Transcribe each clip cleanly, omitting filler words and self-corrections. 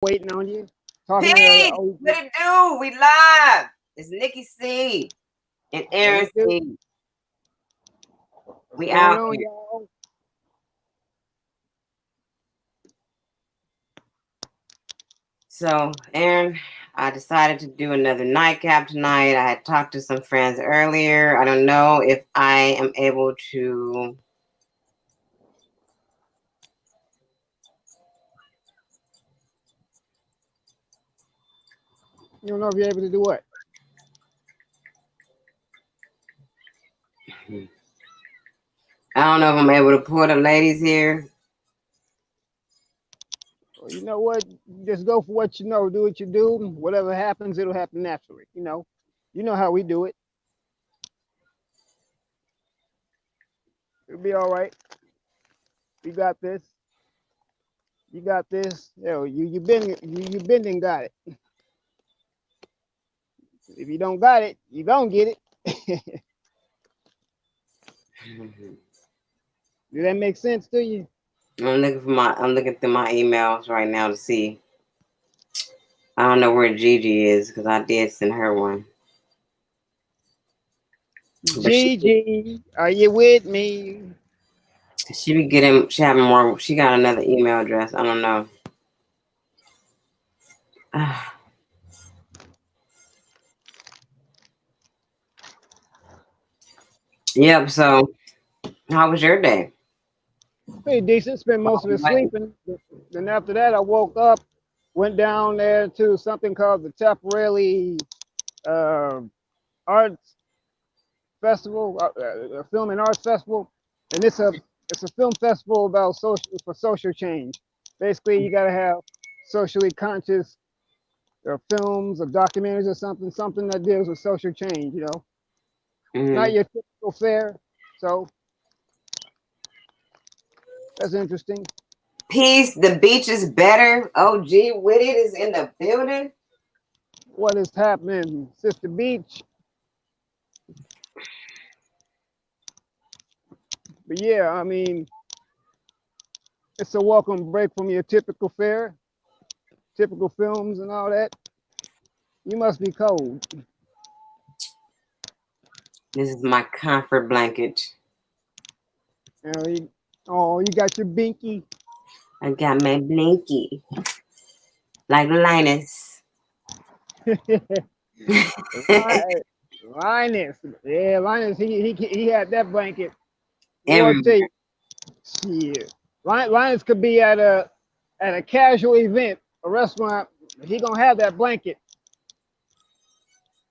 waiting on you. Talking to Pete, what it do? We live. It's Nicki C and what Aaron it do? C. What's We going out on, here. y'all? So, Aaron, I decided to do another nightcap tonight. I had talked to some friends earlier. I don't know if I am able to. You don't know if you're able to do what? I don't know if I'm able to pull the ladies here. Well, you know what? Just go for what you know. Do what you do. Whatever happens, it'll happen naturally. You know how we do it. It'll be all right. You got this. You got this. You been and got it. If you don't got it, you don't get it. Does that make sense to you? I'm looking through my emails right now to see. I don't know where Gigi is because I did send her one. But Gigi, are you with me? she be getting, she having more, she got another email address. I don't know. Yep. So, how was your day? Pretty decent. Spent most of it sleeping. Then after that, I woke up, went down there to something called the Taparelli uh, Arts Festival, a film and arts festival, and it's a film festival about social change. Basically, you got to have socially conscious films or documentaries or something that deals with social change. Not Mm-hmm. your typical fare. So that's interesting. Peace. The beach is better. OG Whitted is in the building. What is happening, Sister Beach? But yeah, I mean, it's a welcome break from your typical fare, typical films and all that. You must be cold. This is my comfort blanket. You know, oh, you got your binky. I got my blankie, like Linus. Linus, yeah, Linus, he had that blanket. Boy, I Everywhere. tell you, shit. Linus could be at a casual event, a restaurant. He gonna have that blanket.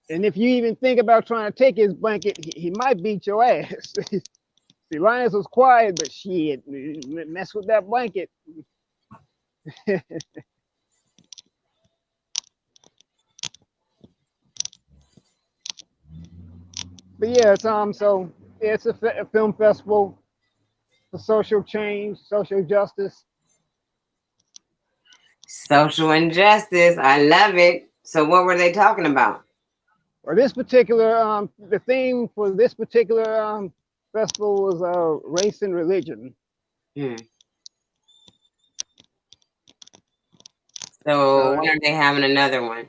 And if you even think about trying to take his blanket, he might beat your ass. See, Linus was quiet, but shit, mess with that blanket. But yeah, so yeah, it's a film festival for social change, social justice. Social injustice. I love it. So, what were they talking about? Or this particular the theme for this particular festival was race and religion. Hmm. So, Uh, when are they having another one?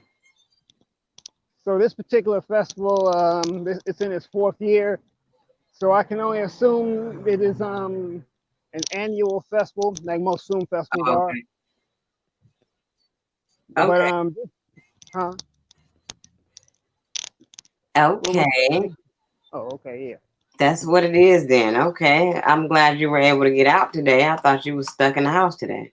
so this particular festival, it's in its fourth year. So I can only assume it is an annual festival, like most film festivals Oh, are. okay. But Okay. huh? What was you Okay. saying? Oh, okay, yeah. That's what it is then. Okay. I'm glad you were able to get out today. I thought you was stuck in the house today.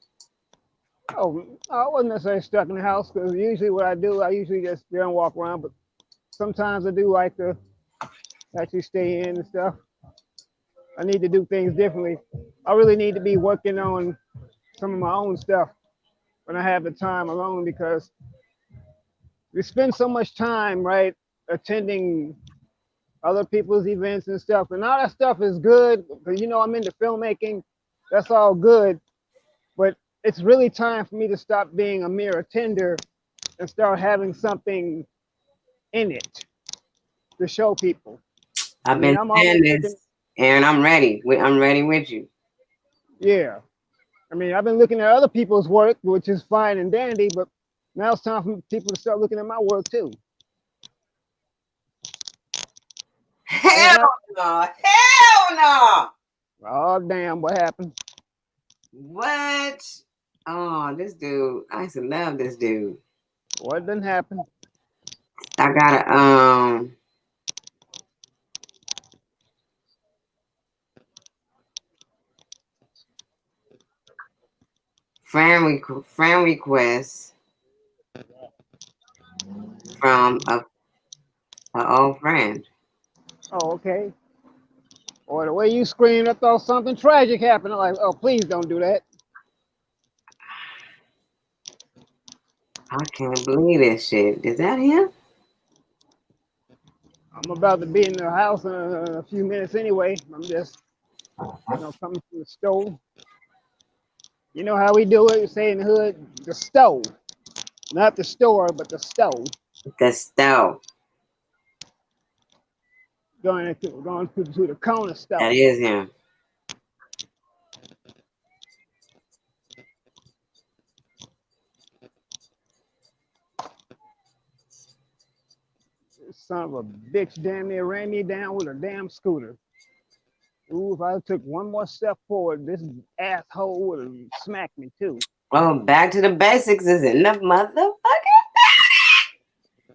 Oh, I wasn't necessarily stuck in the house because usually what I do, I usually just go and walk around. But sometimes I do like to actually stay in and stuff. I need to do things differently. I really need to be working on some of my own stuff when I have the time alone because we spend so much time, right, attending other people's events and stuff. And all that stuff is good because, I'm into filmmaking. That's all good. But it's really time for me to stop being a mere attender and start having something in it to show people. I I've mean, been I'm saying always this, looking, Aaron. I'm ready. I'm ready with you. yeah. I mean, I've been looking at other people's work, which is fine and dandy, but now it's time for people to start looking at my work too. And Hell no. Hell no. oh damn, what happened? What? Oh, this dude. I used to love this dude. What didn't happen? I got a friend request from a old friend. Oh, okay. Or the way you screamed, I thought something tragic happened. I'm like, oh, please don't do that. I can't believe this shit. Is that him? I'm about to be in the house in a few minutes anyway. I'm just, coming from the stove. You know how we do it? We say in the hood, the stove. Not the store, but the stove. The stove. Going to the corner That stove. is him. Son of a bitch damn near ran me down with a damn scooter. Ooh, if I took one more step forward, this asshole would have smacked me too. Well, back to the basics is in the motherfucking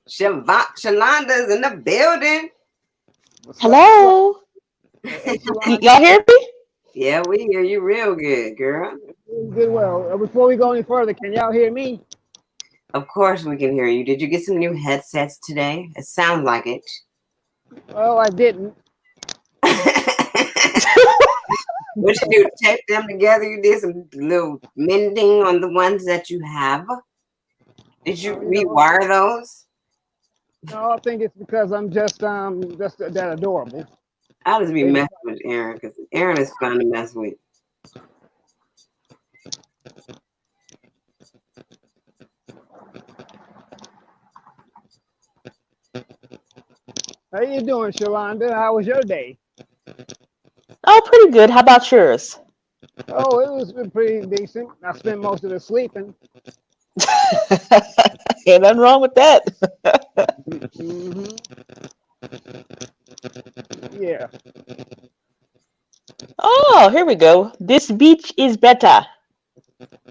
Shalanda's in the building. Hello. Hey, Y'all hear me? Yeah, we hear you real good, girl. good. Well, before we go any further, can y'all hear me? Of course we can hear you. Did you get some new headsets today? It sounds like it. Well, I didn't. What you do? Tape them together? You did some little mending on the ones that you have? Did you rewire those? No, I think it's because I'm just that adorable. I'll just be messing with Aaron because Aaron is fun to mess with. How you doing, Shalonda? How was your day? Oh, pretty good. How about yours? Oh, it was pretty decent. I spent most of it sleeping. Ain't nothing wrong with that. hmm Yeah. Oh, here we go. This beach is better.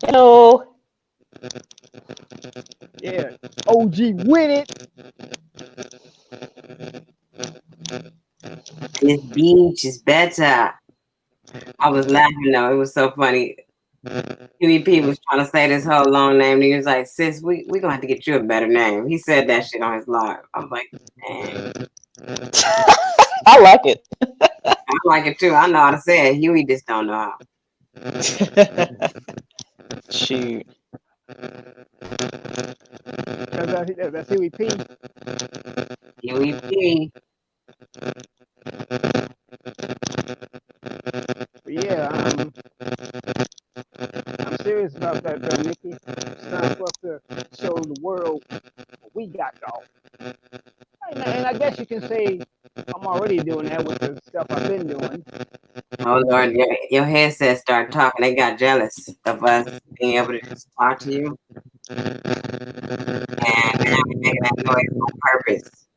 Hello. Yeah. OG with it. This beach is better. I was laughing though. It was so funny. QEP was trying to say this whole long name. And he was like, sis, we gonna have to get you a better name. He said that shit on his live. I was like, dang. I like it. I like it too. I know how to say it. Huey just don't know how. Shoot. That's CWP. QEP. Yeah, I'm serious about that, Nicki. It's time for us to show the world what we got, dog. And I guess you can say I'm already doing that with the stuff I've been doing. Oh Lord, your headset started talking. They got jealous of us being able to just talk to you. And now we're making that noise on purpose.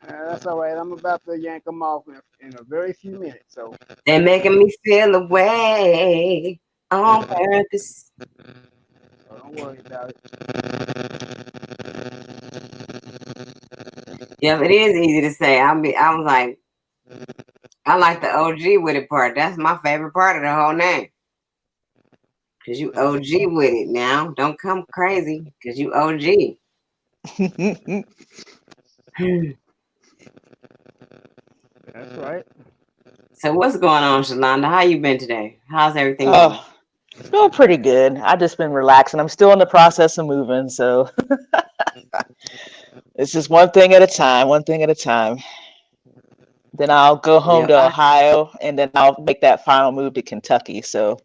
That's all right. I'm about to yank them off in a very few minutes. So They're making me feel away on purpose. don't worry about it. Yeah, it is easy to say. I was like, I like the OG with it part. That's my favorite part of the whole name. Cause you OG with it now. Don't come crazy. Cause you OG. That's right. So what's going on, Shalonda? How you been today? How's everything going? Oh, doing pretty good. I just been relaxing. I'm still in the process of moving, so it's just one thing at a time. One thing at a time. Then I'll go home Yeah, to Ohio, and then I'll make that final move to Kentucky. So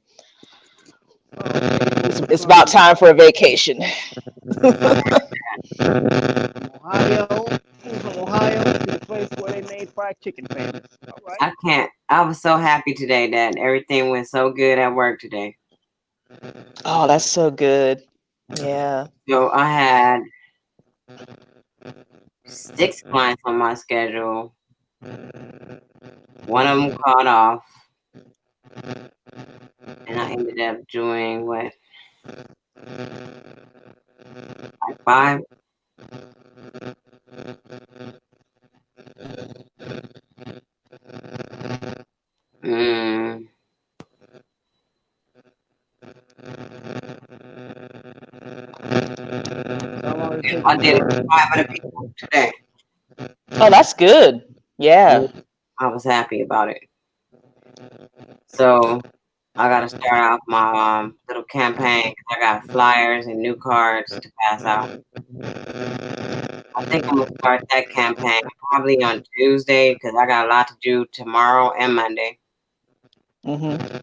it's about time for a vacation. Ohio, from Ohio to the place where they made fried chicken famous. All right. I can't. I was so happy today that everything went so good at work today. Oh, that's so good. Yeah. So I had 6 clients on my schedule. One of them called off, and I ended up doing what, like 5. Mm, How long did it take I you to did it work? for 5 other people today. Oh, that's good. Yeah. I was happy about it. So I got to start off my little campaign. 'Cause I got flyers and new cards to pass out. I think I'm gonna start that campaign probably on Tuesday because I got a lot to do tomorrow and Monday. Mm-hmm.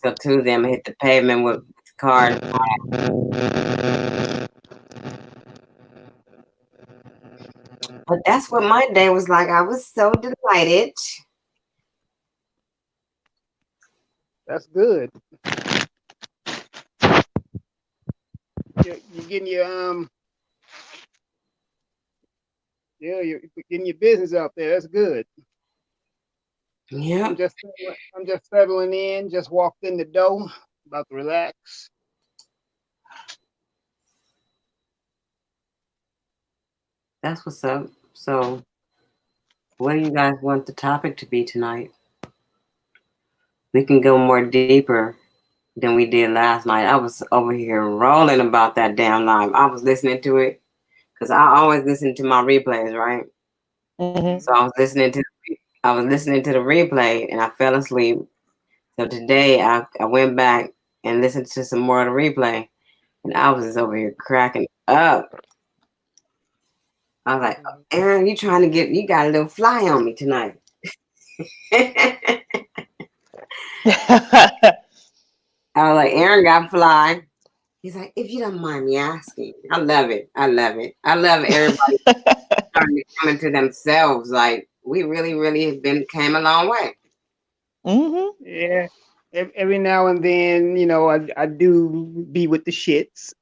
So Tuesday I'm gonna hit the pavement with cards. But that's what my day was like. I was so delighted. That's good. You're getting your yeah, you're getting your business out there. That's good. Yep, I'm just settling in. Just walked in the door. About to relax. that's what's up. So, what do you guys want the topic to be tonight? We can go more deeper than we did last night. I was over here rolling about that damn live. I was listening to it because I always listen to my replays, right? Mm-hmm. So I was listening to the replay and I fell asleep. So today I went back and listened to some more of the replay and I was just over here cracking up. I was like, Aaron, you got a little fly on me tonight. I was like, Aaron got fly. He's like, if you don't mind me asking. I love it. I love it. I love everybody starting to come into themselves. Like, we really, really have came a long way. Mm-hmm. Yeah. Every now and then, you know, I do be with the shits.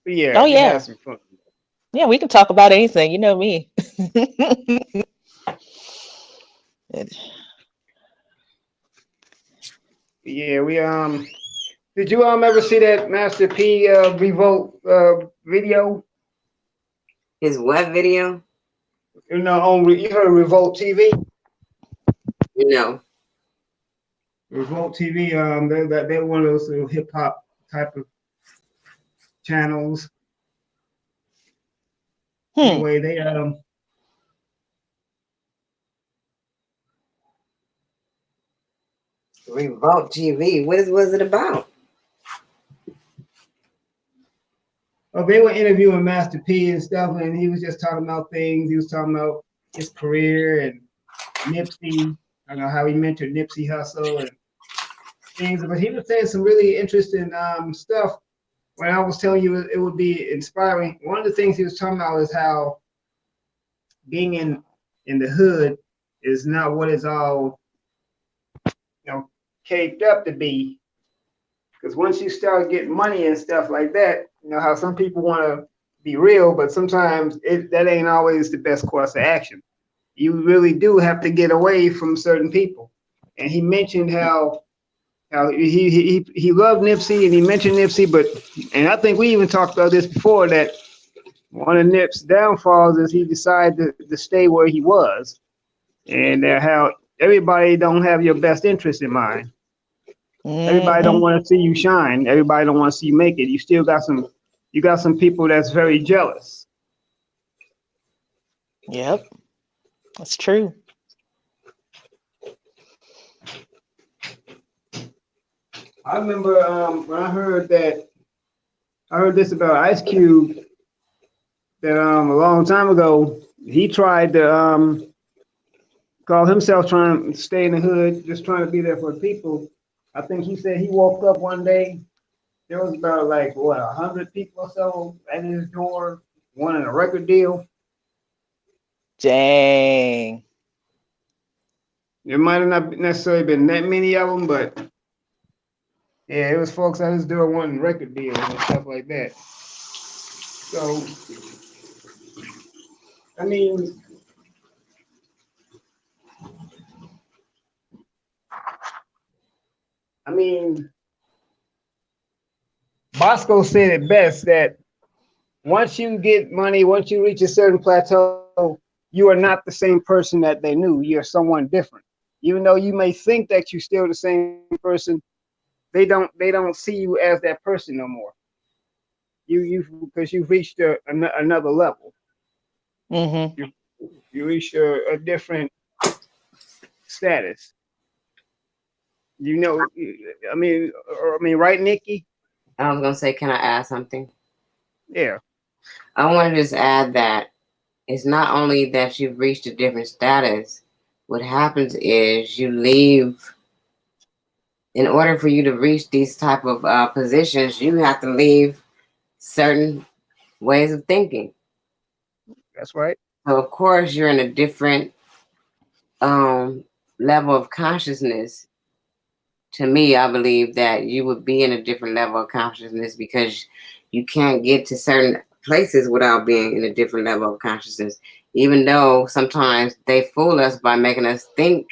But yeah, Oh we have yeah. some fun. Yeah, we can talk about anything. You know me. Yeah, we did you ever see that Master P revolt video? His what video? You know, you heard of Revolt TV? You know. Revolt TV, they're one of those little hip hop type of channels. Hmm. Anyway, they Revolt TV. What was it about? they were interviewing Master P and stuff, and he was just talking about things. He was talking about his career and Nipsey. I know how he mentored Nipsey Hussle and things, but he was saying some really interesting stuff. When I was telling you it would be inspiring, one of the things he was talking about is how being in the hood is not what it's all caked up to be. Because once you start getting money and stuff like that, you know how some people want to be real, but sometimes that ain't always the best course of action. You really do have to get away from certain people. And he mentioned how he loved Nipsey and he mentioned Nipsey, and I think we even talked about this before, that one of Nip's downfalls is he decided to stay where he was, and how everybody don't have your best interest in mind. Everybody don't Mm-hmm. want to see you shine. Everybody don't want to see you make it. You got some people that's very jealous. Yep. That's true. I remember when I heard this about Ice Cube, that a long time ago he tried to call himself trying to stay in the hood, just trying to be there for the people. I think he said he woke up one day, there was about like what 100 people or so at his door wanting a record deal. Dang. There might have not necessarily been that many of them, but yeah, it was folks I was doing one record deals and stuff like that. So I mean, I mean, Bosco said it best that once you get money, once you reach a certain plateau, you are not the same person that they knew. You're someone different. Even though you may think that you're still the same person, they don't see you as that person no more. You because you've reached another level. Mm-hmm. You reached a different status. You know, I mean, right, Nikki? I was gonna say, can I add something? Yeah, I want to just add that it's not only that you've reached a different status. What happens is you leave. In order for you to reach these type of positions, you have to leave certain ways of thinking. that's right. So of course you're in a different um, level of consciousness. To me, I believe that you would be in a different level of consciousness because you can't get to certain places without being in a different level of consciousness. Even though sometimes they fool us by making us think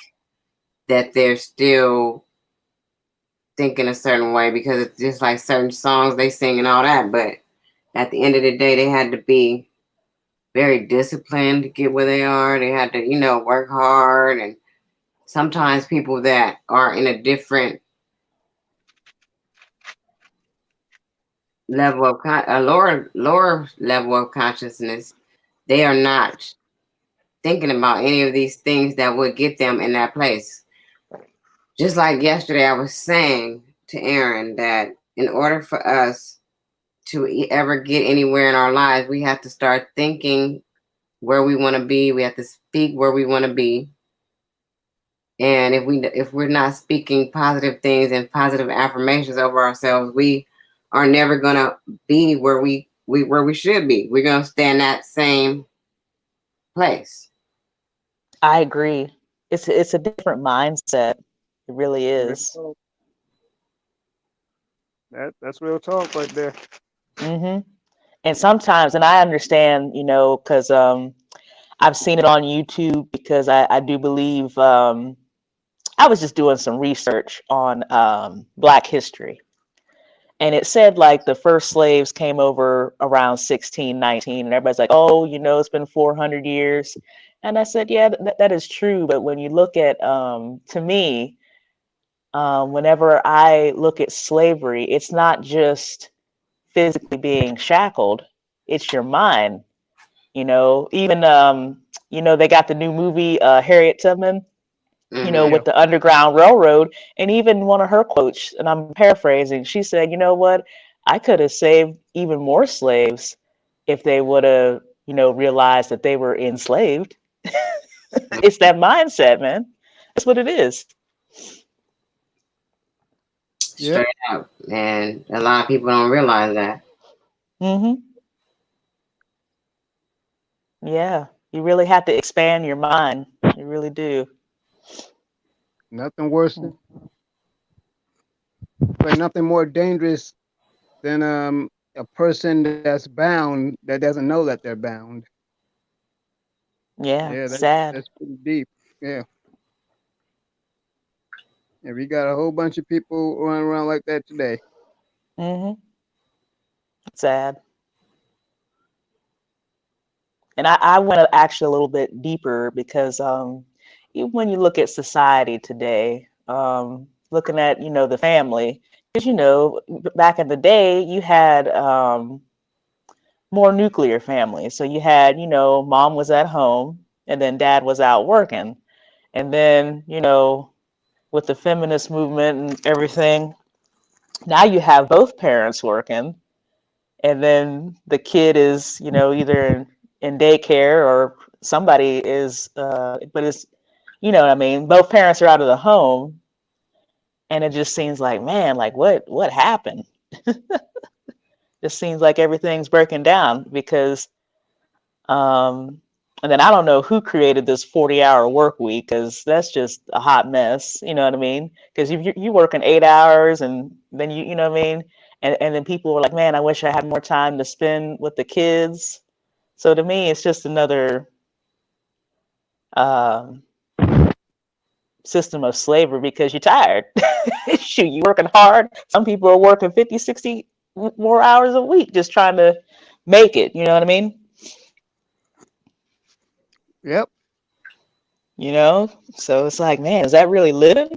that they're still thinking a certain way because it's just like certain songs they sing and all that. But at the end of the day, they had to be very disciplined to get where they are. They had to, work hard. And sometimes people that are in a different level of a lower level of consciousness, they are not thinking about any of these things that would get them in that place. Just like yesterday, I was saying to Aaron that in order for us to ever get anywhere in our lives, we have to start thinking where we want to be. We have to speak where we want to be. And if we're not speaking positive things and positive affirmations over ourselves, we are never gonna be where we should be. We're gonna stay in that same place. I agree. It's a different mindset. It really Real is. talk. That's real talk right there. Hmm. And sometimes, and I understand, because I've seen it on YouTube because I do believe I was just doing some research on Black history. And it said like the first slaves came over around 1619, and everybody's like, oh, it's been 400 years. And I said, yeah, that is true. But when you look at, to me, whenever I look at slavery, it's not just physically being shackled, it's your mind. Even, they got the new movie, Harriet Tubman, Hmm. Yeah, with the Underground Railroad. And even one of her quotes, and I'm paraphrasing, she said, you know what? I could have saved even more slaves if they would have, realized that they were enslaved. It's that mindset, man. That's what it is. yep. Straight up. And a lot of people don't realize that. Hmm. Yeah. You really have to expand your mind. You really do. Nothing worse than, like nothing more dangerous than a person that's bound that doesn't know that they're bound. Yeah. Yeah, Sad. that's pretty deep. Yeah, yeah, we got a whole bunch of people running around like that today. Hmm. Sad. And I went actually a little bit deeper because even when you look at society today, looking at, the family, because, back in the day, you had more nuclear families. So you had, mom was at home and then dad was out working. And then, with the feminist movement and everything, now you have both parents working. And then the kid is, either in daycare or somebody is, but it's, what I mean? Both parents are out of the home. And it just seems like, man, like what happened? It seems like everything's breaking down because um, And then I don't know who created this 40-hour work week, because that's just a hot mess. You know what I mean? Because you working 8 hours, and then you know what I mean? And then people are like, man, I wish I had more time to spend with the kids. So to me, it's just another um, system of slavery, because you're tired. Shoot, you working hard. Some people are working 50, 60 more hours a week just trying to make it. You know what I mean? Yep. You know? So it's like, man, is that really living?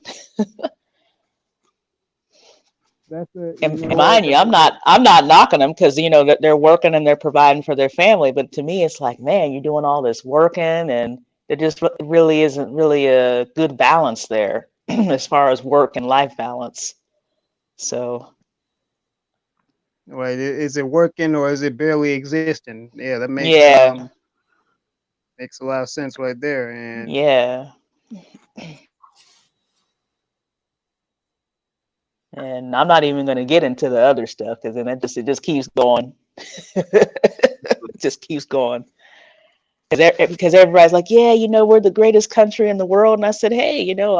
That's a, you And know what? mind you, I'm not knocking them, because you know that they're working and they're providing for their family. But to me, it's like, man, you're doing all this working, and there just really isn't really a good balance there as far as work and life balance. So Wait, is it working or is it barely existing? Yeah, that yeah, makes a lot of sense right there. And yeah. And I'm not even going to get into the other stuff, because then it just keeps going. It just keeps going. Because everybody's like, yeah, you know, we're the greatest country in the world. And I said, hey, you know,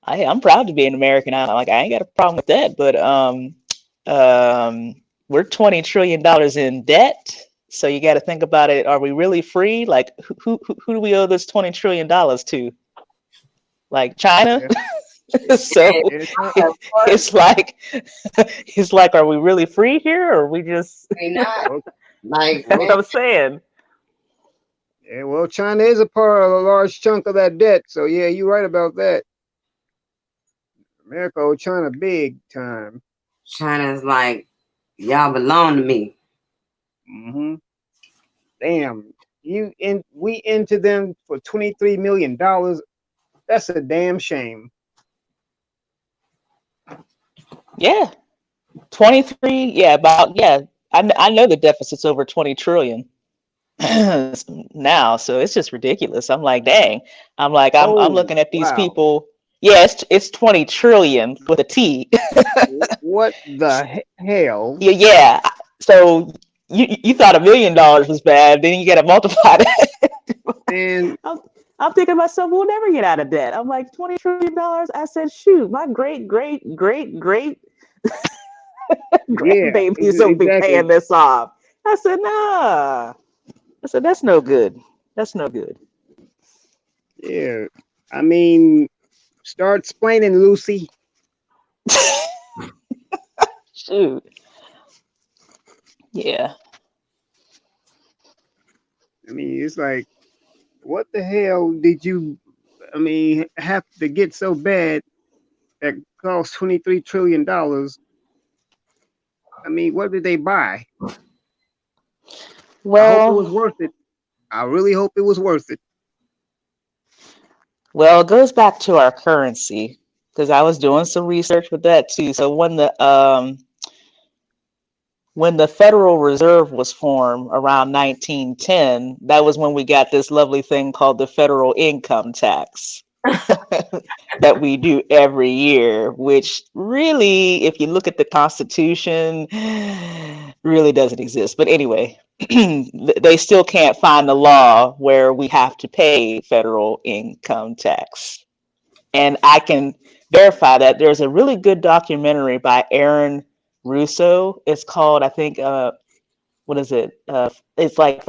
I'm proud to be an American. I ain't got a problem with that. But we're $20 trillion in debt. So you got to think about it. Are we really free? Like, who do we owe this $20 trillion to? Like China? yeah, So it's it's like are we really free here, or we just We not well, like that's what well, I'm saying. yeah, well, China is a part of a large chunk of that debt. So yeah, you're right about that. America owed China big time. China's like, y'all belong to me. Hmm. Damn, we into them for $23 million. That's a damn shame. Yeah, 23. Yeah, about yeah. I know the deficit's over 20 trillion now, so it's just ridiculous. I'm like, dang. I'm Oh looking at these wow, people. Yeah, it's 20 trillion with a T. what the hell? Yeah, yeah. So you thought $1 million was bad, then you got to multiply that. And I'm, I'm thinking to myself, we'll never get out of debt. I'm like, $20 trillion. I said, shoot, my great yeah, grandbabies will be paying exactly. this off. I said, nah. I said, that's no good. That's no good. Yeah, I mean, start explaining, Lucy. Shoot. Yeah. I mean, it's like, what the hell did you? I mean, have to get so bad that cost $23 trillion. I mean, what did they buy? I hope it Well, was worth it. I really hope it was worth it. well, it goes back to our currency, because I was doing some research with that too. So when the Federal Reserve was formed around 1910, that was when we got this lovely thing called the federal income tax that we do every year, which really, if you look at the Constitution, really doesn't exist. But anyway, they still can't find the law where we have to pay federal income tax. And I can verify that. There's a really good documentary by Aaron Russo. It's called, I think, what is it? It's like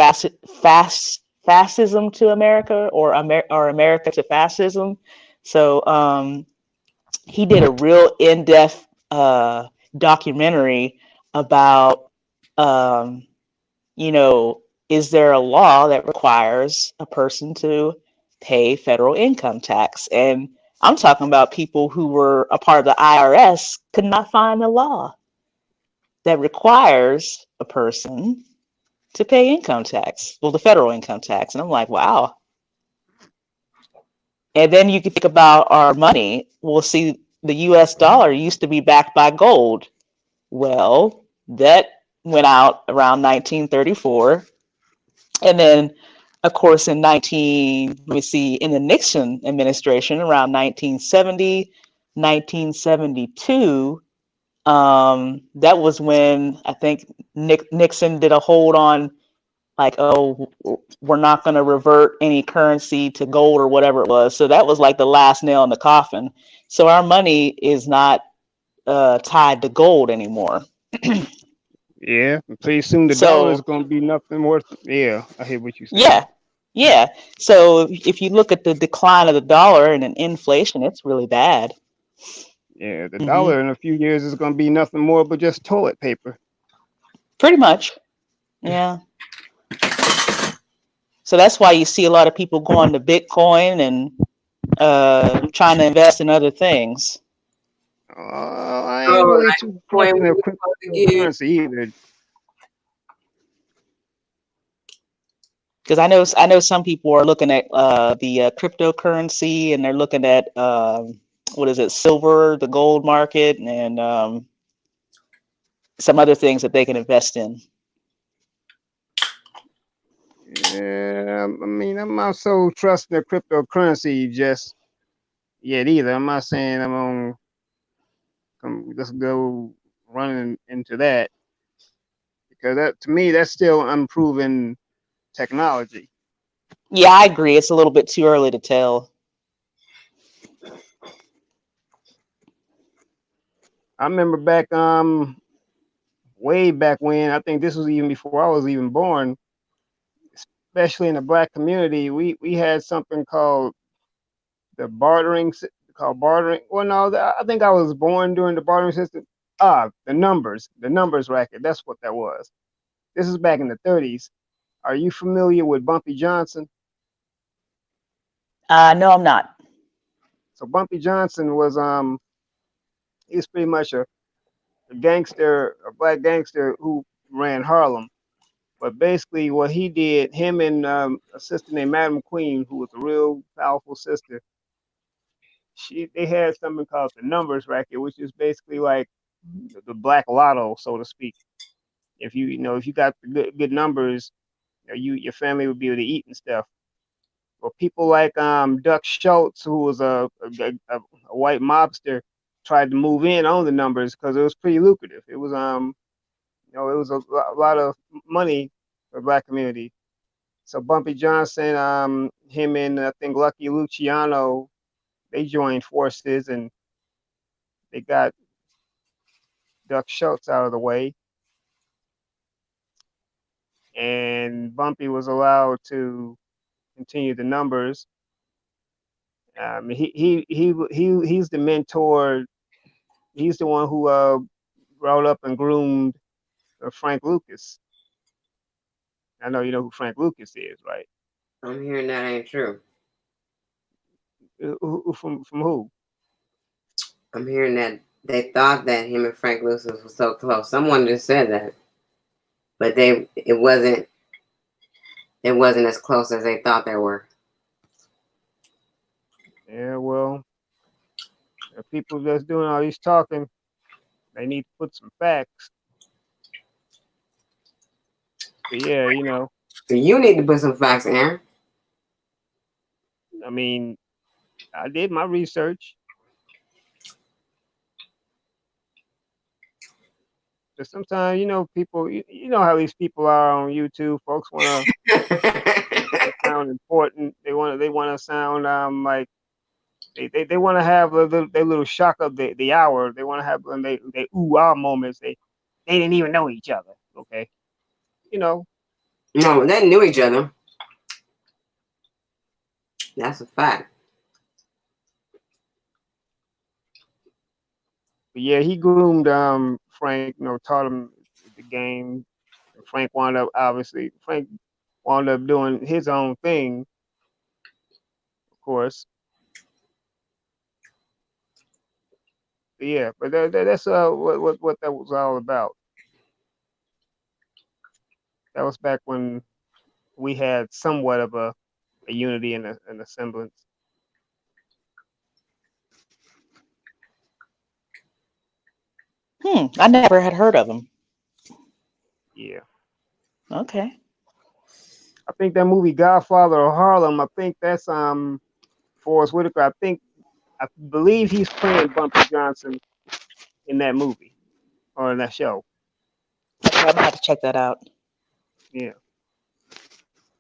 fascism to America, or America to fascism. So he did a real in-depth documentary about, um, you know, is there a law that requires a person to pay federal income tax? And I'm talking about people who were a part of the IRS could not find a law that requires a person to pay income tax, well, the federal income tax. And I'm like, wow. And then you can think about our money. We'll see the US dollar used to be backed by gold. Well, that went out around 1934. And then, of course, in the Nixon administration, around 1970, 1972, that was when I think Nixon did a hold on like, oh, we're not going to revert any currency to gold or whatever it was. So that was like the last nail in the coffin. So our money is not tied to gold anymore. Yeah, and pretty soon the dollar is So gonna be nothing worth. Yeah, I hear what you're saying. yeah, yeah. So if you look at the decline of the dollar and an inflation, it's really bad. Yeah, the Hmm. dollar in a few years is gonna be nothing more but just toilet paper. Pretty much. Yeah. So that's why you see a lot of people going to Bitcoin and trying to invest in other things. I ain't Oh, really like too point trusting we of were supposed to get. cryptocurrency either. Because I know some people are looking at the cryptocurrency, and they're looking at what is it, silver, the gold market, and some other things that they can invest in. Yeah, I mean, I'm not so trusting the cryptocurrency just yet either. I'm not saying I'm gonna just go running into that because that to me that's still unproven technology. Yeah, I agree. It's a little bit too early to tell. I remember back way back when I think this was even before I was even born, especially in the black community, we had something called the called bartering. Well, no, I think I was born during the bartering system. The numbers racket. That's what that was. This is back in the 30s. Are you familiar with Bumpy Johnson? No, I'm not. So Bumpy Johnson was he was pretty much a gangster, a black gangster who ran Harlem. But basically, what he did, him and a sister named Madam Queen, who was a real powerful sister, they had something called the numbers racket, which is basically like the black lotto, so to speak. If if you got the good numbers, your family would be able to eat and stuff. But people like Duck Schultz, who was a white mobster, tried to move in on the numbers because it was pretty lucrative. It was it was a lot of money for the black community. So Bumpy Johnson, him and I think Lucky Luciano, they joined forces and they got Duck Schultz out of the way, and Bumpy was allowed to continue the numbers. He's the mentor. He's the one who brought up and groomed Frank Lucas. I know you know who Frank Lucas is, right? I'm hearing that ain't true. From who? I'm hearing that they thought that him and Frank Lucas was so close. Someone just said that, but it wasn't as close as they thought they were. Yeah, well, the people that's doing all these talking, they need to put some facts. But yeah, So you need to put some facts, Aaron. I mean, I did my research. But sometimes, people, you know how these people are on YouTube. Folks want to sound important. They want to sound like they want to have their little shock of the hour. They want to have when they ooh ah moments. They didn't even know each other. Okay, you know. No, they knew each other. That's a fact. But yeah, he groomed Frank. Taught him the game. Frank wound up doing his own thing, of course. But yeah, but that's what that was all about. That was back when we had somewhat of a unity and a semblance. I never had heard of him. Yeah. Okay. I think that movie Godfather of Harlem, I think that's Forrest Whitaker. I believe he's playing Bumpy Johnson in that movie or in that show. Okay, I'm gonna have to check that out. Yeah.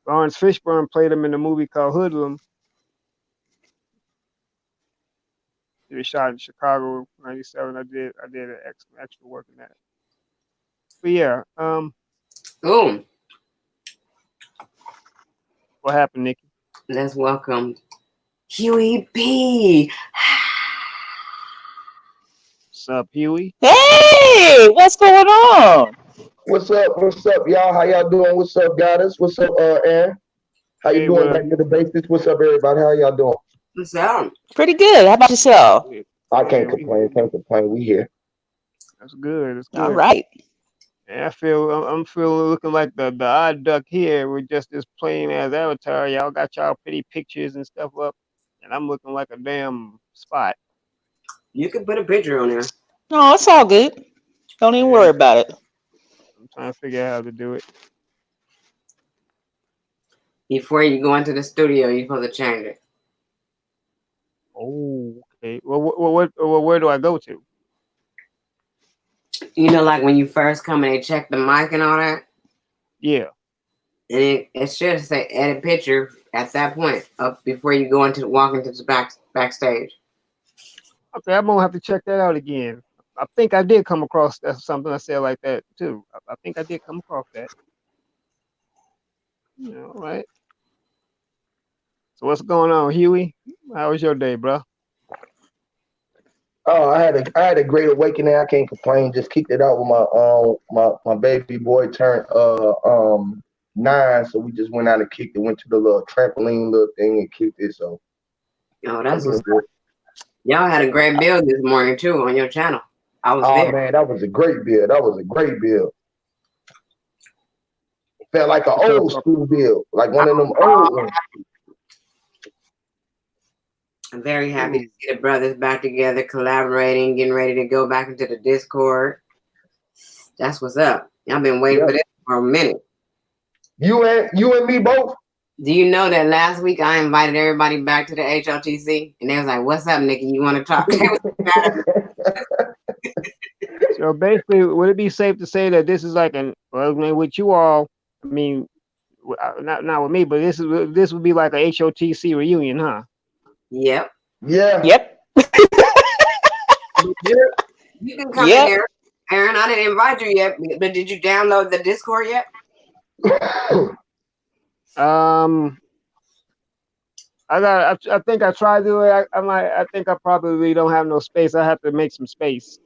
Lawrence Fishburne played him in a movie called Hoodlum. It was shot in Chicago, '97. I did extra work in that. But yeah, Oh, what happened, Nikki? let's welcome Huey P. What's up, Huey? Hey, what's going on? What's up? What's up, y'all? How y'all doing? What's up, Goddess? What's up, Aaron? How you Hey, doing? what up? Back to the basics. What's up, everybody? How y'all doing? What's up? Pretty good. How about yourself? I Yeah, can't complain. Can't complain. We here. that's good. That's All good. right. And I'm feeling looking like the odd duck here with just this plain as avatar. Y'all got y'all pretty pictures and stuff up, and I'm looking like a damn spot. You can put a picture on there. No, it's all good. Don't even Yeah, worry about it. I'm trying to figure out how to do it. Before you go into the studio, you're supposed to change it. Oh, okay. Well, where do I go to? You know, like when you first come and they check the mic and all that, Yeah. and it should say edit picture at that point up before you go into walk into the backstage. Okay, I'm gonna have to check that out again. I think I did come across something I said like that too. I think I did come across that. Yeah, all right. So what's going on, Huey? How was your day, bro? Oh, I had a great awakening. I can't complain. Just kicked it out with my baby boy turned 9, so we just went out and kicked it. Went to the little trampoline little thing and kicked it. So Oh, I'm that's what's doing up. good. Y'all had a great build this morning too on your channel. I was Oh there. man, that was a great build. That was a great build. Felt like an What's up? old school build, like one of them old ones. I'm very happy to see the brothers back together, collaborating, getting ready to go back into the Discord. That's what's up. I've been waiting for this for a minute. You and me both. Do you know that last week I invited everybody back to the HLTC and they was like, "What's up, Nicki? You want to talk?" So basically, would it be safe to say that this is like with you all? I mean, not with me, but this would be like a HOTC reunion, huh? Yep. Yeah. Yep. You can come in there, Aaron. I didn't invite you yet, but did you download the Discord yet? I think I tried to do it. I think I probably don't have no space. I have to make some space.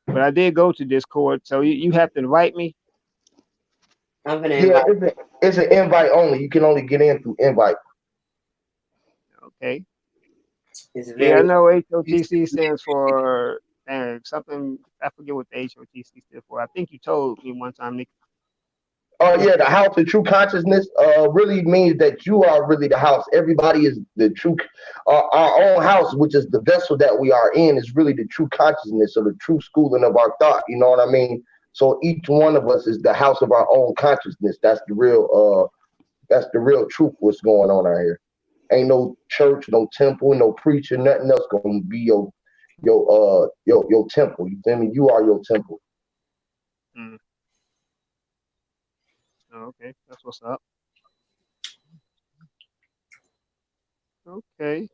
But I did go to Discord, so you have to invite me. I'm gonna Yeah, invite. it's an invite only. You can only get in through invite. Okay. It's Yeah, I very know HOTC stands for something. I forget what the HOTC stands for. I think you told me one time, Nick. Oh yeah, the house of true consciousness really means that you are really the house. Everybody is the true. Our own house, which is the vessel that we are in, is really the true consciousness or the true schooling of our thought. You know what I mean? So each one of us is the house of our own consciousness. That's the real. That's the real truth. What's going on out here? Ain't no church, no temple, no preacher, nothing else gonna be your temple. You feel me? You are your temple. Mm. Oh, okay, that's what's up. Okay.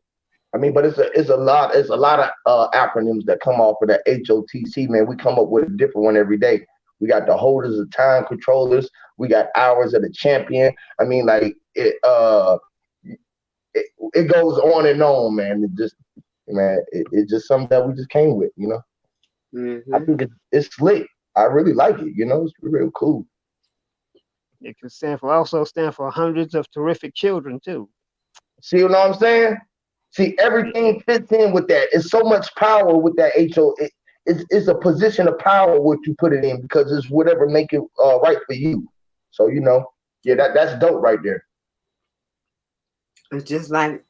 I mean, but it's a lot of acronyms that come off of that HOTC, man. We come up with a different one every day. We got the holders of time controllers. We got hours of the champion. I mean, like it goes on and on, man. It's just something that we just came with, you know. Mm-hmm. I think it's slick. I really like it, you know. It's real cool. It can stand for hundreds of terrific children too. See what I'm saying? See, everything fits in with that. It's so much power with that HO. It's a position of power what you put it in because it's whatever make it right for you. So you know, yeah, that's dope right there. It's just like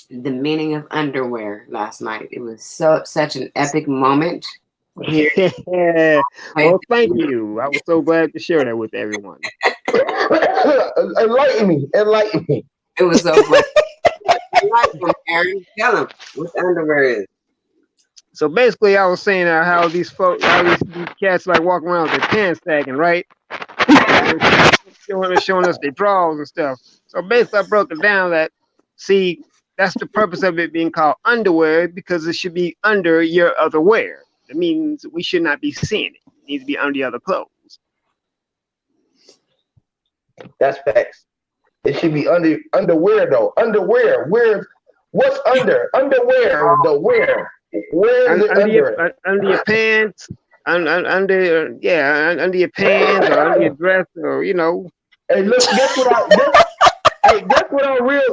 the meaning of underwear last night. It was such an epic moment. Here, Yeah. Well, thank you. I was so glad to share that with everyone. Enlighten me. it was so funny. Like them, Aaron. Tell them what the underwear is. So basically, I was saying how these cats like walk around with their pants sagging, right? showing us their drawers and stuff. So basically, I broke it down that see that's the purpose of it being called underwear because it should be under your other wear. It means we should not be seeing it. It needs to be under your other clothes. That's facts. It should be underwear though. Underwear. What's under? Underwear though. Where is it under? Under your pants. Under your pants or under your dress or Hey, look,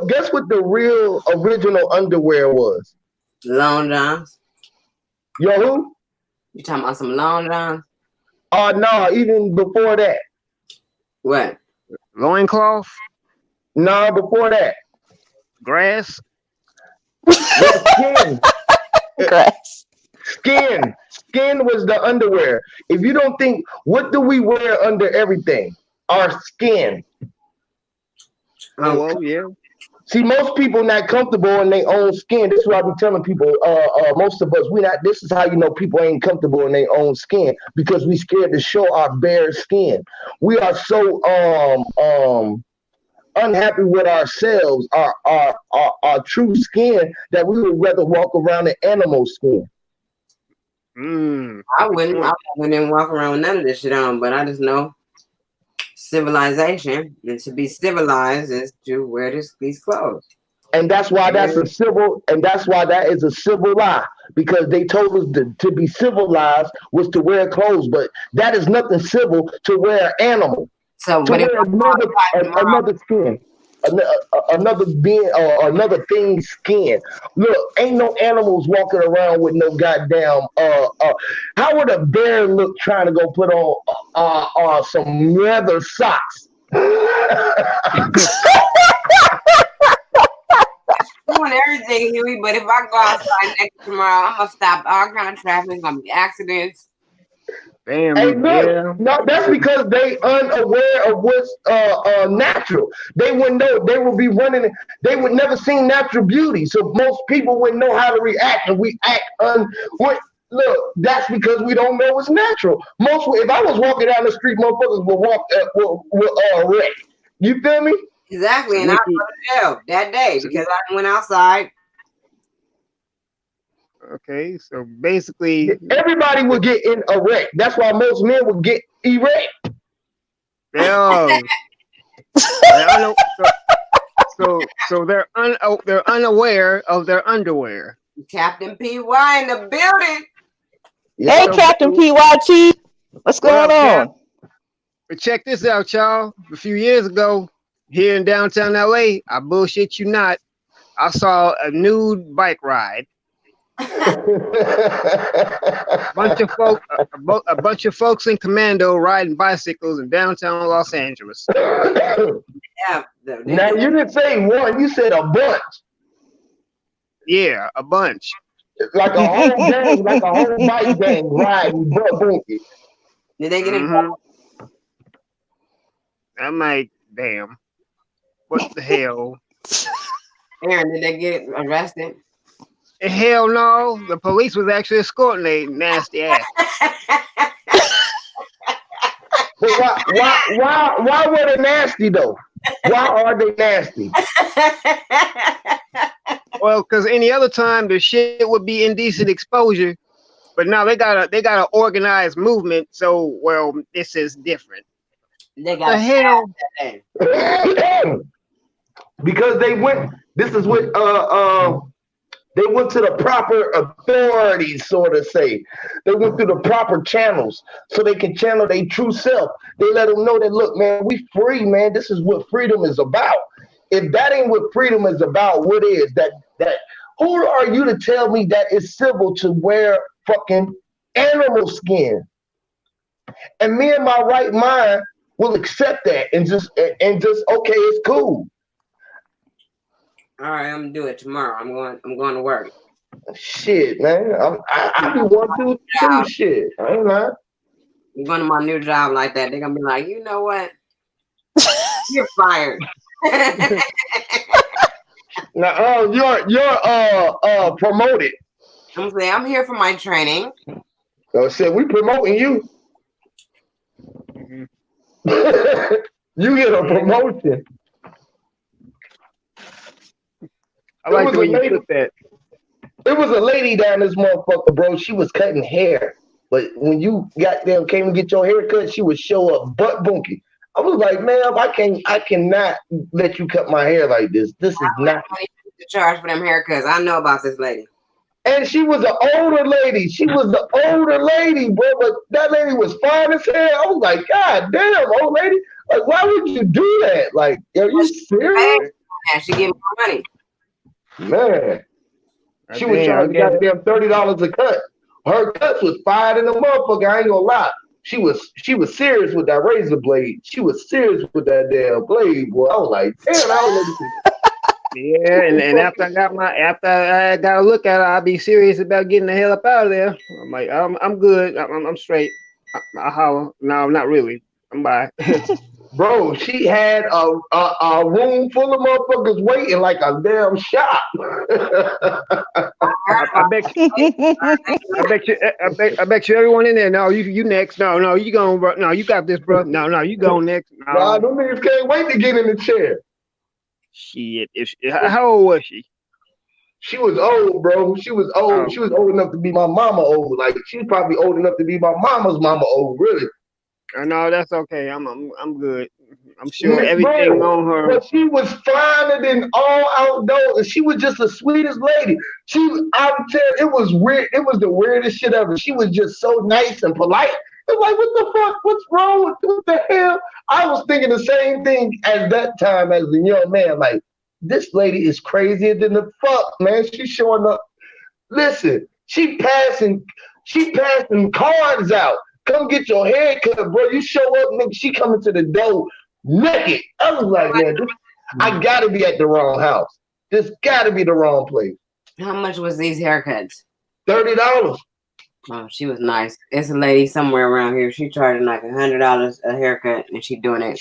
guess what the real original underwear was? Long johns. Yo, who? You talking about some long johns? Oh no, even before that. What? Loincloth. No, before that. Grass. Skin. Grass. Skin was the underwear. If you don't think, what do we wear under everything? Our skin. Oh, well, yeah. See, most people not comfortable in their own skin. This is what I be telling people. Most of us, we not. This is how you know people ain't comfortable in their own skin because we scared to show our bare skin. We are so unhappy with ourselves, our true skin, that we would rather walk around in animal skin. I wouldn't walk around with none of this shit on, but I just know civilization, and to be civilized is to wear these clothes. And that's why that is a civil lie, because they told us to be civilized was to wear clothes, but that is nothing civil to wear an animal. So to wear another skin. Another being or another thing's skin. Look, ain't no animals walking around with no goddamn how would a bear look trying to go put on some leather socks? Doing everything, Huey, but if I go outside next tomorrow, I'm gonna stop all kind of traffic. It's gonna be accidents. Damn, hey, look, yeah. no, that's because they unaware of what's natural. They wouldn't know. They would be running. They would never seen natural beauty. So most people wouldn't know how to react, and we act Look, that's because we don't know what's natural. If I was walking down the street, motherfuckers would walk wreck. You feel me? Exactly, and I was to jail that day because I went outside. Okay, so basically, everybody would get in a wreck. That's why most men would get erect. So they're unaware of their underwear. Captain PY in the building. Hey, Captain PYT, what's going on? But check this out, y'all. A few years ago, here in downtown LA, I bullshit you not, I saw a nude bike ride. A bunch of folks in commando riding bicycles in downtown Los Angeles. Yeah, now you didn't say one, you said a bunch. Yeah, a bunch. Like a whole gang, like a whole bike gang riding. Did they get in trouble? I'm like, damn. What the hell? Aaron, did they get arrested? Hell no. The police was actually escorting they nasty ass. But why were they nasty though? Why are they nasty? Well, because any other time the shit would be indecent exposure, but now they got an organized movement. So, well, this is different. They got the hell. Because they went. This is what they went to the proper authorities, sort of say. They went through the proper channels so they can channel their true self. They let them know that, look, man, we free, man. This is what freedom is about. If that ain't what freedom is about, what is that? Who are you to tell me that it's civil to wear fucking animal skin? And me in my right mind will accept that and just okay, it's cool. All right, I'm gonna do it tomorrow. I'm going to work. Shit, man. I be wanting to do shit. I ain't lying. I'm going to my new job like that. They're gonna be like, you know what? You're fired. Now, you're promoted. I'm saying I'm here for my training. So said we promoting you. You get a promotion. I like the way you put that. It was a lady down this motherfucker, bro. She was cutting hair. But when you goddamn came and get your hair cut, she would show up butt bunky. I was like, ma'am, I cannot let you cut my hair like this. This is not to charge for them haircuts. I know about this lady. And she was an older lady. She was the older lady, bro. But that lady was fine as hell. I was like, God damn, old lady. Like, why would you do that? Like, are you serious? Yeah, she gave me money. Man. She was charging goddamn $30 a cut. Her cuts was fire in the motherfucker. I ain't gonna lie. She was serious with that razor blade. She was serious with that damn blade, boy. I was like, damn, I was yeah, and after I got a look at her, I'll be serious about getting the hell up out of there. I'm like, I'm good. I'm straight. I holler. No, not really. I'm by. Bro, she had a room full of motherfuckers waiting like a damn shop. I bet you everyone in there. No, you next. No, you going, bro. No, you got this, bro. No, you go next. No. Nah, them niggas can't wait to get in the chair. Shit. How old was she? She was old, bro. She was old. Oh. She was old enough to be my mama old. Like, she's probably old enough to be my mama's mama old, really. No, that's okay. I'm good. I'm sure everything on her. But she was finer than all outdoors, and she was just the sweetest lady. I would tell you, it was weird. It was the weirdest shit ever. She was just so nice and polite. It's like, what the fuck? What's wrong with what the hell? I was thinking the same thing at that time as a young man. Like, this lady is crazier than the fuck, man. She's showing up. Listen, she passing cards out. Come get your hair cut, bro. You show up, nigga. She coming to the door naked. I was like, man, I gotta be at the wrong house. This gotta be the wrong place. How much was these haircuts? $30. Oh, she was nice. It's a lady somewhere around here. She charging like $100 a haircut, and she doing it.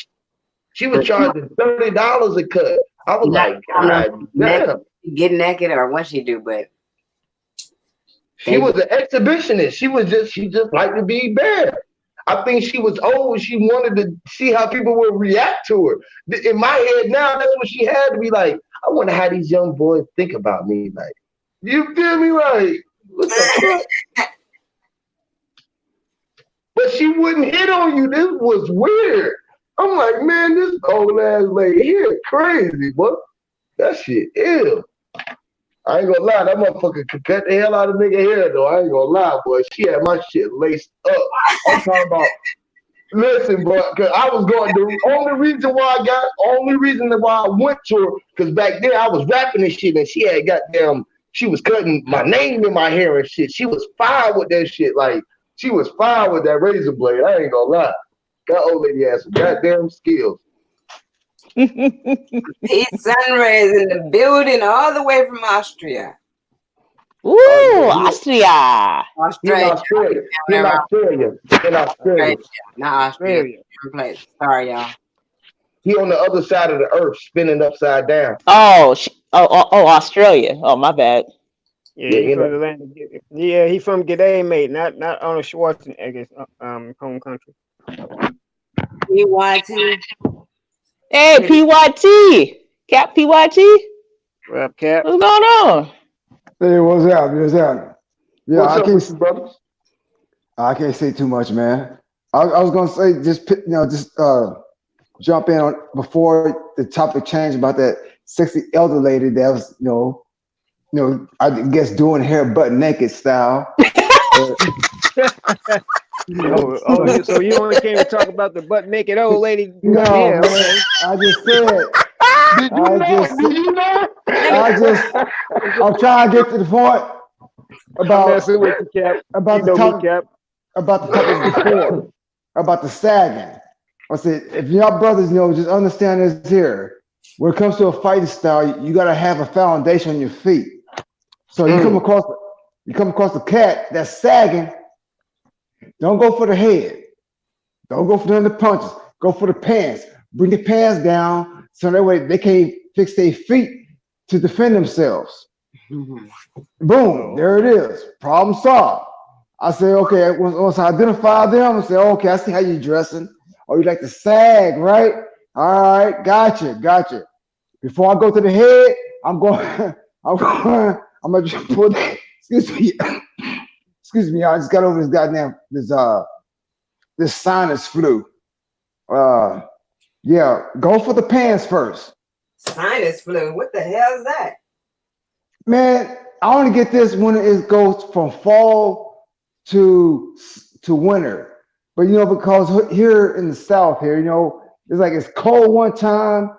She was charging $30 a cut. I was like, God damn. Get naked or what she do, but she was an exhibitionist. She just liked to be bare. I think she was old. She wanted to see how people would react to her. In my head now, that's what she had to be like. I wonder how these young boys think about me. Like, you feel me? Like, what the fuck? But she wouldn't hit on you. This was weird. I'm like, man, this old ass lady here crazy, boy. That shit ill. I ain't gonna lie, that motherfucker could cut the hell out of nigga hair though. I ain't gonna lie, boy. She had my shit laced up. I'm talking about, listen, bro, cause I was going, the only reason why I went to her, cause back then I was rapping and shit, and she had goddamn, she was cutting my name in my hair and shit. She was fine with that shit. Like, she was fine with that razor blade. I ain't gonna lie. That old lady has some goddamn skills. Pete Sunrise in the building all the way from Austria. Ooh, Austria. Australia. In Australia. Not Australia. Different place. Sorry, y'all. He on the other side of the earth, spinning upside down. Oh, Australia. Oh, my bad. Yeah, he's from the land of G'day. Yeah, he's from G'day, mate. Not Arnold Schwarzenegger's home country. PYT. Hey, PYT. Cap PYT. What up, Cap? What's going on? Hey, what's up? Yeah, what's up with you, brothers? I can't say too much, man. I was gonna say just jump in on before the topic changed about that sexy elder lady that was I guess doing hair butt naked style. So you only came to talk about the butt naked old lady? No, yeah, man. okay. I just said. I'm trying to get to the point about the topic before about the sagging. I said, if y'all brothers just understand this here. When it comes to a fighting style, you gotta have a foundation on your feet. So you come across a cat that's sagging. Don't go for the head. Don't go for the punches. Go for the pants. Bring the pants down so that way they can't fix their feet to defend themselves. Boom, there it is. Problem solved. I say, okay, once I identify them, I say, okay, I see how you're dressing. Oh, you like the sag, right? All right, gotcha. Before I go to the head, I'm going. I'm gonna just pull that. Excuse me. I just got over this sinus flu. Yeah, go for the pants first. Sinus flu. What the hell is that? Man, I only get this when it goes from fall to winter. But because here in the South, here, it's like it's cold one time,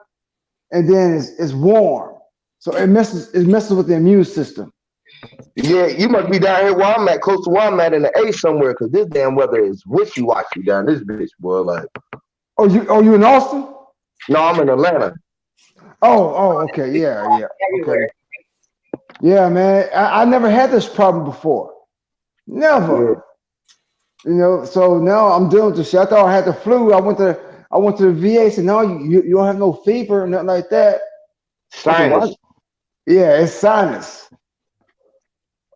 and then it's warm, so it messes with the immune system. Yeah, you must be down here where I'm at, close to where I'm at in the A somewhere, because this damn weather is wishy-washy down this bitch, boy. Like, you in Austin? no, I'm in Atlanta. Oh, okay, yeah. Okay. Yeah, man, I never had this problem before. Never. Yeah. So now I'm dealing with this shit. I thought I had the flu. I went to the VA. Said, no, you don't have no fever, nothing like that. Sinus. Yeah, it's sinus.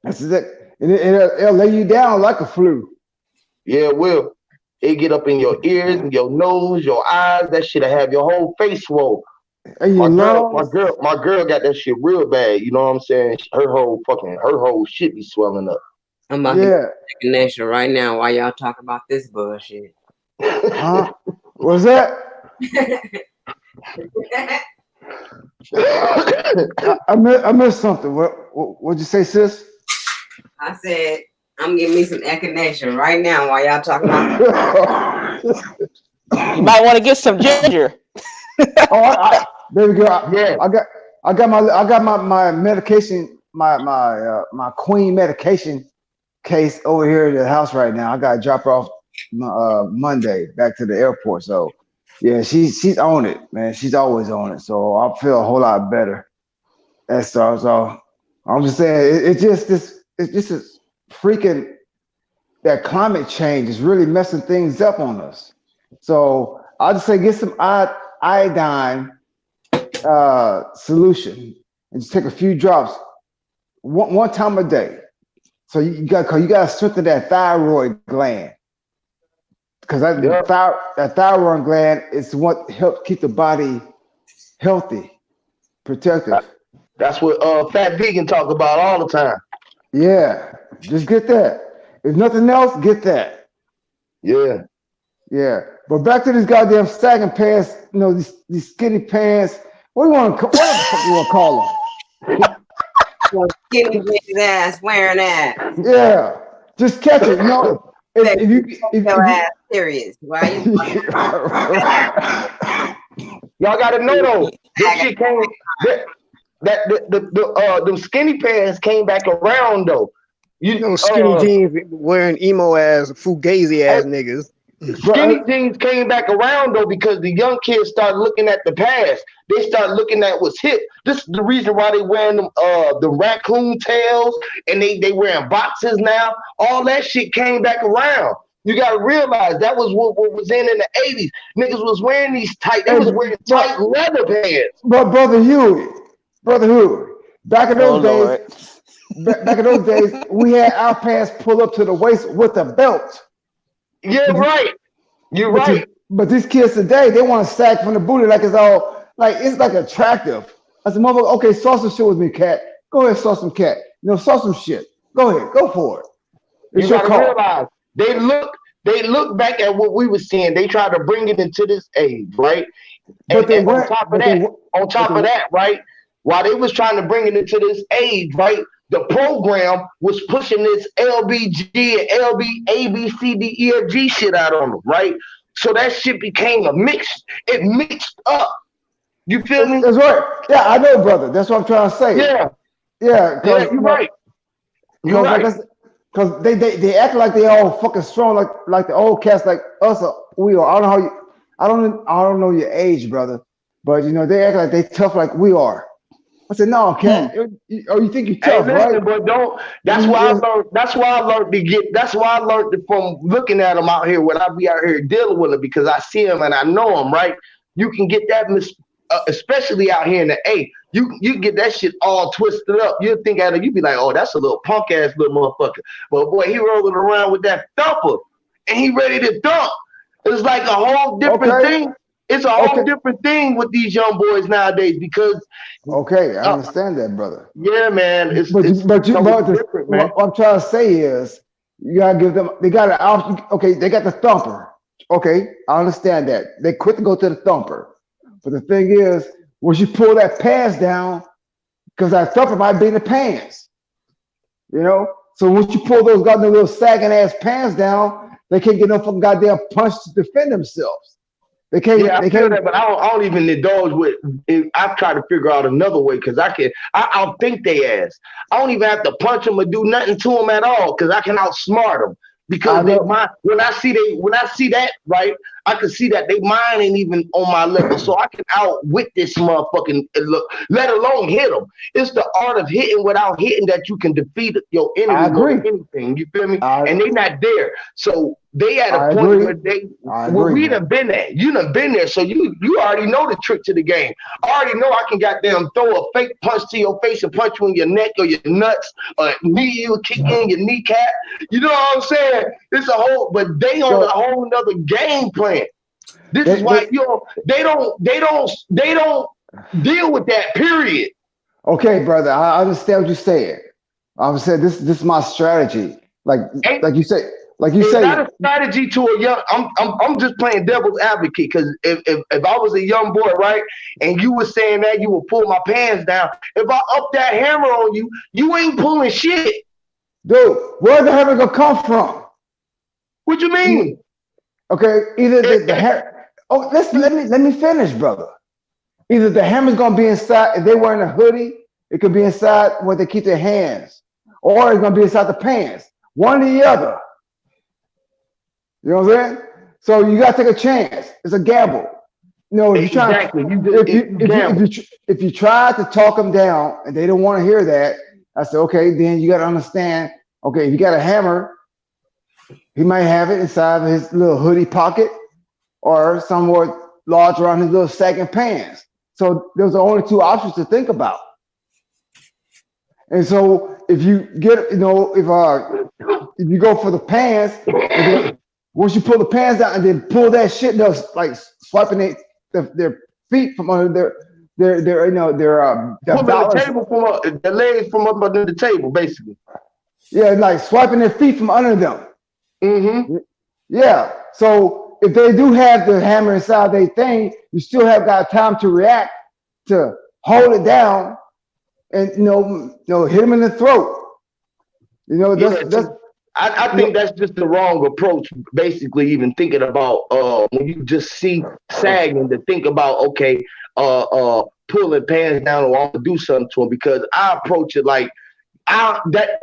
That's it. And it'll lay you down like a flu. Yeah, it will. It get up in your ears, your nose, your eyes. That shit'll have your whole face swole. And my girl got that shit real bad. You know what I'm saying? Her whole shit be swelling up. I'm about to get nation right now while y'all talk about this bullshit. Huh? What's that? I missed something. What'd you say, sis? I said I'm getting me some echinacea right now while y'all talking about. You might want to get some ginger. Baby girl, yeah. I got my medication, my queen medication case over here at the house right now. I gotta drop her off Monday back to the airport. So yeah, she's on it, man. She's always on it. So I feel a whole lot better. So I'm just saying it's just this freaking that climate change is really messing things up on us. So I'll just say get some iodine solution and just take a few drops one time a day. So you got to strengthen that thyroid gland, because that thyroid gland is what helps keep the body healthy, protective. That's what Fat Vegan talk about all the time. Yeah, just get that. If nothing else, get that. Yeah. But back to these goddamn sagging pants. These skinny pants. What the fuck you want to call them? Skinny bitch ass wearing ass. Yeah, just catch it. If your ass serious, why you? Y'all gotta know though, this shit came. Them skinny pants came back around though. Skinny jeans wearing emo ass, fugazi ass niggas. Skinny jeans came back around though because the young kids started looking at the past. They started looking at what's hip. This is the reason why they wearing them the raccoon tails, and they wearing boxes now. All that shit came back around. You gotta realize that was what was in the 80s. Niggas was wearing these tight. They was wearing tight leather pants. But brother Huey, back in those days, back in those days, we had our pants pull up to the waist with a belt. Yeah, right. You're right. But these kids today, they want to sag from the booty like it's all it's like attractive. I said, motherfucker, okay, saw some shit with me, cat. Go ahead, saw some cat. Saw some shit. Go ahead, go for it. You gotta realize they look back at what we were seeing. They try to bring it into this age, right? And on top of that, right? While they was trying to bring it into this age, right? The program was pushing this LBG and LB ABCDEFG shit out on them, right? So that shit became a mix. It mixed up. You feel me? That's right. Yeah, I know, brother. That's what I'm trying to say. Yeah. You're right. You're right. Because they act like they all fucking strong, like the old cats, like us. We are. I don't know your age, brother, but they act like they tough like we are. I said, no, cat. You think you're tough, right? But don't. That's why I learned. That's why I learned from looking at them out here when I be out here dealing with them, because I see them and I know them, right? You can get that especially out here in the A. You get that shit all twisted up. You think at it, you be like, oh, that's a little punk ass little motherfucker. But boy, he rolling around with that thumper and he ready to dump. It's like a whole different thing. It's a whole different thing with these young boys nowadays because. Okay, I understand that, brother. Yeah, man. It's different, man. What I'm trying to say is, you gotta give them. They got an option. Okay, they got the thumper. Okay, I understand that. They quit to go to the thumper, but the thing is, once you pull that pass down, because that thumper might be in the pants. You know, so once you pull those goddamn little sagging ass pants down, they can't get no fucking goddamn punch to defend themselves. They can't. Yeah, they feel can't. that, but I don't even indulge with. I've tried to figure out another way because I'll think they ass. I don't even have to punch them or do nothing to them at all because I can outsmart them. Because when I see that, right, I can see that they mind ain't even on my level, so I can outwit this motherfucking let alone hit them. It's the art of hitting without hitting that you can defeat your enemy more than anything. You feel me? And they not there, so they at a point where we done been there. You done been there, so you already know the trick to the game. I already know I can goddamn throw a fake punch to your face and punch you in your neck or your nuts, or knee you, kick you in your kneecap. You know what I'm saying? It's a whole, but they on a whole nother game plan. This is why they don't deal with that. Period. Okay, brother, I understand what you're saying. I'm saying this is my strategy. Like you say. It's not a strategy to a young. I'm just playing devil's advocate because if I was a young boy, right, and you were saying that you would pull my pants down. If I up that hammer on you, you ain't pulling shit. Dude, where's the hammer gonna come from? What you mean? Okay, either the hammer. Oh, let me finish, brother. Either the hammer's gonna be inside. If they wearing a hoodie, it could be inside where they keep their hands, or it's gonna be inside the pants. One or the other. You know what I'm saying? So you gotta take a chance. It's a gamble. You know, if you try to talk them down and they don't want to hear that, I said, okay, then you gotta understand. Okay, if you got a hammer, he might have it inside of his little hoodie pocket or somewhere large around his little sagging pants. So those are only two options to think about. And so if you get, if you go for the pants, once you pull the pants out and then pull that shit, they'll like swiping their feet from under their the table from the legs from up under the table, basically. Yeah, like swiping their feet from under them. Mm-hmm. Yeah. So if they do have the hammer inside their thing, you still have got time to react, to hold it down, and hit them in the throat. I think that's just the wrong approach. Basically, even thinking about when you just see sagging, to think about pulling pants down or I'll do something to them, because I approach it like I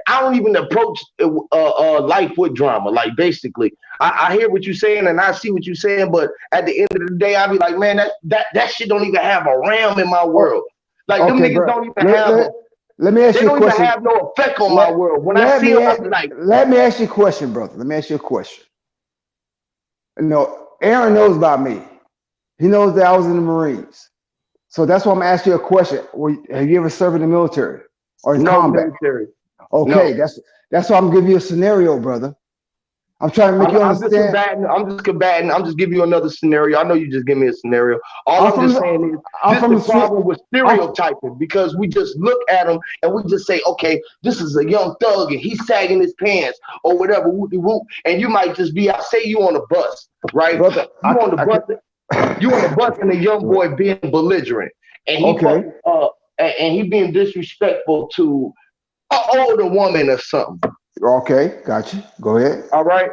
don't even approach life with drama. Like basically, I hear what you're saying and I see what you're saying, but at the end of the day, I'll be like, man, that shit don't even have a ram in my world. Like them niggas don't even have. Let me ask you a question. They don't even have no effect on my world. When I see them, I be like, let me ask you a question, brother. Let me ask you a question. Aaron knows about me. He knows that I was in the Marines. So that's why I'm asking you a question. Have you ever served in the military or in combat? Military. Okay, no. That's why I'm giving you a scenario, brother. I'm trying to make you understand. I'm just combating. I'm just giving you another scenario. I know you just give me a scenario. All I'm just saying is this the problem with stereotyping, because we just look at them and we just say, okay, this is a young thug and he's sagging his pants or whatever, and you might just be out. Say you on a bus, right? Brother, you on the bus and a young boy being belligerent, and he being disrespectful to an older woman or something. Okay, gotcha. Go ahead. All right.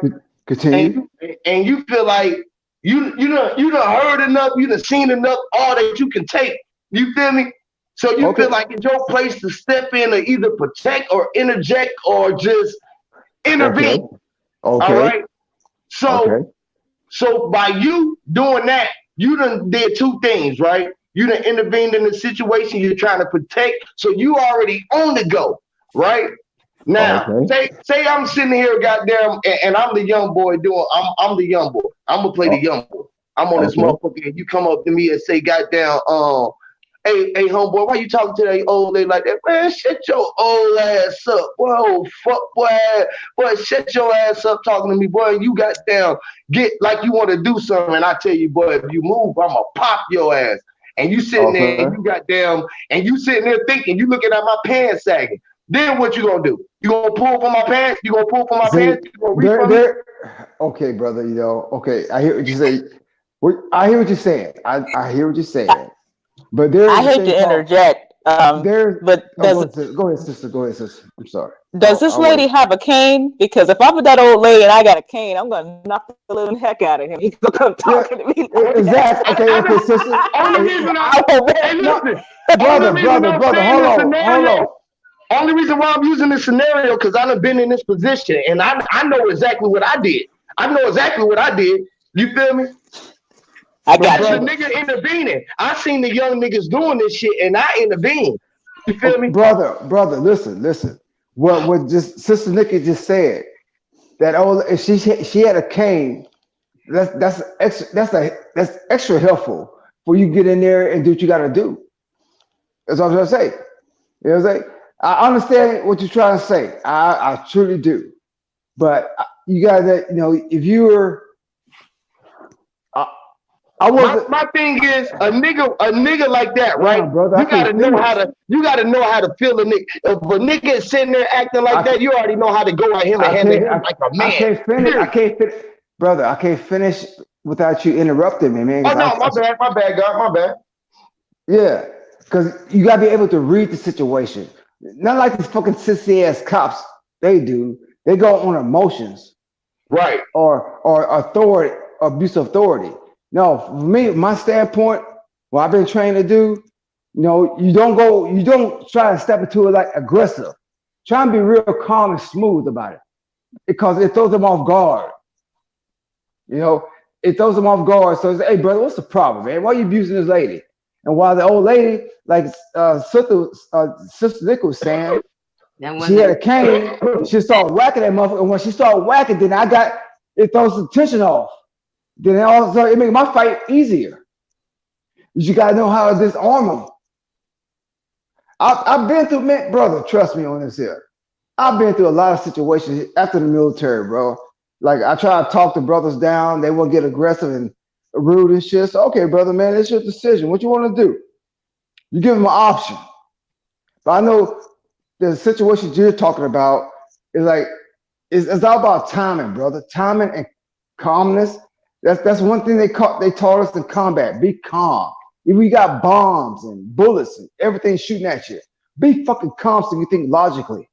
Continue. And you feel like you done heard enough, you done seen enough, all that you can take. You feel me? So you feel like it's your place to step in or either protect or interject or just intervene. Okay. All right. So by you doing that, you done did two things, right? You done intervened in the situation you're trying to protect, so you already on the go, right? Now, say I'm sitting here, goddamn, and I'm the young boy I'm the young boy. I'm gonna play the young boy. I'm on this motherfucker, and you come up to me and say, goddamn, hey, homeboy, why you talking to that old lady like that? Man, shut your old ass up. Whoa, fuck, boy, shut your ass up talking to me, boy. You got down, get like you want to do something. And I tell you, boy, if you move, I'ma pop your ass. And you sitting there and you got down, and you sitting there thinking, you looking at my pants sagging. Then what you gonna do? You gonna pull for my pants? You gonna pull for my pants? You gonna reach for me? Okay, brother, okay, I hear what you say. I hear what you're saying. I hear what you're saying. But there's I hate to interject. But go ahead, sister. Go ahead, sister. I'm sorry. Does this lady have a cane? Because if I'm with that old lady and I got a cane, I'm gonna knock the living heck out of him. He's gonna come talking to me. Exactly. Okay, sister. Only reason brother, hold on. Only reason why I'm using this scenario because I've been in this position and I know exactly what I did. You feel me? I got you. The nigga intervening. I seen the young niggas doing this shit and I intervened. You feel me? Brother, listen. What just Sister Nicki just said, that if she had a cane, that's extra helpful for you to get in there and do what you gotta do. That's what I'm trying to say. You know what I'm saying? I understand what you're trying to say. I truly do. But you gotta, if you were my thing is a nigga like that, right? Brother, you gotta know how to feel a nigga. If a nigga is sitting there acting like that, you already know how to go at him and handle him like a man. I can't finish, brother. I can't finish without you interrupting me, man. Oh no, my bad, God, my bad. Yeah, because you gotta be able to read the situation. Not like these fucking sissy ass cops. They do. They go on emotions, right? Or authority, abuse of authority. No, for me, my standpoint, what I've been trained to do, you don't try to step into it like aggressive. Try and be real calm and smooth about it, because it throws them off guard. It throws them off guard. So it's, hey, brother, what's the problem, man? Why are you abusing this lady? And while the old lady, like Sister Nick was saying, she had a cane, she started whacking that motherfucker. And when she started whacking, then it throws the tension off. Then also it makes my fight easier. You gotta know how to disarm them. I've been through, man, brother, trust me on this here. I've been through a lot of situations after the military, bro. Like I try to talk the brothers down, they won't get aggressive and rude and shit. So, okay, brother, man, it's your decision. What you want to do? You give them an option. But I know the situations you're talking about is like it's all about timing, brother. Timing and calmness. That's one thing they taught us in combat. Be calm. If we got bombs and bullets and everything shooting at you, be fucking calm so you think logically.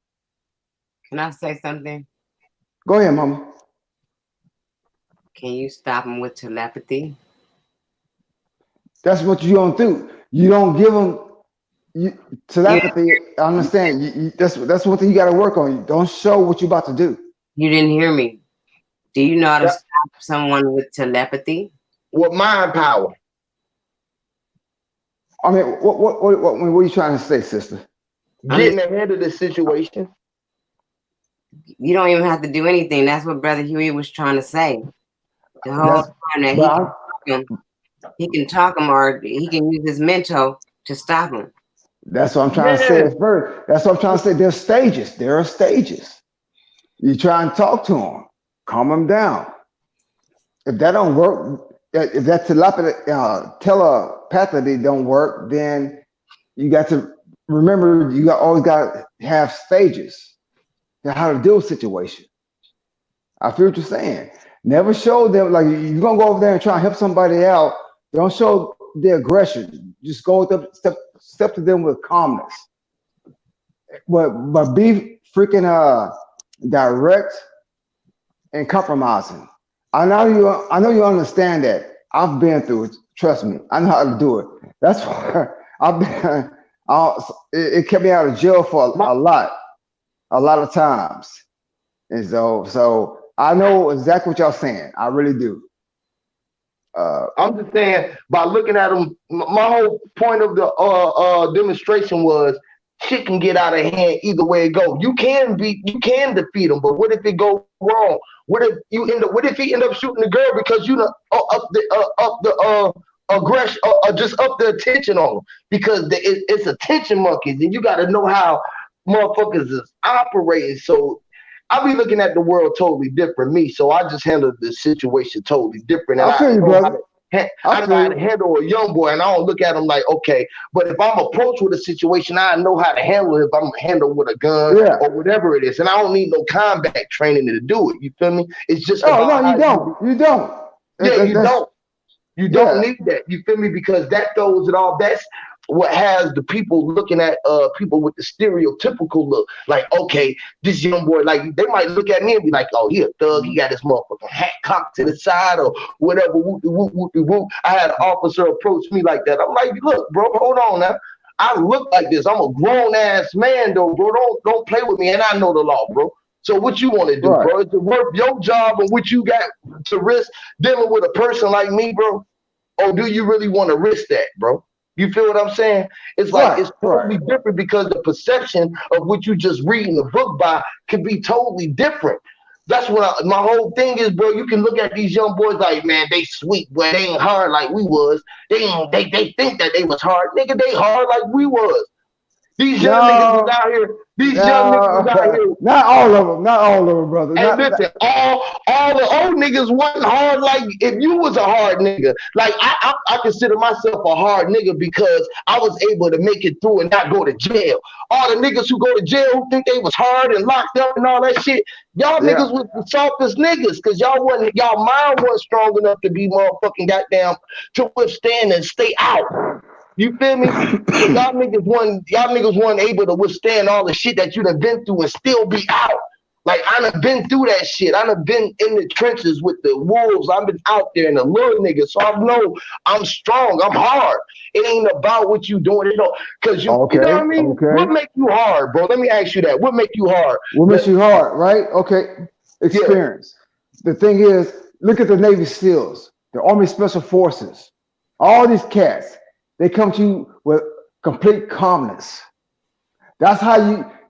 Can I say something? Go ahead, mama. Can you stop them with telepathy? That's what you don't do. You don't give them telepathy. Yeah. I understand. That's one thing you got to work on. You don't show what you're about to do. You didn't hear me. Do you know how to stop someone with telepathy? With mind power. I mean, what are you trying to say, sister? Getting ahead of the situation. You don't even have to do anything. That's what Brother Huey was trying to say. The whole time that he can talk him or he can use his mental to stop him. That's what I'm trying to say at first. That's what I'm trying to say. There's stages. There are stages. You try and talk to them. Calm them down. If that don't work, if that telepathy don't work, then you got to remember always got to have stages to how to deal with situation. I feel what you're saying. Never show them like you're gonna go over there and try and help somebody out. Don't show the aggression. Just go with them, step to them with calmness. But be freaking direct and compromising. I know you understand that. I've been through it. Trust me. I know how to do it. That's why it kept me out of jail for a lot of times. And so I know exactly what y'all saying. I really do. I'm just saying, by looking at them, my whole point of the demonstration was shit can get out of hand either way it go. You can defeat them, but what if it go wrong? What if he end up shooting the girl because you know up aggression, or just up the attention on them, because it's attention monkeys, and you got to know how motherfuckers is operating. So I be looking at the world totally different, me. So I just handle the situation totally different, and I feel you, brother. I know how to handle a young boy, and I don't look at him like, okay. But if I'm approached with a situation, I know how to handle it. If I'm handled with a gun or whatever it is, and I don't need no combat training to do it. You feel me? It's just you don't. Yeah, you don't. You don't need that. You feel me? Because that throws it off. That's what has the people looking at people with the stereotypical look. Like, okay, this young boy, like they might look at me and be like, oh, he a thug. He got his motherfucking hat cocked to the side or whatever. Whoop, whoop, whoop, whoop. I had an officer approach me like that. I'm like, look, bro, hold on now. I look like this. I'm a grown ass man, though, bro. Don't play with me, and I know the law, bro. So what you want to do, bro? Is it worth your job and what you got to risk dealing with a person like me, bro? Or do you really want to risk that, bro? You feel what I'm saying? It's like it's totally different, because the perception of what you just reading the book by could be totally different. That's what my whole thing is, bro. You can look at these young boys like, man, they sweet, but they ain't hard like we was. They think that they was hard. Nigga, they hard like we was. These young niggas was out here. These young niggas was out here. Not all of them, brother. And listen, all the old niggas wasn't hard. Like if you was a hard nigga, like I consider myself a hard nigga because I was able to make it through and not go to jail. All the niggas who go to jail who think they was hard and locked up and all that shit, y'all niggas was the softest niggas, because y'all mind wasn't strong enough to be motherfucking goddamn to withstand and stay out. You feel me? So y'all niggas weren't able to withstand all the shit that you done been through and still be out. Like I done been through that shit. I done been in the trenches with the wolves. I've been out there and the little niggas. So I know I'm strong. I'm hard. It ain't about what you doing. Because you know what I mean? Okay. What make you hard, bro? Let me ask you that. What make you hard? What makes you hard, right? Okay. Experience. Yeah. The thing is, look at the Navy SEALs, the Army Special Forces, all these cats. They come to you with complete calmness. That's how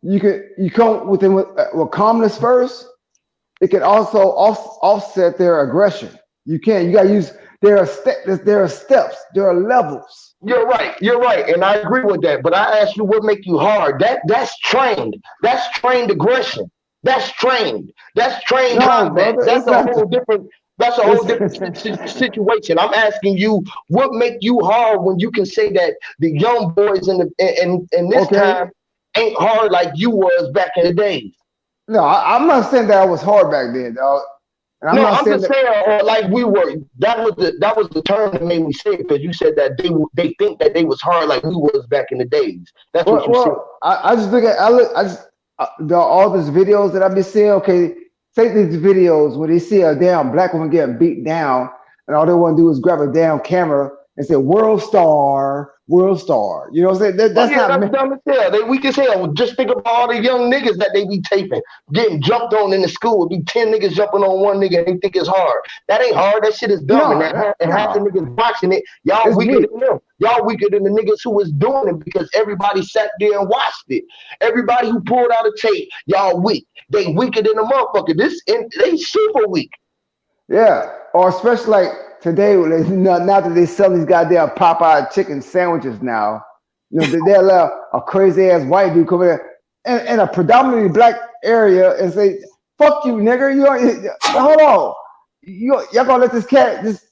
you come with them with calmness first. It can also offset their aggression. You got to use there are steps, there are levels. You're right, and I agree with that. But I asked you, what make you hard? That's trained. That's trained aggression. That's trained. That's trained combat. That's a whole different. That's a whole different situation. I'm asking you, what make you hard when you can say that the young boys in this time ain't hard like you was back in the days? No, I'm not saying that I was hard back then, dog. I'm just saying like we were. That was the term that made me say it, because you said that they think that they was hard like we was back in the days. That's what you said. I just look at all these videos that I've been seeing. Okay. Take these videos where they see a damn black woman getting beat down, and all they want to do is grab a damn camera and say "World Star, World Star." You know what I'm saying? That's dumb as hell. They weak as hell. Just think about all the young niggas that they be taping, getting jumped on in the school. It'd be 10 niggas jumping on one nigga, and they think it's hard. That ain't hard. That shit is dumb. And half the niggas watching it, y'all weaker than them. Y'all weaker than the niggas who was doing it, because everybody sat there and watched it. Everybody who pulled out a tape, y'all weak. They weaker than a motherfucker. They super weak. Yeah, or especially like today, now that they sell these goddamn Popeye chicken sandwiches now, they allow a crazy ass white dude come in in a predominantly black area and say, "Fuck you, nigga! Hold on, y'all gonna let this cat this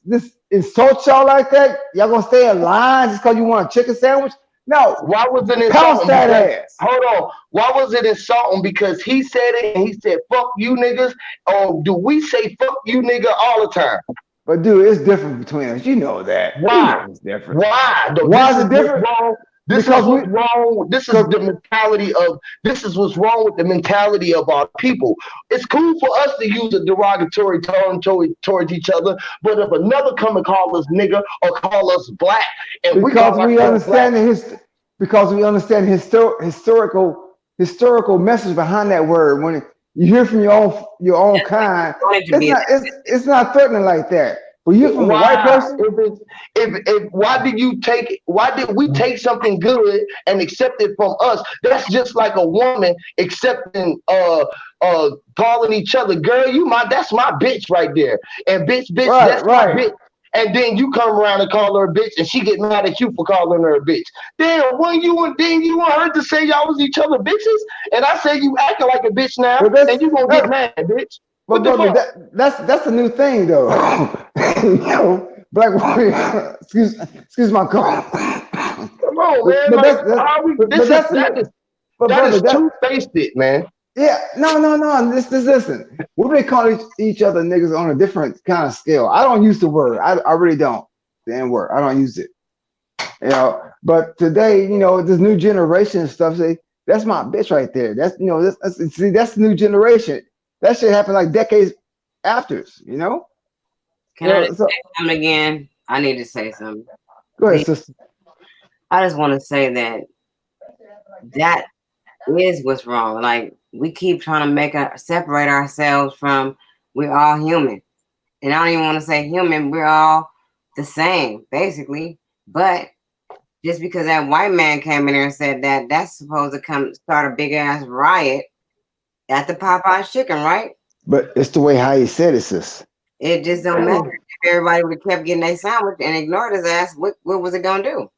insult y'all like that? Y'all gonna stay in line just because you want a chicken sandwich?" No. Why was it insulting? Hold on. Why was it insulting? Because he said it and he said, "Fuck you niggas." Or do we say "fuck you nigga" all the time? But dude, it's different between us. You know that. Why? It's different. Why? Why is it different? This is what's wrong. This is the mentality of. This is what's wrong with the mentality of our people. It's cool for us to use a derogatory tone towards each other, but if another come and call us nigga or call us black, and because we understand historical message behind that word. When you hear from your own kind, it's not threatening like that. But you from a white person. Why did we take something good and accept it from us? That's just like a woman accepting calling each other, girl, that's my bitch right there. And bitch, that's my bitch. and then you come around and call her a bitch, and she get mad at you for calling her a bitch. Then you want her to say y'all was each other bitches, and I say you acting like a bitch now, and you gonna get mad, bitch. But brother, that's a new thing though. You know, black woman. Excuse my car. Come on, man. That is two-faced, man. Yeah, no. Listen. We may call each other niggas on a different kind of scale. I don't use the word. I really don't. The N word. I don't use it. You know, but today, you know, this new generation and stuff say that's my bitch right there. That's that's the new generation. That shit happened like decades after, you know. Can I say something again? I need to say something. Go ahead, sister. I just want to say that is what's wrong. Like, we keep trying to separate ourselves from we're all human. And I don't even want to say human, we're all the same, basically. But just because that white man came in there and said that, that's supposed to start a big ass riot at the Popeye's chicken, right? But it's the way how he said it, sis. It just don't matter. If everybody would have kept getting their sandwich and ignored his ass, what was it gonna do?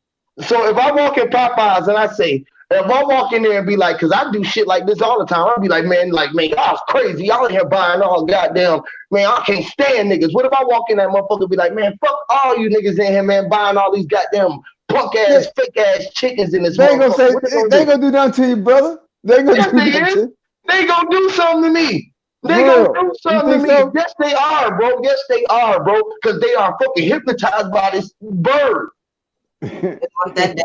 So if I walk in Popeyes and I say, if I walk in there and be like, because I do shit like this all the time, I'll be like, man, y'all's crazy. Y'all in here buying all goddamn, man, I can't stand niggas. What if I walk in that motherfucker and be like, man, fuck all you niggas in here, man, buying all these goddamn punk ass, fake ass chickens in this they ain't gonna say, they ain't gonna do nothing to you, brother. They ain't gonna do nothing to you. They gonna do something to me. They gonna do something to me. So? Yes, they are, bro. Yes, they are, bro. Because they are fucking hypnotized by this bird. Want that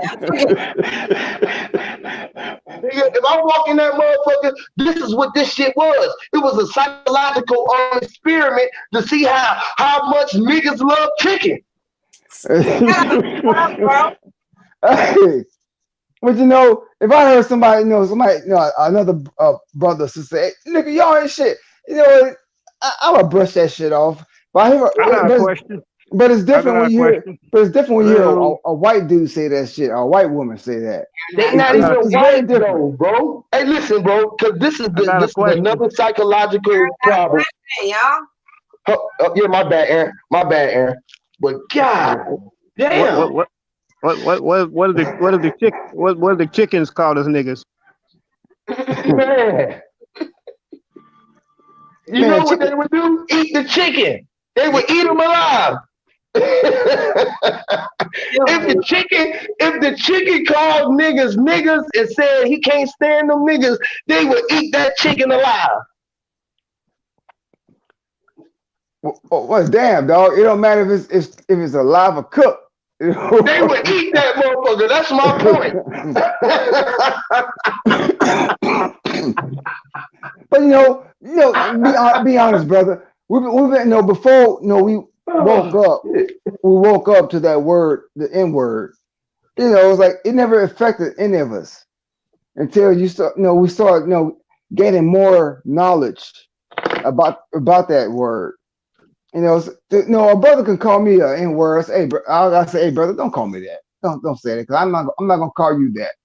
If I walk in that motherfucker, this is what this shit was. It was a psychological experiment to see how much niggas love chicken. Hey, but you know, if I heard somebody, another brother sister, hey, nigga, y'all ain't shit. You know, I would brush that shit off. But I got a question. But it's different when you hear. But it's different when you hear a white dude say that shit, or a white woman say that. They not even white though, bro. Hey, listen, bro, because this is another psychological problem. Y'all. Yeah, my bad, Aaron. But God damn. What are the chickens called as niggas? Man. You know what they would do? Eat the chicken. They would eat them alive. If the chicken called niggas and said he can't stand them niggas, they would eat that chicken alive. Well, damn, dog. It don't matter if it's alive or cooked. They would eat that motherfucker. That's my point. But be honest, brother. We've been before we woke up to that word, the N word. You know, it's like it never affected any of us until we start gaining more knowledge about that word. You know, a brother can call me an N word. Hey, I say, hey, brother, don't call me that. Don't say that, because I'm not gonna call you that.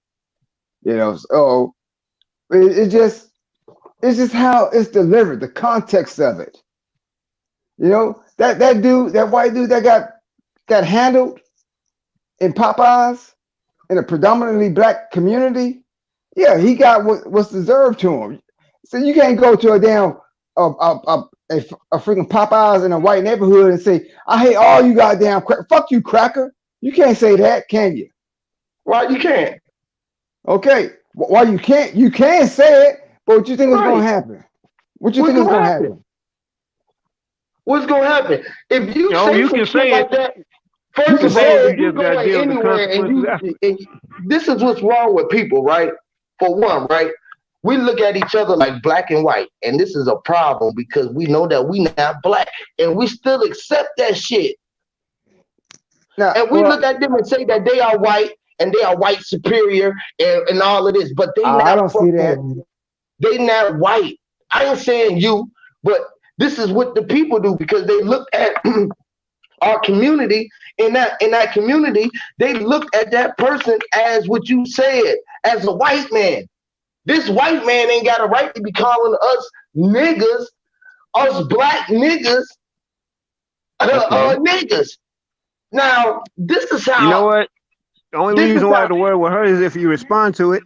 You know, so it's just how it's delivered, the context of it. You know, that white dude that got handled in Popeyes in a predominantly black community. Yeah, he got what's deserved to him. So you can't go to a damn a freaking Popeyes in a white neighborhood and say, I hate all you goddamn fuck you, cracker. You can't say that, can you? Why you can't? Okay. Why you can't? You can say it, but what you think is gonna happen? What you think is gonna happen? What's gonna happen? If you say you can say like that, first of all, if you go anywhere and this is what's wrong with people, right? For one, right? We look at each other like black and white, and this is a problem because we know that we not black, and we still accept that shit. Now, and we look at them and say that they are white and they are white superior and all of this, but they not. I don't see that. They not white. I ain't saying you, but this is what the people do because they look at our community. In that community, they look at that person as what you said, as a white man. This white man ain't got a right to be calling us niggas, us black niggas, niggas. Now, this is how. You know what? The only reason why the word will hurt is if you respond to it.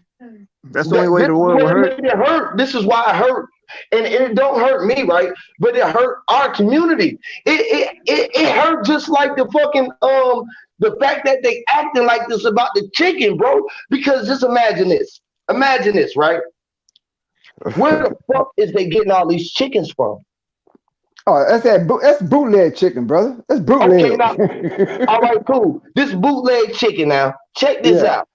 That's the only way the word will hurt. It hurt. This is why it hurt. And it don't hurt me, right? But it hurt our community. It hurt just like the fucking the fact that they acting like this about the chicken, bro. Because just imagine this. Imagine this, right? Where the fuck is they getting all these chickens from? Oh, that's bootleg chicken, brother. That's bootleg. Okay, now, all right, cool. This bootleg chicken now. Check this out.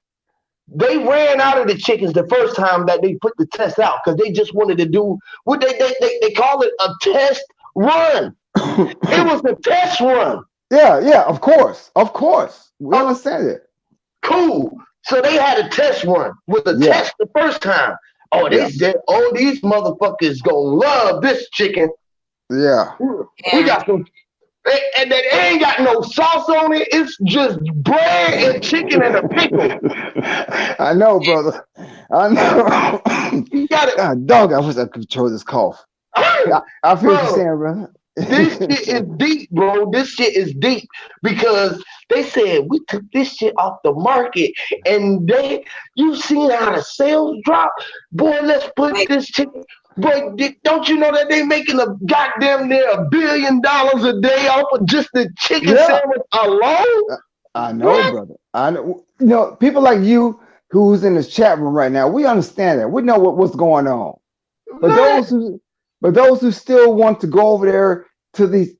They ran out of the chickens the first time that they put the test out because they just wanted to do what they call it a test run. It was a test run. Yeah, of course. We understand it. Cool. So they had a test run with a test the first time. Oh, they said, oh, these motherfuckers gonna love this chicken. Yeah. We got some. And they ain't got no sauce on it. It's just bread and chicken and a pickle. I know, brother. I know. You got it. God, dog, I wish I could control this cough. I feel what you're saying, brother. This shit is deep, bro. This shit is deep because they said we took this shit off the market and you seen how the sales drop? Boy, let's put this chicken. Boy, don't you know that they making a goddamn near $1 billion a day off of just the chicken sandwich alone? I know, brother. I know. You know, people like you who's in this chat room right now, we understand that. We know what's going on. But those who still want to go over there to these,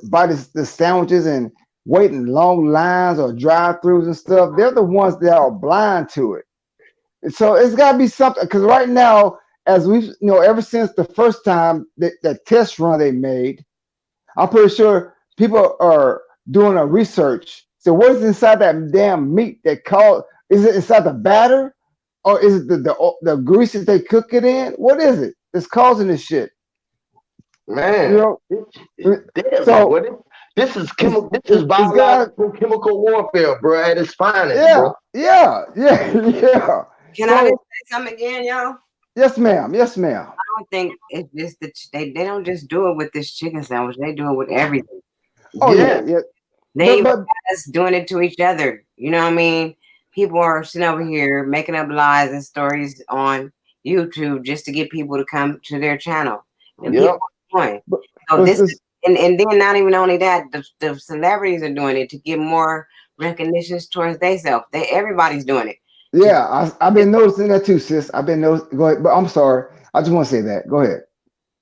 buy the sandwiches and wait in long lines or drive-throughs and stuff, they're the ones that are blind to it. And so it's got to be something, because right now, as we've, ever since the first time that test run they made, I'm pretty sure people are doing a research. So what is inside that damn meat is it inside the batter? Or is it the grease that they cook it in? What is it that's causing this shit? Man, so this is biological chemical warfare, bro, at its finest, bro. Yeah. Can I just say something again, y'all? Yes, ma'am. I don't think it's just they don't just do it with this chicken sandwich. They do it with everything. Oh yeah. They got us doing it to each other. You know what I mean? People are sitting over here making up lies and stories on YouTube just to get people to come to their channel. And people are doing. So and then not even only that, the celebrities are doing it to get more recognition towards themselves. Everybody's doing it. Yeah, I've been noticing that too, sis. I've been noticing. Go ahead, but I'm sorry. I just want to say that. Go ahead.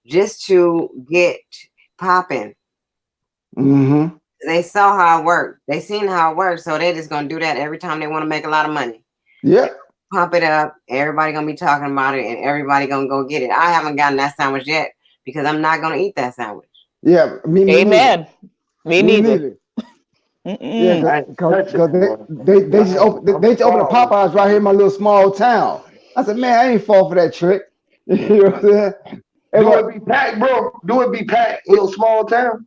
Just to get popping. Mm-hmm. They saw how it worked. They seen how it worked, so they're just gonna do that every time they want to make a lot of money. Yeah. Pump it up. Everybody gonna be talking about it, and everybody gonna go get it. I haven't gotten that sandwich yet because I'm not gonna eat that sandwich. Yeah. Amen. Me neither. Yeah, because they just opened a Popeyes right here in my little small town. I said, man, I ain't fall for that trick. You know what I'm saying? Do it be packed, bro. Do it be packed in your small town?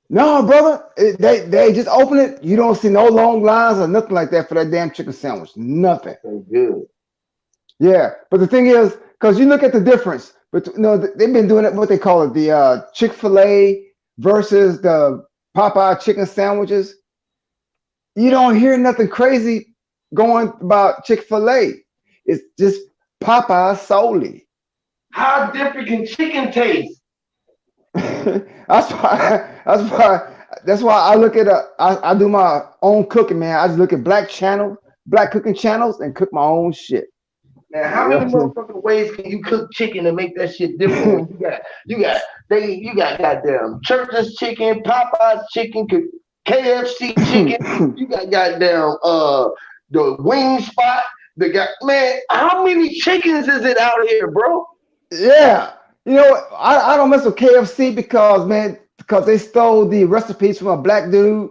No, brother. They just open it. You don't see no long lines or nothing like that for that damn chicken sandwich. Nothing. Good. Yeah, but the thing is, because you look at the difference, but they've been doing it. What they call it, the Chick-fil-A versus the Popeye chicken sandwiches. You don't hear nothing crazy going about Chick-fil-A. It's just Popeye solely. How different can chicken taste? That's why I look at I do my own cooking, man. I just look at black cooking channels and cook my own shit. Man, how many motherfucking ways can you cook chicken and make that shit different? you got goddamn Church's chicken, Popeye's chicken, KFC chicken. You got goddamn the wing spot. Man, how many chickens is it out here, bro? Yeah, I don't mess with KFC because they stole the recipes from a black dude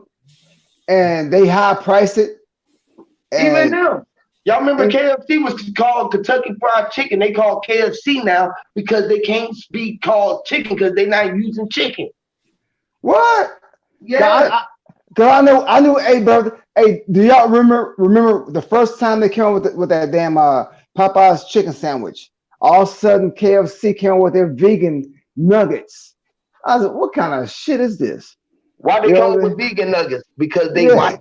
and they high price it. Even them. Y'all remember KFC was called Kentucky Fried Chicken. They call KFC now because they can't be called chicken because they're not using chicken. What? Yeah. I knew. Hey, brother. Hey, do y'all remember the first time they came with that damn Popeye's chicken sandwich? All of a sudden, KFC came with their vegan nuggets. I was like, what kind of shit is this? Why they You know come up what I with mean? vegan nuggets? Because they Yeah.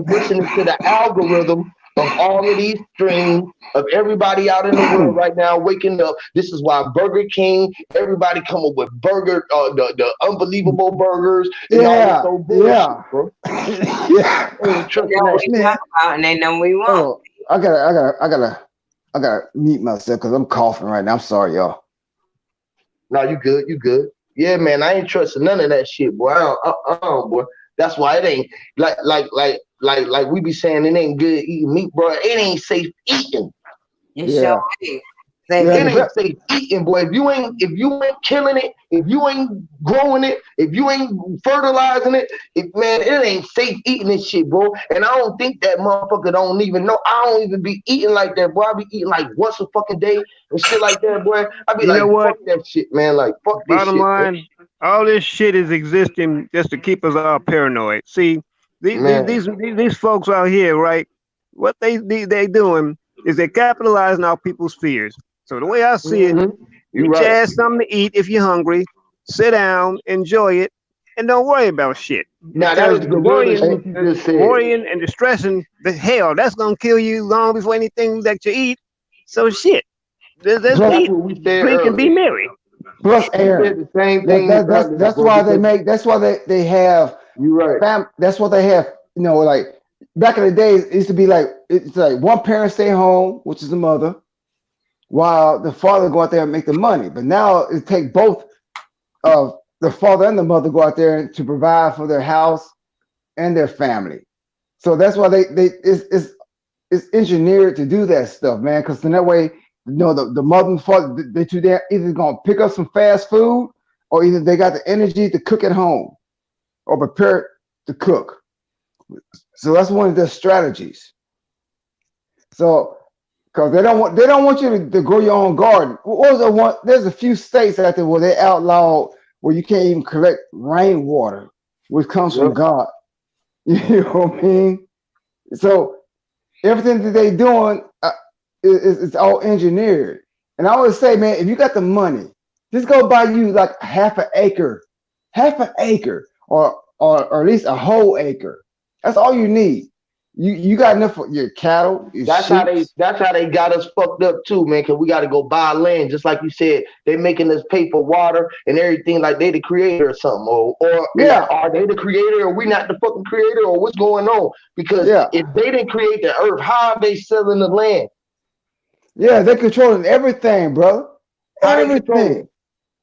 listening to the algorithm of all of these streams of everybody out in the world right now waking up. This is why Burger King, everybody come up with the unbelievable burgers and all this Yeah. old bullshit, Yeah. bro. Yeah. Ain't They trusting know that what we shit. talk Man, about, and they know we want. oh, I gotta mute myself because I'm coughing right now. I'm sorry, y'all. No, you good, you good. Yeah, man, I ain't trusting none of that shit, boy. Boy. That's why it ain't like we be saying it ain't good eating meat, bro. It ain't safe eating. You sure Yeah. is. Yeah. It Say, ain't safe eating, boy. If you ain't killing it, if you ain't growing it, if you ain't fertilizing it, man, it ain't safe eating this shit, bro. And I don't think that motherfucker don't even know. I don't even be eating like that, boy. I be eating like once a fucking day and shit like that, boy. I be You like, know what? fuck that shit, man. Like, fuck this Bottom shit, bro. line, all this shit is existing just to keep us all paranoid. See, these these Man. these, these folks out here, right? What they doing is they capitalizing on people's fears. So the way I see it, Mm-hmm. You get your right. ass something to eat if you're hungry. Sit down, enjoy it, and don't worry about shit. Now that Because is the the realest worrying, Hey, shit you the just said. worrying and the stressing, the hell, that's gonna kill you long before anything that you eat. So shit, let's plus, That's eat, what we said drink, and be earlier. merry. plus We said Aaron. the same thing earlier, That's bro. why they Because make. That's why they have you right. That's what they have. You know, like back in the days, it used to be like it's like one parent stay home, which is the mother, while the father go out there and make the money. But now it take both of the father and the mother go out there to provide for their house and their family. So that's why they it's engineered to do that stuff, man. Because in that way, the mother and father they two they're either gonna pick up some fast food or either they got the energy to cook at home or prepare to cook. So that's one of their strategies. So because they don't want you to grow your own garden. What was the one? There's a few states out there where they outlawed where you can't even collect rainwater, which comes from Yep. God. You know what I mean? So everything that they doing is all engineered. And I always say, man, if you got the money, just go buy you like half an acre, or at least a whole acre. That's all you need. You got enough for your cattle, your sheep. That's how they got us fucked up too, man. Cause we got to go buy land, just like you said. They making us pay for water and everything like they the creator or something, or Yeah, are they the creator, or we not the fucking creator, or what's going on? Because yeah, if they didn't create the earth, how are they selling the land? yeah. They're controlling everything, brother. How they control Everything. it?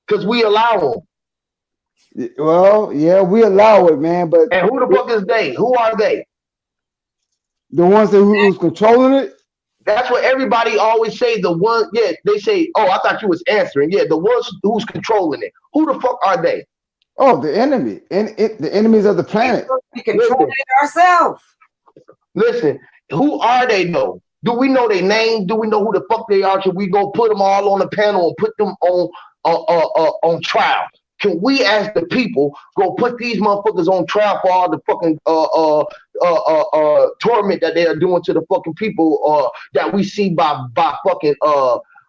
Cause we allow them. Well, yeah, we allow it, man, but And who the it, fuck is they? Who are they? the ones that who's controlling it, That's what everybody always say. The one, yeah, they say, "Oh, I thought you was answering." Yeah, the ones who's controlling it. Who the fuck are they? oh, the enemy, and the enemies of the planet. we control Listen, it ourselves. listen. Who are they though? Do we know their name? Do we know who the fuck they are? Can we go put them all on the panel and put them on trial? Can we, as the people, go put these motherfuckers on trial for all the fucking torment that they are doing to the fucking people that we see by fucking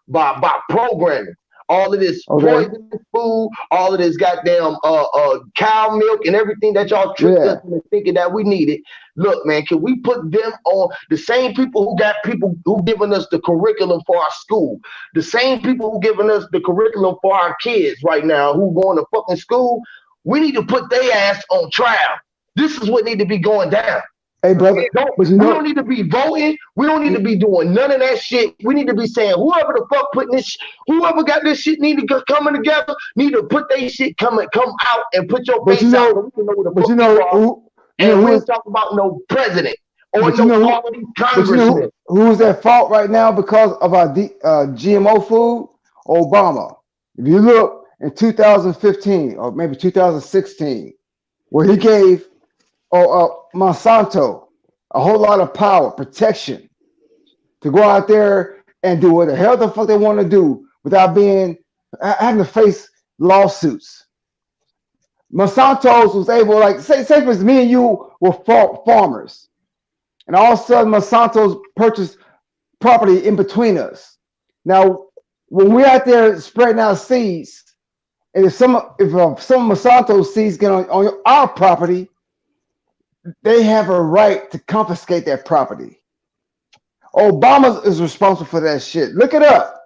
by programming? All of this Okay, poisonous food, all of this goddamn cow milk and everything that y'all tricked us yeah, into thinking that we needed. Look, man, can we put them on the same people who got people who giving us the curriculum for our school, the same people who giving us the curriculum for our kids right now who going to fucking school? We need to put their ass on trial. This is what need to be going down. hey, brother, Don't but you we don't know, need to be voting. We don't need to be doing none of that shit. We need to be saying whoever the fuck putting this, whoever got this shit need to go coming together, need to put their shit come out and put your but you face out so know, we can know who the but fuck you you know are. who, you know And who we ain't is, talking about no president or but you no know all who, of these but you know congressmen. who is at fault right now because of our GMO food? Obama. If you look in 2015 or maybe 2016, where he gave Monsanto a whole lot of power, protection to go out there and do what the hell the fuck they want to do without being having to face lawsuits. Monsanto's was able, like, say for instance, me and you were farmers, and all of a sudden Monsanto's purchased property in between us. Now, when we're out there spreading our seeds, And if some Monsanto seeds get on our property, they have a right to confiscate that property. Obama is responsible for that shit. Look it up.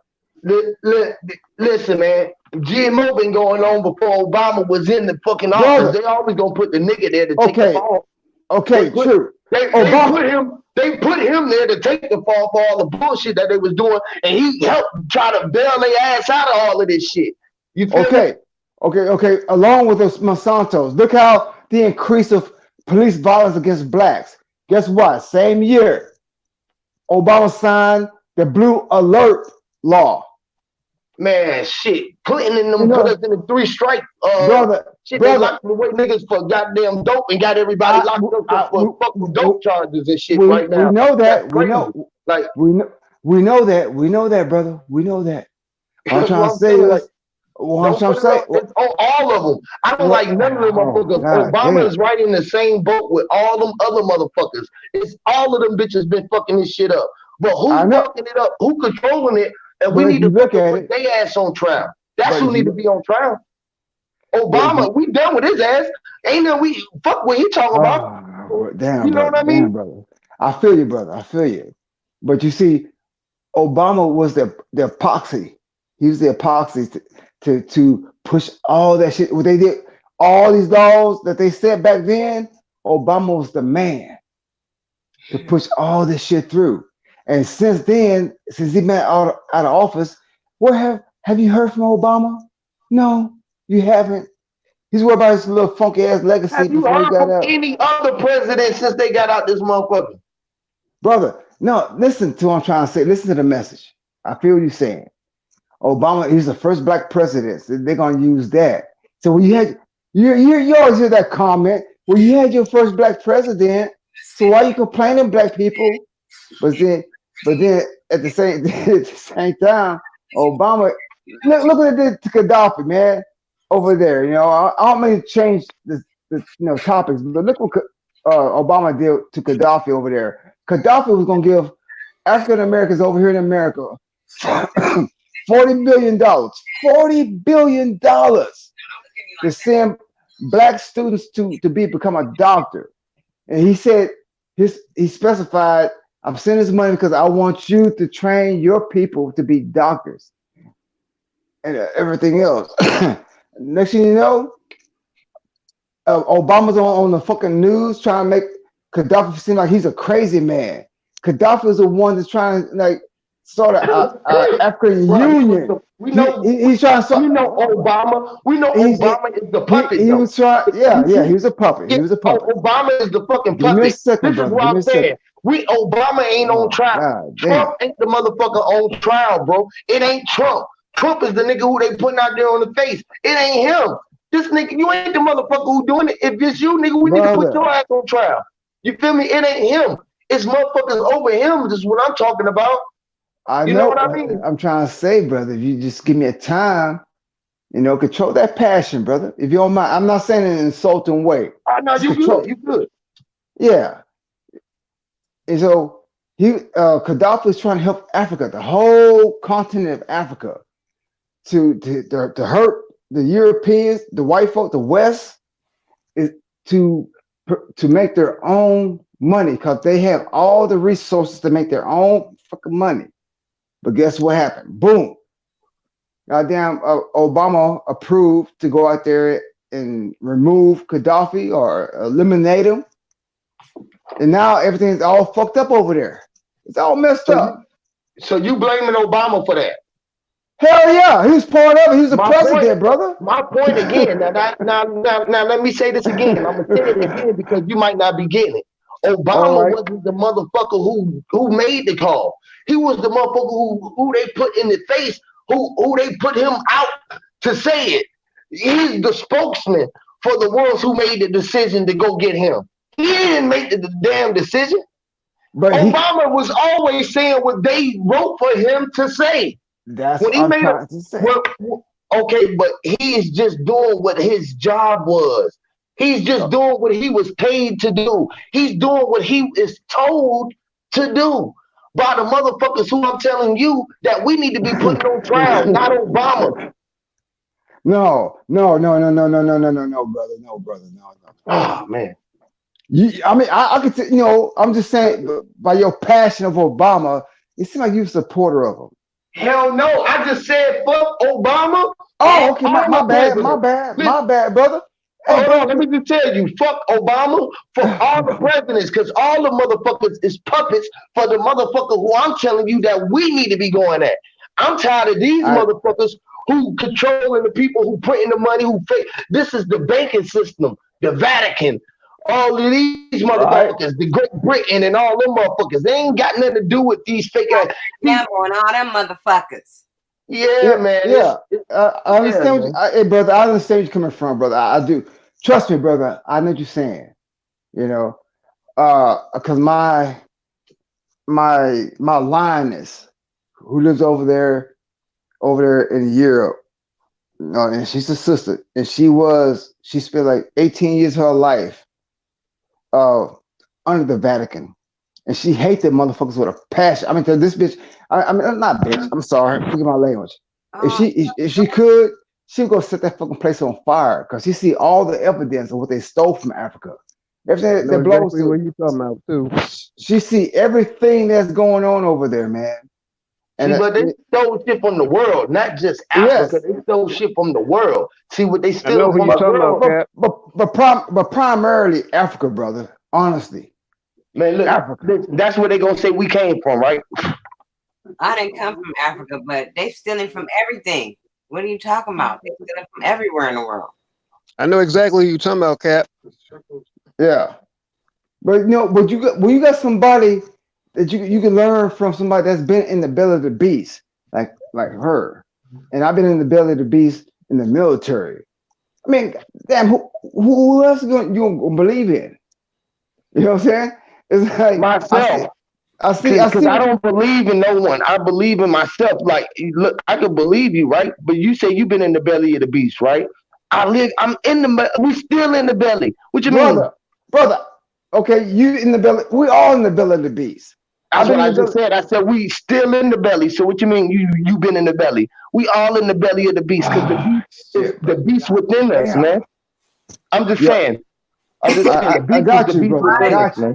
Listen, man. GMO been going on before Obama was in the fucking office. Brother. They always gonna put the nigga there to take the fall. Okay, true. They put him there to take the fall for all the bullshit that they was doing, and he helped try to bail their ass out of all of this shit. You feel me? Okay. Along with those Monsantos, look how the increase of police violence against blacks. Guess what? Same year, Obama signed the Blue Alert law. Man, shit. Clinton and them put us in the 3 strike. Brother, they locked away niggas for goddamn dope and got everybody locked up for fucking dope charges and shit right now. We know that. We know. Like we know that. We know that, brother. We know that. What I'm trying to say is, it's on all of them. I don't like none of them motherfuckers. Obama is right in the same boat with all them other motherfuckers. It's all of them bitches been fucking this shit up. But who's fucking it up? Who controlling it? And we need to put their ass on trial. That's who need to be on trial. Obama, we done with his ass. Ain't no fuck what he talking about. Damn, you know what I mean? Damn, brother. I feel you, brother. I feel you. But you see, Obama was the epoxy. He was the epoxy to push all that shit. What they did, all these laws that they set back then, Obama was the man to push all this shit through. And since then, since he been out of office, where have you heard from Obama? No, you haven't. He's worried about his little funky ass legacy. Have you heard from any other president since they got out this motherfucker? Brother, no, listen to what I'm trying to say. Listen to the message. I feel what you're saying. Obama, he's the first black president. So they're gonna use that. So when you had you always hear that comment. Well, you had your first black president. So why are you complaining, black people? But then at the same time, Obama, look what they did to Gaddafi, man, over there. You know, I don't mean to change the topics, but look what Obama did to Gaddafi over there. Gaddafi was gonna give African Americans over here in America $40 billion, $40 billion to send black students to become a doctor. And he said he specified, I'm sending this money because I want you to train your people to be doctors and everything else. Next thing you know, Obama's on the fucking news trying to make Gaddafi seem like he's a crazy man. Gaddafi is the one that's trying to start an African Union. We know he's trying to. We know Obama. We know Obama is the puppet. He was trying. Yeah. He was a puppet. He was a puppet. Obama is the fucking puppet. This is what I'm saying. Obama ain't on trial. Trump ain't the motherfucker on trial, bro. It ain't Trump. Trump is the nigga who they putting out there on the face. It ain't him. This nigga, you ain't the motherfucker who doing it. If it's you, nigga, we need to put your ass on trial. You feel me? It ain't him. It's motherfuckers over him. This is what I'm talking about. You know what I mean? I'm trying to say, brother, if you just give me a time, control that passion, brother. If you don't mind, I'm not saying it in an insulting way. No, you good. You good. Yeah. And so Gaddafi was trying to help Africa, the whole continent of Africa, to hurt the Europeans, the white folk, the West, is to make their own money because they have all the resources to make their own fucking money. But guess what happened? Boom. Goddamn, Obama approved to go out there and remove Gaddafi or eliminate him. And now everything's all fucked up over there. It's all messed up. So you blaming Obama for that? Hell yeah, he was part of it. He was the president, brother. My point again. Now, let me say this again. I'm gonna say it again because you might not be getting it. Obama wasn't the motherfucker who made the call. He was the motherfucker who they put in the face, who they put him out to say it. He's the spokesman for the ones who made the decision to go get him. He didn't make the damn decision. But Obama was always saying what they wrote for him to say. That's what I'm trying to say. Okay, but he is just doing what his job was. He's just doing what he was paid to do. He's doing what he is told to do by the motherfuckers who I'm telling you that we need to be putting on trial, not Obama. No, brother. No, brother. No. Oh man. I mean, I could, I'm just saying, by your passion of Obama, it seems like you're a supporter of him. Hell no! I just said fuck Obama. Oh, okay, my bad, brother. Hey, Hold brother, on, let me just tell you, fuck Obama, fuck all the presidents, because all the motherfuckers is puppets for the motherfucker who I'm telling you that we need to be going at. I'm tired of these motherfuckers who controlling the people, who printing the money, who fake. This is the banking system, the Vatican, all of these motherfuckers, the Great Britain and all them motherfuckers. They ain't got nothing to do with these fake ass people and all them motherfuckers. Yeah, man. Yeah, I understand. Hey, brother, I understand where you're coming from, brother. I do. Trust me, brother. I know what you're saying. Because my lioness, who lives over there in Europe, and she's a sister, and she spent like 18 years of her life under the Vatican, and she hates the motherfuckers with a passion. I mean, this bitch. I mean, not bitch. I'm sorry. Forget my language. If she could, she would go set that fucking place on fire because she see all the evidence of what they stole from Africa. Everything that blows. Exactly what you talking about too. She see everything that's going on over there, man. And but they stole shit from the world, not just Africa. Yes. They stole shit from the world. See what they steal from the world. But primarily Africa, brother. Honestly, man, look, Africa. That's where they gonna say we came from, right? I didn't come from Africa, but they stealing from everything. What are you talking about? They stealing from everywhere in the world. I know exactly what you're talking about, Cap. Yeah, but you got somebody that you can learn from, somebody that's been in the belly of the beast, like her, and I've been in the belly of the beast in the military. I mean, damn, who else you gonna believe in? You know what I'm saying? It's like myself. I see. Because I don't believe in no one. I believe in myself. Like, look, I can believe you, right? But you say you've been in the belly of the beast, right? I'm in the. We still in the belly. What you mean, brother? Okay, you in the belly. We all in the belly of the beast. That's what I just said. I said we still in the belly. So what you mean? You been in the belly? We all in the belly of the beast because the beast within us, man. I'm just saying. I got you, brother.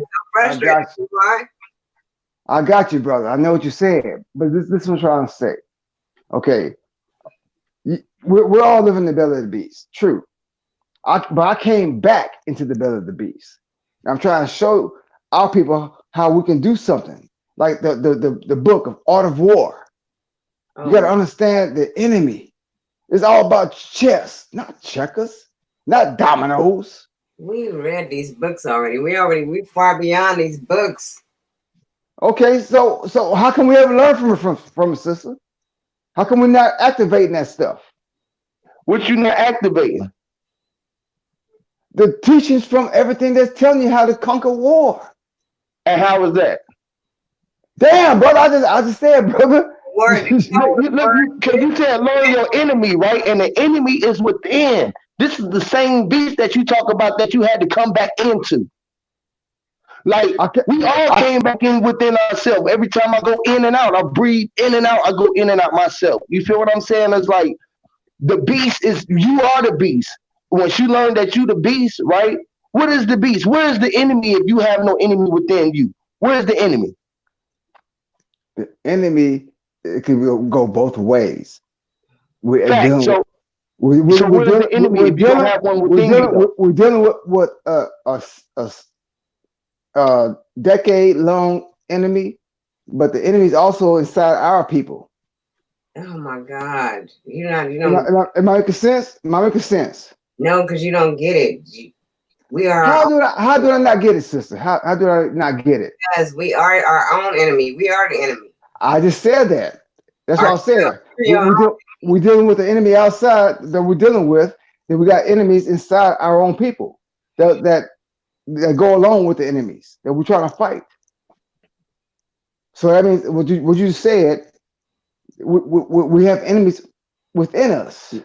I got you, brother. I know what you're saying, but this is what I'm trying to say. Okay, we're all living in the belly of the beast. True, but I came back into the belly of the beast. I'm trying to show our people how we can do something like the book of Art of War. Oh. You got to understand the enemy. It's all about chess, not checkers, not dominoes. We read these books already. We far beyond these books. Okay, so how can we ever learn from a sister? How come we're not activating that stuff? What you not activating? The teachings from everything that's telling you how to conquer war. And how is that? Damn, brother, I just said, brother. Look, you said learn your enemy, right? And the enemy is within. This is the same beast that you talk about that you had to come back into. Like, we all came back in within ourselves. Every time I go in and out, I breathe in and out, I go in and out myself. You feel what I'm saying? It's like the beast is, you are the beast. Once you learn that you the beast, right? What is the beast? Where is the enemy if you have no enemy within you? Where is the enemy? The enemy, it can go both ways. We're dealing with a decade-long enemy, but the enemy is also inside our people. Oh my God! You know. Am I making sense? Am I making sense? No, because you don't get it. We are. How do I not get it, sister? How do I not get it? Because we are our own enemy. We are the enemy. I just said that. That's what I said. We're dealing with the enemy outside that we're dealing with. Then we got enemies inside our own people that go along with the enemies that we're trying to fight. So that means what you said. We have enemies within us.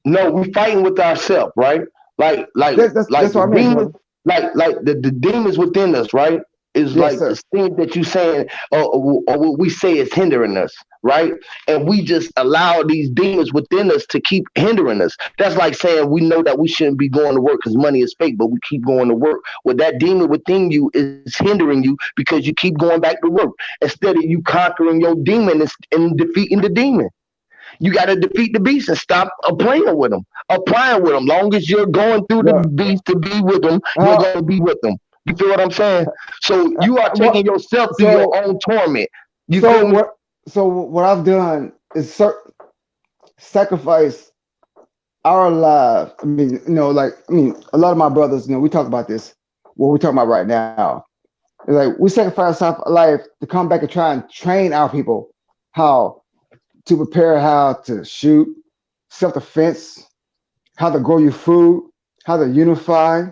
No, we're fighting with ourselves, right? Like that's what I mean. Like the demons within us, right? is Yes, like sir. the thing that you saying, or what we say is hindering us, right? And we just allow these demons within us to keep hindering us. That's like saying we know that we shouldn't be going to work because money is fake, but we keep going to work. Well, that demon within you is hindering you because you keep going back to work instead of you conquering your demon and defeating the demon. You got to defeat the beast and stop playing with them, applying with them. Long as you're going through the Look, beast to be with them, you're uh, going to be with them. You feel what I'm saying? So uh, you are what? taking yourself through your So, own torment. You so feel me? what? So what I've done is sacrifice our lives. I mean, a lot of my brothers, we talk about this. What we're talking about right now. It's like we sacrifice our life to come back and try and train our people how to prepare, how to shoot, self-defense, how to grow your food, how to unify,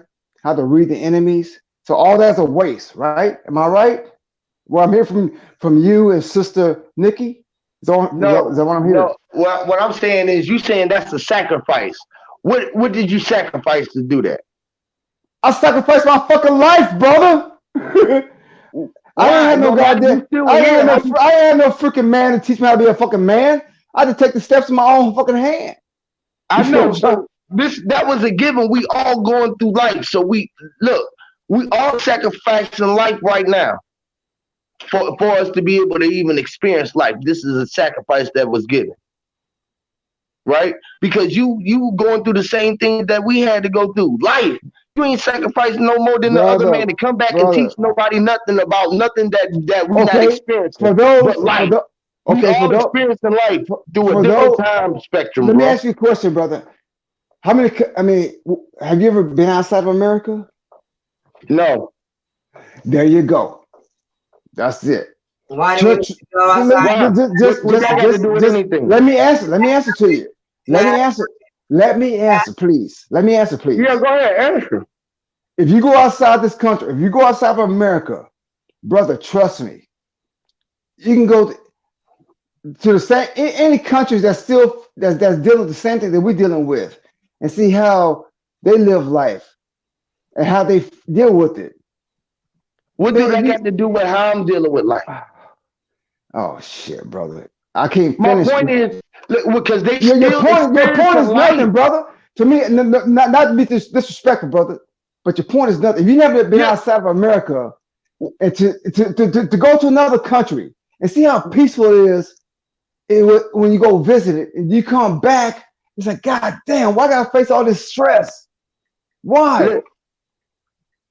how to read the enemies. So all that's a waste, right? Am I right? Well, I'm hearing from you and Sister Nicki. Is that what I'm hearing? No. What I'm saying is, you saying that's a sacrifice. What did you sacrifice to do that? I sacrificed my fucking life, brother. I ain't Why? had no Your life, you goddamn. still I ain't here? had no. I ain't had no freaking man to teach me how to be a fucking man. I had to take the steps in my own fucking hand. I You feel know. what I'm saying? So that was a given. We all going through life. So we all sacrificing life right now for us to be able to even experience life. This is a sacrifice that was given, right? Because you going through the same things that we had to go through. Life. You ain't sacrificing no more than the other brother, man to come back and teach brother. nobody nothing about nothing that we not Okay, experiencing, for those, but life. We okay, all experiencing life through a for different those. time spectrum, Let me bro. ask you a question, brother. How many? I mean, have you ever been outside of America? No. There you go. That's it. Why do we need Church. to go outside? Why? What that got to do with anything? Let me answer. Let me answer to you. Let me answer. Let me answer, please. Let me answer, please. Yeah, go ahead, answer. If you go outside this country, if you go outside of America, brother, trust me, you can go to the same any countries that's dealing with the same thing that we're dealing with, and see how they live life and how they deal with it. What do Man, that got to do with how I'm dealing with life? oh shit, brother, I can't My finish. point is, because they Your still point experiencing is nothing, life. brother. To me, not to be disrespectful, brother, but your point is nothing. If you never been Yeah. outside of America and to go to another country and see how peaceful it is when you go visit it and you come back, it's like, God damn, why gotta face all this stress? Why? Look,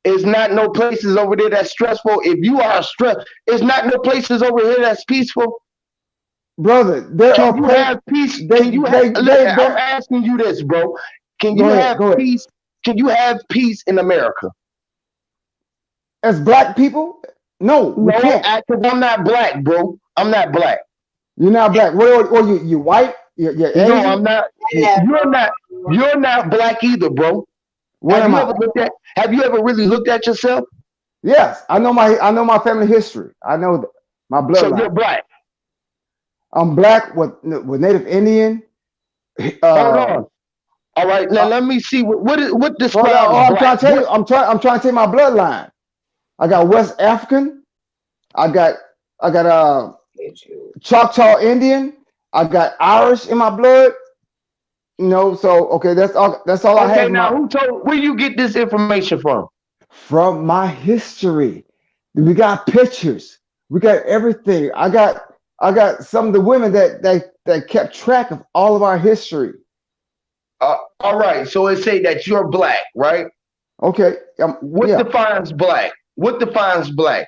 it's not no places over there that's stressful. If you are stressed, it's not no places over here that's peaceful. Brother, there are Can you places. have peace? Can you have? Look, I'm asking you this, bro. Can you have Go ahead. peace? Can you have peace in America? As black people, no, we can't. Because I'm not black, bro. I'm not black. You're not black. What are you? You white? You're Asian? No, I'm not. You're not. You're not black either, bro. What am I? Have you ever really looked at yourself? Yes, I know my family history. I know my bloodline. So you're black. I'm black with Native Indian. Hold on. All right, now let me see what describes I'm black. trying to tell you. I'm trying to tell you my bloodline. I got West African. I got Choctaw Indian. I got Irish in my blood. So okay, that's all I have. Okay, now where you get this information from? From my history. We got pictures. We got everything. I got some of the women that kept track of all of our history. All right, so it say that you're black, right? Okay. What defines black? What defines black?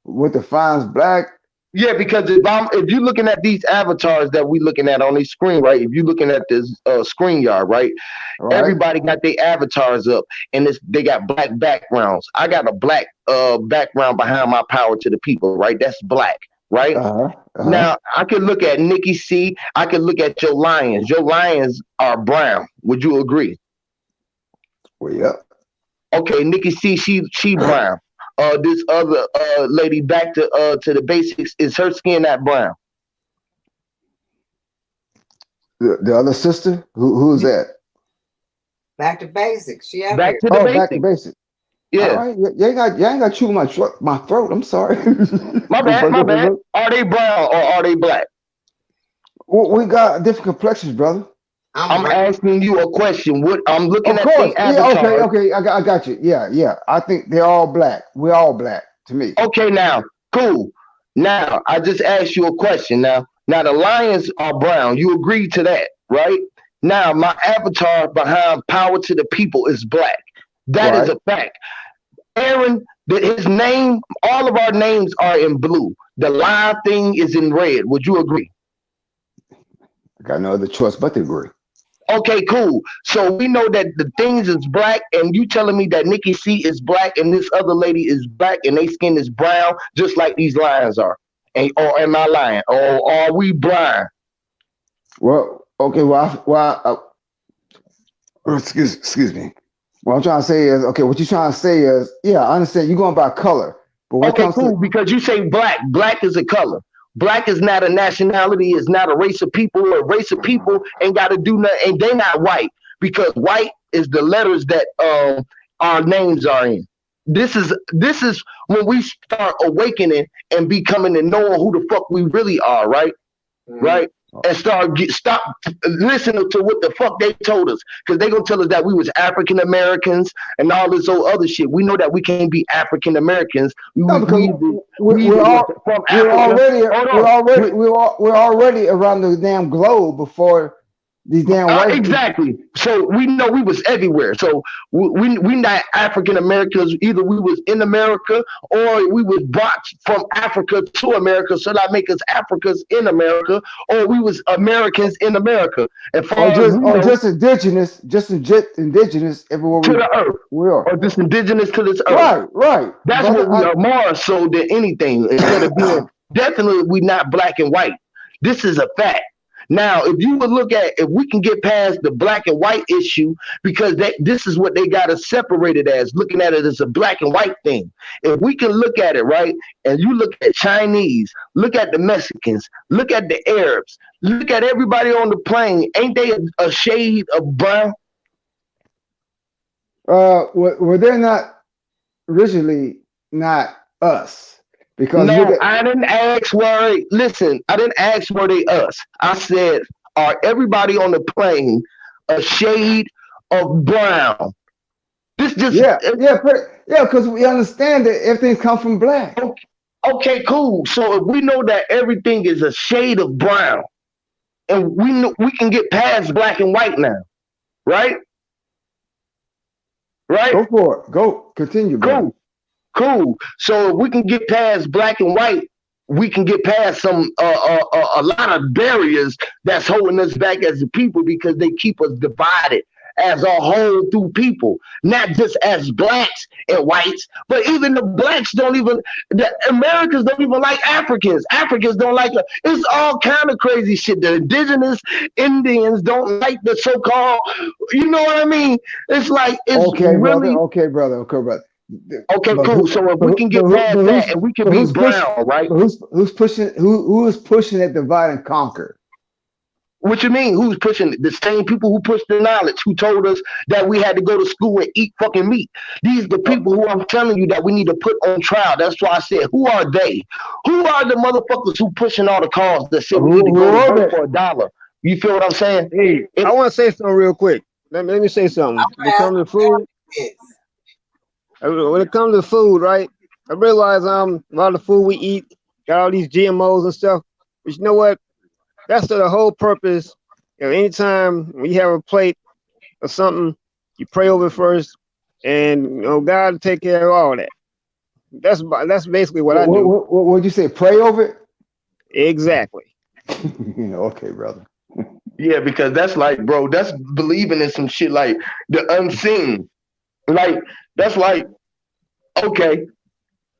What defines black? Yeah, because if you're looking at these avatars that we looking at on this screen, right? If you're looking at this screen yard, right? Everybody got their avatars up, and they got black backgrounds. I got a black background behind my power to the people, right? That's black, right? Now I could look at Nicki C. I could look at your lions. Your lions are brown. Would you agree? Well, yeah. Okay, Nicki C. She brown. This other lady, back to the basics, is her skin that brown? The other sister, who's that? Back to basics. Back to the basics. Back to basics. Yeah. All right. You ain't got to chew my throat. I'm sorry. My bad. Are they brown or are they black? We got different complexions, brother. I'm asking you a question. What I'm looking Of at course. the Yeah. avatar. Okay. I got you. Yeah. I think they're all black. We're all black to me. Okay, now, cool. Now, I just asked you a question. Now, the lions are brown. You agree to that, right? Now, my avatar behind Power to the People is black. That is Right. a fact. Aaron, his name, all of our names are in blue. The live thing is in red. Would you agree? I got no other choice but to agree. Okay, cool. So we know that the things is black, and you telling me that Nicki C is black and this other lady is black and their skin is brown, just like these lions are. Or am I lying? Or are we blind? Well, okay. Excuse me. What I'm trying to say is, okay, what you're trying to say is, yeah, I understand you're going by color, but when it Okay, comes cool. to Because you say black. Black is a color. Black is not a nationality. It's not a race of people. A race of people ain't got to do nothing. And they not white because white is the letters that our names are in. This is when we start awakening and becoming and knowing who the fuck we really are, right? Right? And stop listening to what the fuck they told us, because they gonna tell us that we was African Americans and all this old other shit. We know that we can't be African Americans. no, because From Africa. we're already around the damn globe before these damn white people. Exactly. So we know we was everywhere. So we not African Americans. Either we was in America or we was brought from Africa to America. So that make us Africans in America, or we was Americans in America. And just indigenous everywhere to the earth. we are. Or just indigenous to this earth. Right. That's what we are more so than anything. Instead of being definitely we not black and white. This is a fact. Now, if you would look at, if we can get past the black and white issue, because this is what they got us separated as, looking at it as a black and white thing. If we can look at it, right, and you look at Chinese, look at the Mexicans, look at the Arabs, look at everybody on the plane, ain't they a shade of brown? Well, they're not originally not us. Because no, I didn't ask where. Listen, I didn't ask where they us. I said, are everybody on the plane a shade of brown? This just because we understand that everything comes from black. Okay, cool. So if we know that everything is a shade of brown, and we know we can get past black and white now, right? Right. Go for it. Go continue. Bro. Cool. So if we can get past black and white, we can get past some a lot of barriers that's holding us back as a people, because they keep us divided as a whole through people, not just as blacks and whites, but even the blacks don't even, the Americans don't even like Africans. Africans don't like it. It's all kind of crazy shit. The indigenous Indians don't like the so-called, you know what I mean? It's like, it's okay, really... Okay, brother. Okay, cool. So if we can get past that and we can be brown, right? Who's pushing? Who is pushing that divide and conquer? What you mean? Who's pushing? The same people who pushed the knowledge, who told us that we had to go to school and eat fucking meat. These are the people who I'm telling you that we need to put on trial. That's why I said, who are they? Who are the motherfuckers who pushing all the cause that said we need to go to work for $1? You feel what I'm saying? Hey, I want to say something real quick. Let me say something. When it comes to food, right? I realize a lot of the food we eat got all these GMOs and stuff. But you know what? That's the whole purpose. Anytime we have a plate or something, you pray over it first, and God will take care of all that. That's basically what I do. What would you say? Pray over it? Exactly. Okay, brother. Yeah, because that's like, bro, that's believing in some shit like the unseen. Like, that's like, okay,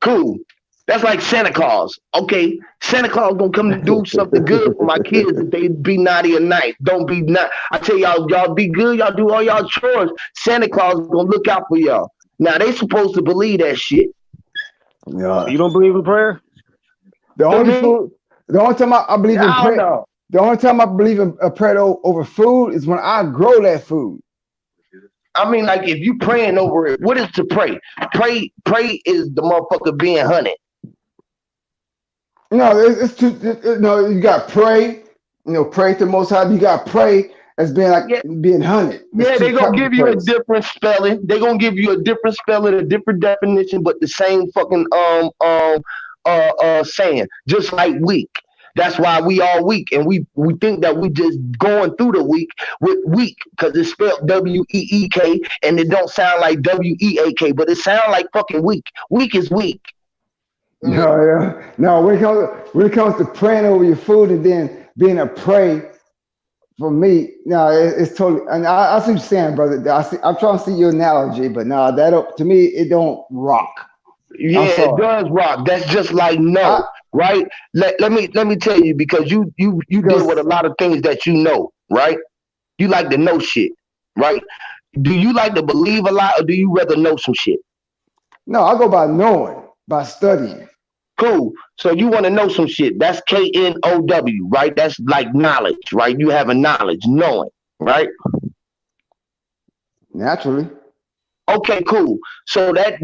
cool. That's like Santa Claus. Okay, Santa Claus gonna come to do something good for my kids if they be naughty at night. Don't be not. I tell y'all be good. Y'all do all y'all chores. Santa Claus gonna look out for y'all. Now they supposed to believe that shit. Yeah. You don't believe in prayer? The only time I believe in prayer. The only time I believe in prayer over food is when I grow that food. I mean, like if you praying over it, what is to pray? Pray is the motherfucker being hunted. No, it's too. No, you got to pray. You know, pray to the Most High. You got to pray as being like being hunted. Yeah, they're gonna give you a different spelling. They're gonna give you a different spelling, a different definition, but the same fucking saying. Just like weak. That's why we all weak, and we think that we just going through the week with weak because it's spelled W-E-E-K and it don't sound like W-E-A-K, but it sounds like fucking weak. Weak is weak. No. When it comes to praying over your food and then being a prey, for me, no, it's totally. And I see what you're saying, brother. I'm trying to see your analogy, but no, that don't, to me it don't rock. Yeah, it does rock. That's just like no, right? Let me tell you, because you deal with a lot of things that you know, right? You like to know shit, right? Do you like to believe a lot, or do you rather know some shit? No, I go by knowing, by studying. Cool. So you want to know some shit. That's K-N-O-W, right? That's like knowledge, right? You have a knowledge, knowing, right? Naturally. Okay, cool. So that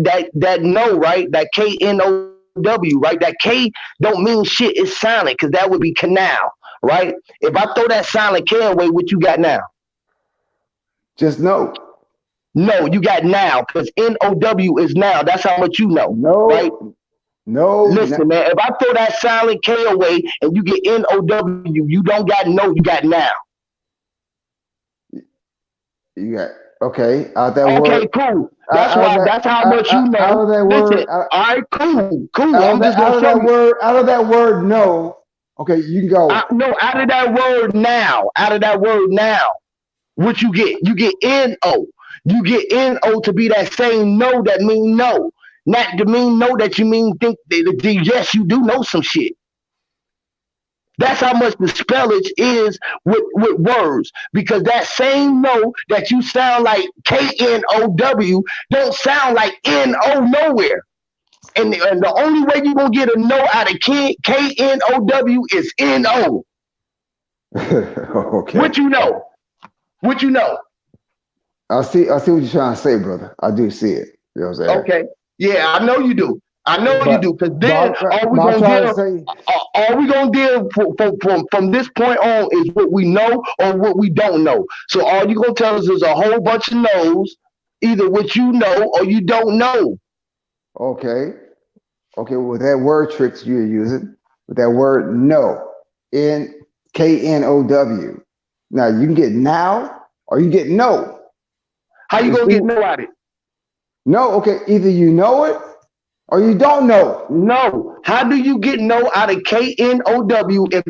no, right? That K-N-O-W, right? That K don't mean shit. It's silent, because that would be canal, right? If I throw that silent K away, what you got now? Just know. No, you got now, because N-O-W is now. That's how much you know, right? No. Listen, man, if I throw that silent K away and you get N-O-W, you don't got no, you got now. You got, okay, out that word. Okay, cool. That's how much you know. Out of that word. All right, cool. Out of that word, no. Okay, you can go. No, out of that word now. What you get? You get N-O. You get N-O to be that same no that mean no. Not to mean no that you mean think that yes, you do know some shit. That's how much the spellage is with words. Because that same no that you sound like K-N-O-W don't sound like N-O nowhere. And the only way you're going to get a no out of K-N-O-W is N-O. Okay. What you know? I see what you're trying to say, brother. I do see it. You know what I'm saying? Okay. Yeah, I know you do. Because then all we gonna deal from this point on is what we know or what we don't know. So all you gonna tell us is a whole bunch of no's, either what you know or you don't know. Okay. With that word tricks you're using, with that word no, N-K-N-O-W. Now you can get now or you get no. How you gonna get no out of it? No, okay. Either you know it or you don't know. No. How do you get no out of K-N-O-W if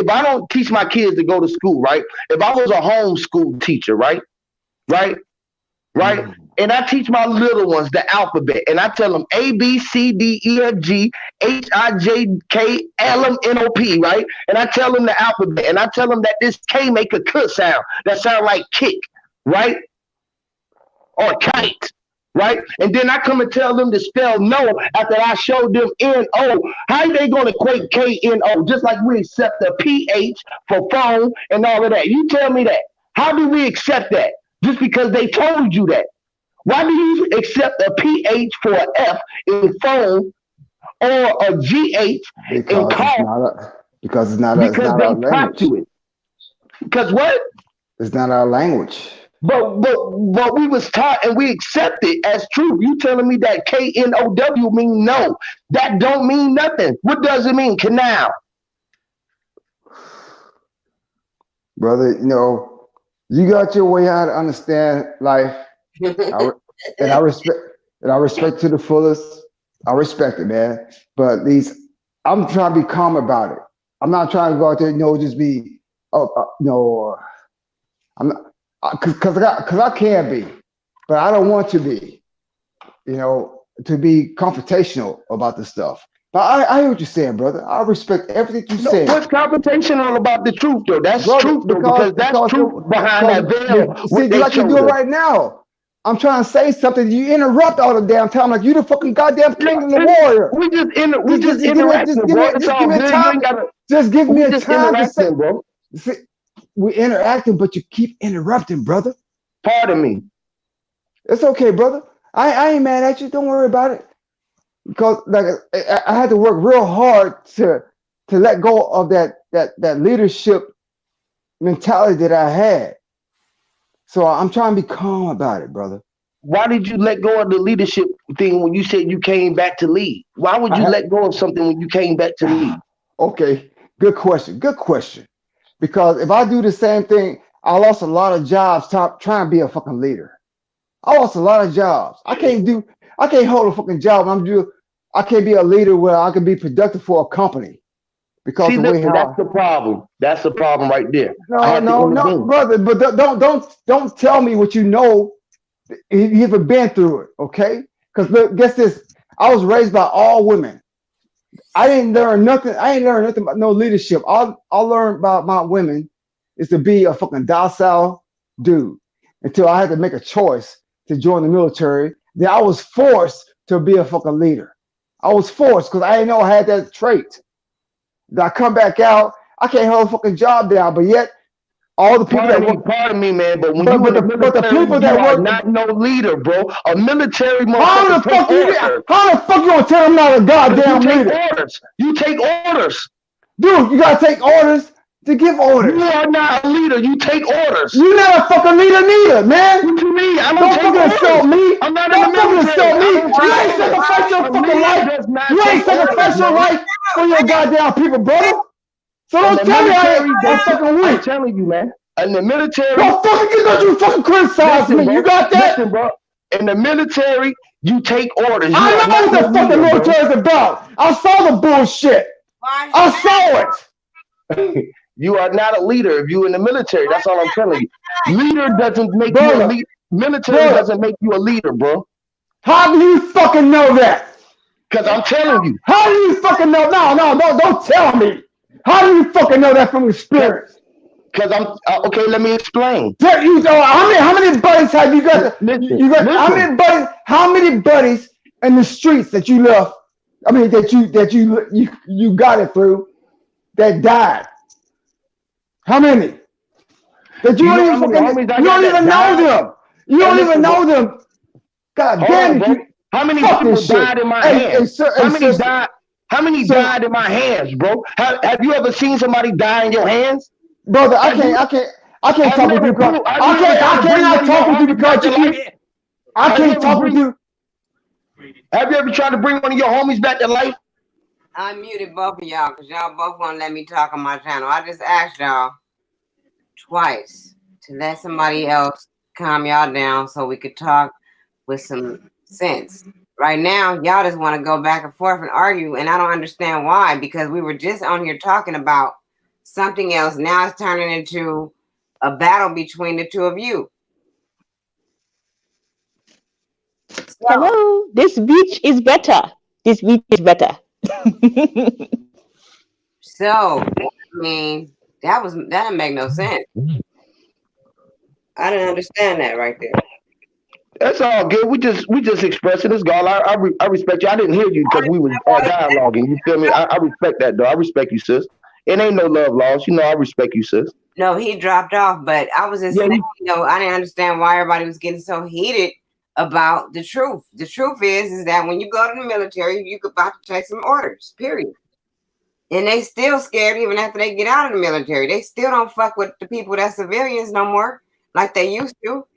I don't teach my kids to go to school, right? If I was a homeschool teacher, right? Mm-hmm. And I teach my little ones the alphabet, and I tell them A, B, C, D, E, F, G, H, I, J, K, L, M, N, O, P, right? And I tell them the alphabet, and I tell them that this K make a K sound. That sound like kick, right? Or kite, right? And then I come and tell them to spell no after I showed them N-O. How are they going to equate K-N-O? Just like we accept the P-H for phone and all of that. You tell me that. How do we accept that? Just because they told you that. Why do you accept a P-H for an F in phone or a G-H in car? Because it's not our language. Because what? It's not our language. But we was taught and we accept it as truth. You telling me that K-N-O-W mean no. That don't mean nothing. What does it mean? Canal. Brother, you got your way how to understand life. And I respect to the fullest. I respect it, man. But I'm trying to be calm about it. I'm not trying to go out there, just be, I'm not. Because I can be, but I don't want to be, to be confrontational about this stuff. But I hear what you're saying, brother. I respect everything you say. What's confrontational about the truth, though? That's truth, though, because that's truth behind that veil. See, like you do it right now. I'm trying to say something. You interrupt all the damn time, like you the fucking goddamn king and the warrior. We just interacting, bro. It's all good. Just give me a time to say, bro. We're interacting, but you keep interrupting, brother. Pardon me. It's okay, brother. I ain't mad at you. Don't worry about it. Because like I had to work real hard to let go of that leadership mentality that I had. So I'm trying to be calm about it, brother. Why did you let go of the leadership thing when you said you came back to lead? Why would you let go of something when you came back to lead? Okay, good question. Good question. Because if I do the same thing, I lost a lot of jobs trying to be a fucking leader. I lost a lot of jobs. I can't hold a fucking job. I can't be a leader where I can be productive for a company. Because See, listen, that's the problem. That's the problem right there. No, brother. But don't tell me what you know. You haven't been through it, okay? Because look, guess this. I was raised by all women. I didn't learn nothing. I ain't learned nothing about no leadership. All I learned about my women is to be a fucking docile dude until I had to make a choice to join the military. Then I was forced to be a fucking leader. I was forced because I didn't know I had that trait. Then I come back out, I can't hold a fucking job down, but yet all the people pardon me, man, but when you in the military, you are not no leader, bro. A military motherfucker take orders. How the fuck you gonna tell them not a goddamn leader? You take orders. Dude, you gotta take orders to give orders. You are not a leader. You take orders. You're not a fucking leader neither, man. What you mean? I don't fucking insult me. I'm not in the military. Insult me. You ain't sacrificed your fucking life. You ain't sacrificed your life for your goddamn people, brother. So don't tell me I'm fucking weak. I'm telling you, man. In the military, don't fucking criticize me. You got that? Listen, bro. In the military, you take orders. I know what the fucking military is about. I saw the bullshit. I saw it. You are not a leader if you're in the military. That's all I'm telling you. Leader doesn't make you a leader. Military doesn't make you a leader, bro. How do you fucking know that? Because I'm telling you. How do you fucking know? No, don't tell me. How do you fucking know that from experience? Because I'm okay. Let me explain. You know how many buddies have you got? Listen. How many buddies in the streets that you left? I mean that you got it through that died. How many? That you don't even know them. You don't even know them. God damn it! How many people died in my hands? How many died in my hands, bro? Have you ever seen somebody die in your hands? Brother, I can't talk with you because I cannot talk with you because I can't talk with you. Have you ever tried to bring one of your homies back to life? I muted both of y'all because y'all both won't let me talk on my channel. I just asked y'all twice to let somebody else calm y'all down so we could talk with some sense. Right now, y'all just want to go back and forth and argue, and I don't understand why, because we were just on here talking about something else. Now it's turning into a battle between the two of you. So, hello, this beach is better. This beach is better. So, I mean, that didn't make no sense. I didn't understand that right there. That's all good. We just expressing this, girl. I respect you. I didn't hear you because we was dialoguing. You feel me? I respect that, though. I respect you, sis. It ain't no love lost. You know, I respect you, sis. No, he dropped off, but I was just saying, I didn't understand why everybody was getting so heated about the truth. The truth is that when you go to the military, you're about to take some orders, period. And they still scared even after they get out of the military. They still don't fuck with the people that's civilians no more like they used to.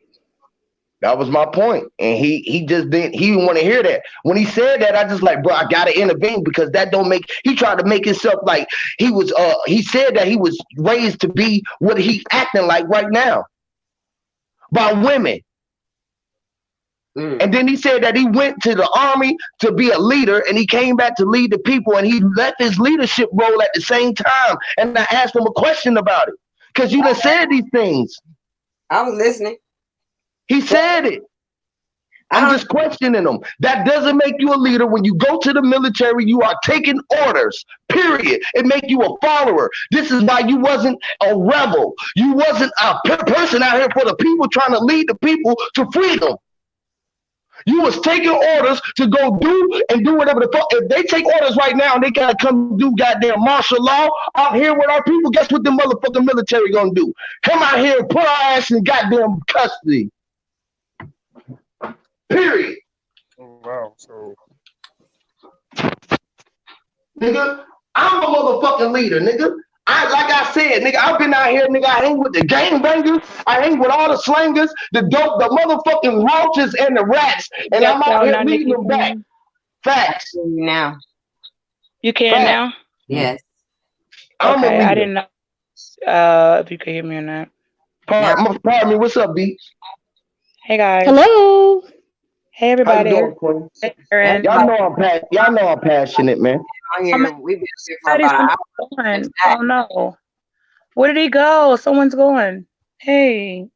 That was my point. And he didn't want to hear that. When he said that, I just like, bro, I gotta intervene because that don't make, he tried to make himself like he was he said that he was raised to be what he's acting like right now by women. And then he said that he went to the army to be a leader and he came back to lead the people and he left his leadership role at the same time. And I asked him a question about it because you done said these things. I was listening. He said it. I'm just questioning him. That doesn't make you a leader. When you go to the military, you are taking orders, period. It makes you a follower. This is why you wasn't a rebel. You wasn't a person out here for the people trying to lead the people to freedom. You was taking orders to go do whatever the fuck. If they take orders right now and they gotta come do goddamn martial law out here with our people, guess what the motherfucking military gonna do? Come out here and put our ass in goddamn custody. Period. Oh, wow. So Nigga, I'm a motherfucking leader, nigga. Like I said, nigga, I've been out here, nigga. I hang with the gangbangers. I hang with all the slangers, the dope, the motherfucking roaches and the rats, and Yes, I'm out so here now leading Nicki them back. can. Facts. Now, You can Facts. now? yes. I'm a Okay, I leader. didn't know if you could hear me or not. Pardon me. What's up, B? Hey guys. Hello. Hey How you everybody. doing, Queen? Hey Aaron. Y'all know I'm passionate, man. On Oh here, my we've been here for God, about an someone's hour. going. Oh no. Where did he go? Someone's going. Hey.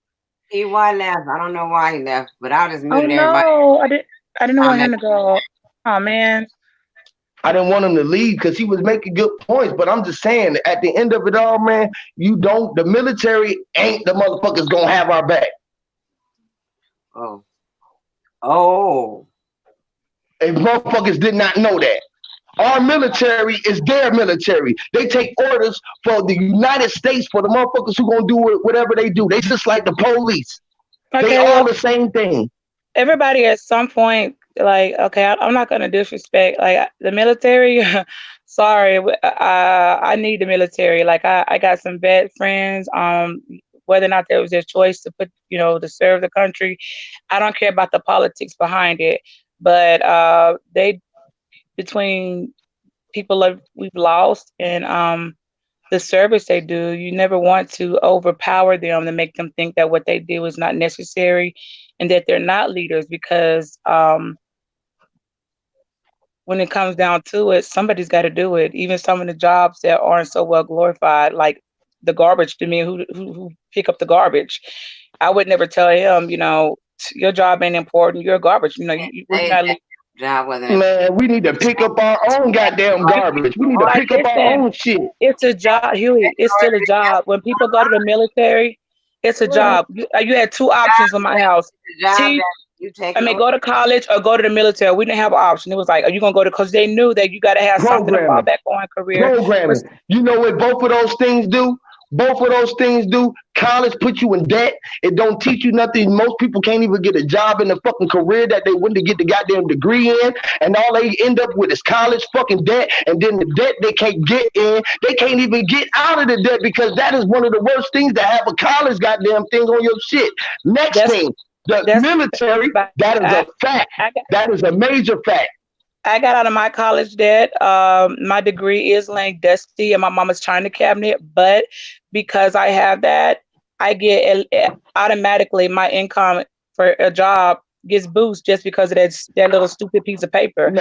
EY left. I don't know why he left, but I just Oh muted everybody. no. I didn't want Comment. him to go. Oh man. I didn't want him to leave because he was making good points, but I'm just saying, at the end of it all, man, the military ain't the motherfuckers gonna have our back. Oh. If motherfuckers did not know that. Our military is their military. They take orders for the United States for the motherfuckers who gonna do whatever they do. They just like the police. Okay, They well, all the same thing. everybody at some point, like, okay, I'm not gonna disrespect like the military. Sorry, I need the military. Like, I got some bad friends. Whether or not there was their choice to put, to serve the country, I don't care about the politics behind it. But they between people that we've lost and the service they do, you never want to overpower them to make them think that what they do is not necessary and that they're not leaders because when it comes down to it, somebody's got to do it. Even some of the jobs that aren't so well glorified, like the garbage to me, who pick up the garbage. I would never tell him, your job ain't important. You're garbage. We're not leaders. Job wasn't Man, we need to pick up our own goddamn garbage. We need to pick up our own shit. It's a job, Huey. It's still a job. When people go to the military, it's a job. You had two options in my house. Go to college or go to the military. We didn't have an option. It was like, are you gonna go to? Because they knew that you got to have something to fall back on career. Programming. You know what both of those things do? College put you in debt. It don't teach you nothing. Most people can't even get a job in the fucking career that they went to get the goddamn degree in. And all they end up with is college fucking debt. And then the debt they can't get in. They can't even get out of the debt because that is one of the worst things to have a college goddamn thing on your shit. Next thing, the military, that is a fact. That is a major fact. I got out of my college debt. My degree is laying dusty in my mama's china cabinet, but because I have that, I get automatically my income for a job gets boost just because of that little stupid piece of paper.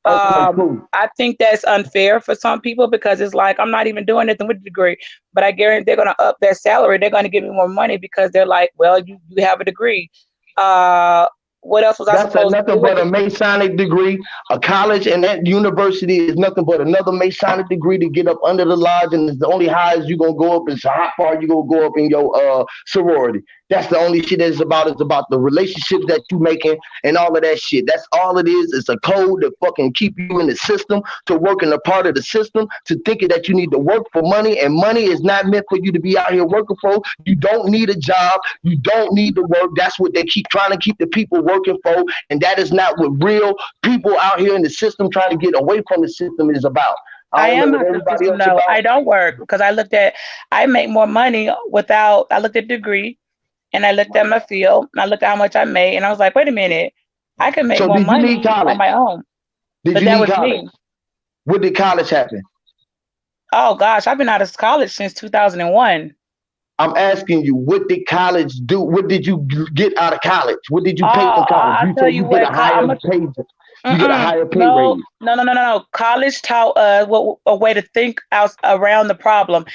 I think that's unfair for some people because it's like I'm not even doing anything with the degree, but I guarantee they're gonna up their salary. They're gonna give me more money because they're like, well, you have a degree. What else was I supposed to do? That's nothing but a Masonic degree. A college and that university is nothing but another Masonic degree to get up under the lodge, and it's the only highest you're going to go up is how far you're going to go up in your sorority. That's the only shit that it's about. It's about the relationships that you making and all of that shit. That's all it is. It's a code to fucking keep you in the system, to work in a part of the system, to thinking that you need to work for money, and money is not meant for you to be out here working for. You don't need a job. You don't need to work. That's what they keep trying to keep the people working for, and that is not what real people out here in the system trying to get away from the system is about. I am out the system, though. I don't work because I make more money I looked at the degree and I looked at my field and I looked at how much I made and I was like, wait a minute, I can make more money on my own. But that was me. What did college happen? Oh gosh, I've been out of college since 2001. I'm asking you, what did college do? What did you get out of college? What did you pay for college? You get a higher pay. You get a higher pay raise. No. College taught us a way to think out around the problem.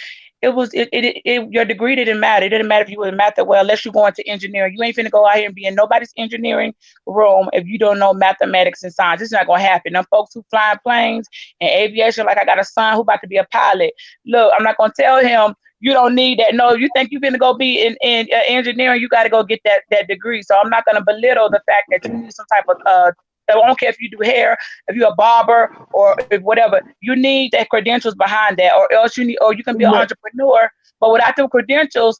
Your degree didn't matter. It didn't matter if you were math well, unless you go into engineering. You ain't finna go out here and be in nobody's engineering room if you don't know mathematics and science. It's not gonna happen. Them folks who flying planes and aviation, like I got a son who about to be a pilot. Look, I'm not gonna tell him you don't need that. No, if you think you're gonna go be in engineering, you got to go get that degree. So I'm not gonna belittle the fact that you need some type of I don't care if you do hair, if you're a barber or if whatever, you need that credentials behind that, or else you can be an entrepreneur. But without the credentials,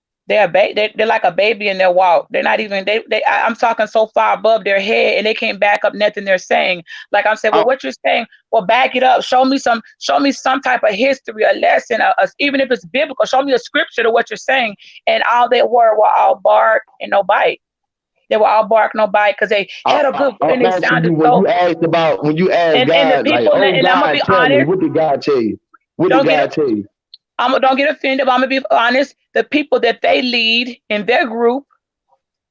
They're like a baby in their walk. They're not even I'm talking so far above their head, and they can't back up nothing they're saying. Like I'm saying, well, what you're saying, well, back it up. Show me some type of history, a lesson, even if it's biblical. Show me a scripture to what you're saying. And all they were all bark and no bite. They were all bark, no bite, because they had a good and I'm they asking sounded you so. when you asked And the God, like, people, oh and I'm gonna be God, tell me, honest. what did God tell you? What did Don't get God tell you? don't get offended, but I'm gonna be honest. The people that they lead in their group,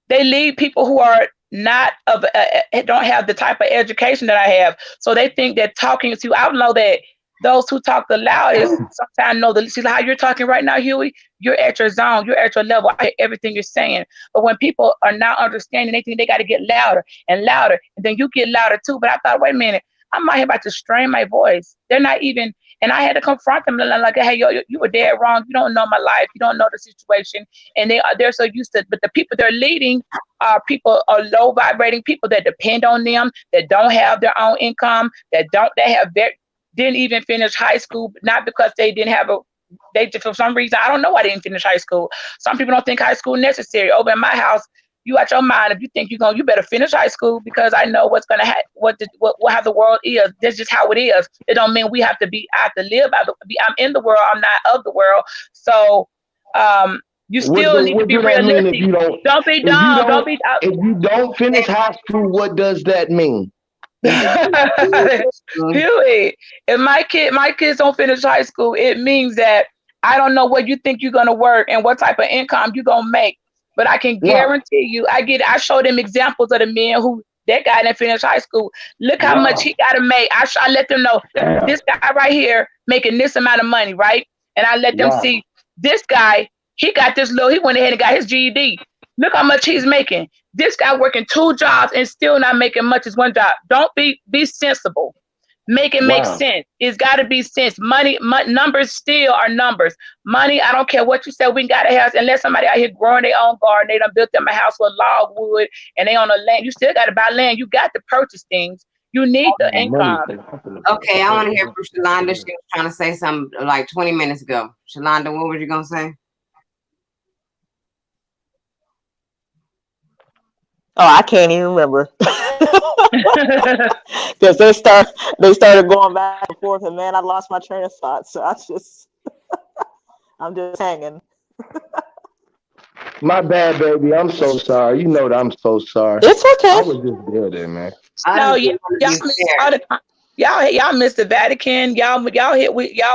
they lead people who are not don't have the type of education that I have. So they think that talking to, I know that those who talk the loudest sometimes know see how you're talking right now, Huey. You're at your zone. You're at your level. I hear everything you're saying. But when people are not understanding, they think they got to get louder and louder, and then you get louder too. But I thought, wait a minute, I'm out here about to strain my voice. They're not even. And I had to confront them like, hey, you were dead wrong. You don't know my life. You don't know the situation. And they're so used to. But the people they're leading are people, are low vibrating people that depend on them, that don't have their own income, that didn't even finish high school, not because they didn't have for some reason, I don't know why they didn't finish high school. Some people don't think high school is necessary. Over in my house, you out your mind, if you think you better finish high school, because I know what's gonna happen, how the world is. That's just how it is. It don't mean I have to live by I'm in the world, I'm not of the world. So you still need to be realistic. Don't be dumb. Don't be. If you don't finish high school, what does that mean? Huey, if my kids don't finish high school, it means that I don't know where you think you're gonna work and what type of income you're gonna make. But I can guarantee you, I show them examples of the men who that guy didn't finish high school. Look how much he gotta make. I let them know this guy right here making this amount of money, right? And I let them see this guy, he went ahead and got his GED. Look how much he's making. This guy working 2 jobs and still not making much as 1 job. Don't be sensible. Make it make sense. It's got to be sense. Money, numbers still are numbers. Money, I don't care what you say. We got a house, unless somebody out here growing their own garden. They done built them a house with log wood, and they on a land. You still got to buy land. You got to purchase things. You need the income. Okay, I want to hear from Shalonda. She was trying to say something like 20 minutes ago. Shalonda, what were you gonna say? Oh, I can't even remember. Because they started going back and forth, and man, I lost my train of thought. So I'm just hanging. My bad, baby. I'm so sorry. You know that I'm so sorry. It's okay. I was just there, man. No, y'all missed the Vatican. Y'all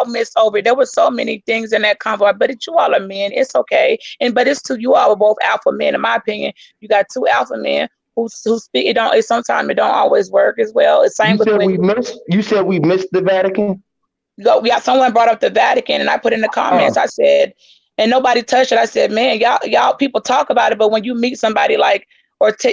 missed over. There were so many things in that convo, but you all are men. It's okay. But it's you all are both alpha men, in my opinion. You got 2 alpha men who speak. Sometimes it don't always work as well. It's same with women. You said we missed the Vatican? Someone brought up the Vatican, and I put in the comments, I said, and nobody touched it. I said, man, y'all people talk about it, but when you meet somebody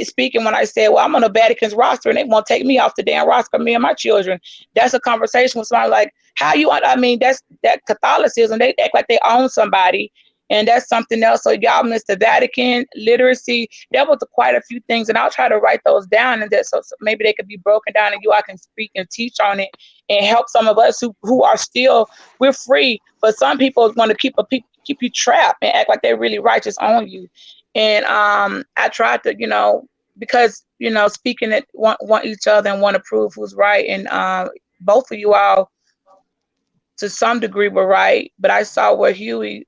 speaking, when I said, well, I'm on the Vatican's roster and they won't take me off the damn roster, me and my children, that's a conversation with somebody like, that's that Catholicism. They act like they own somebody, and that's something else. So y'all missed the Vatican, literacy. There was quite a few things, and I'll try to write those down, and so maybe they could be broken down, and I can speak and teach on it and help some of us who are still, we're free, but some people want to keep you trapped and act like they're really righteous on you. And I tried to, because speaking that want each other and want to prove who's right, and both of you all to some degree were right, but I saw where Huey,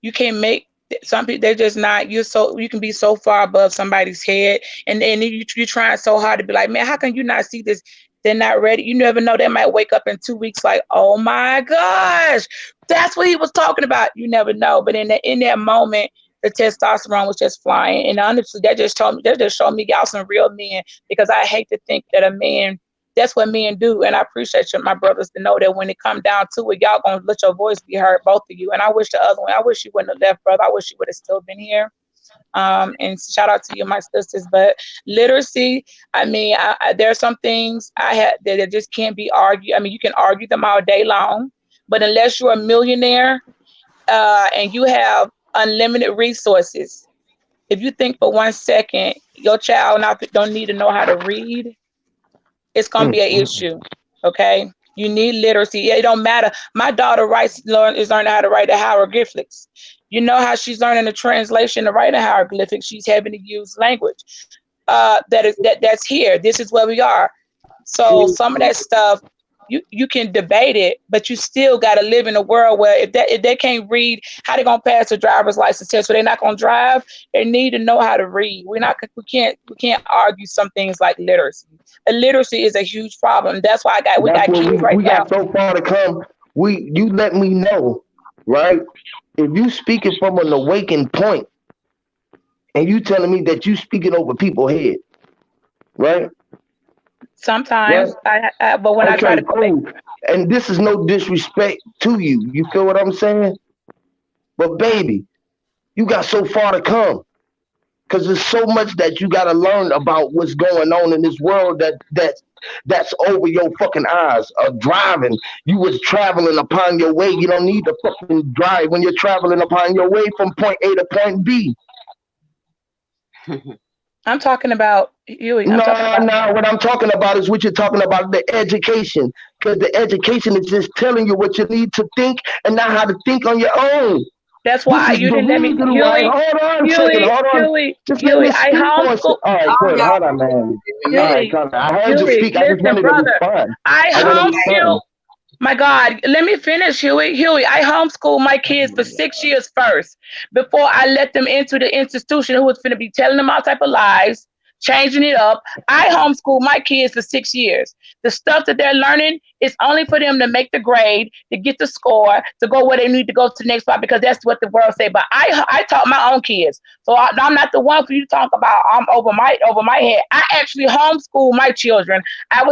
you can't make some people, they're just not, you can be so far above somebody's head, and you're trying so hard to be like, man, how can you not see this? They're not ready. You never know, they might wake up in 2 weeks like, oh my gosh, that's what he was talking about. You never know. But in that moment, the testosterone was just flying, and honestly, that just showed me y'all some real men, because I hate to think that a man, that's what men do. And I appreciate my brothers to know that when it come down to it, y'all gonna let your voice be heard, both of you. And I wish the other one, I wish you wouldn't have left, brother. I wish you would have still been here. And shout out to you, my sisters. But literacy, there are some things I had that just can't be argued. You can argue them all day long, but unless you're a millionaire and you have unlimited resources, if you think for 1 second your child don't need to know how to read, it's gonna be an issue. Okay, you need literacy. It don't matter. My daughter is learning how to write the hieroglyphics. You know how she's learning the translation, the writing hieroglyphics. She's having to use language that's here. This is where we are. So some of that stuff, you can debate it, but you still got to live in a world where if they can't read, how they gonna pass a driver's license test? So they're not gonna drive. They need to know how to read. We can't argue some things like literacy. Illiteracy is a huge problem. That's why we got kids right we now. got so far to come. You let me know, right? If you speaking from an awakened point, and you telling me that you speaking over people's head, right? Sometimes, but when I try to go back, and this is no disrespect to you. You feel what I'm saying? But baby, you got so far to come. Because there's so much that you got to learn about what's going on in this world that's over your fucking eyes. Driving, you was traveling upon your way. You don't need to fucking drive when you're traveling upon your way from point A to point B. I'm talking about Huey. No. What I'm talking about is what you're talking about, the education. Because the education is just telling you what you need to think and not how to think on your own. That's why you didn't let me. Huey, hold on a second. Hold on. Huey, Just let me speak for a second. All right, good. Hold on, man. Huey, all right, I heard you speak. I just wanted to respond. I homeschool. My God, let me finish, Huey. I homeschooled my kids for 6 years first before I let them into the institution who was going to be telling them all type of lies, changing it up. I homeschooled my kids for 6 years. The stuff that they're learning is only for them to make the grade, to get the score, to go where they need to go to the next spot, because that's what the world say. But I taught my own kids. So I'm not the one for you to talk about I'm over my head. I actually homeschool my children. I'm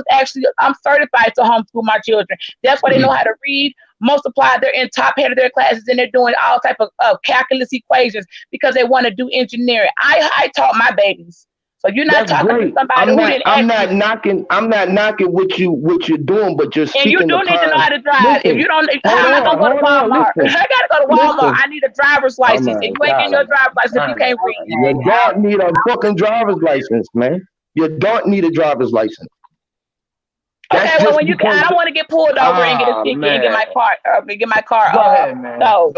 certified to homeschool my children. That's why they know how to read, multiply. They're in top head of their classes, and they're doing all type of calculus equations because they want to do engineering. I taught my babies. So you're not talking to somebody who didn't. I'm not knocking what you're doing, but you're speaking. And you do need to know how to drive. If you don't, how am I gonna go to Walmart? I gotta go to Walmart. I need a driver's license, and you ain't getting your driver's license if you can't read. You don't need a fucking driver's license, man. You don't need a driver's license. Okay, well, when I don't want to get pulled over and get a ticket and get my car. Go ahead, man. No.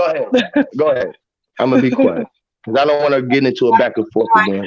Go ahead. I'm gonna be quiet. Because I don't want to get into a back and forth again.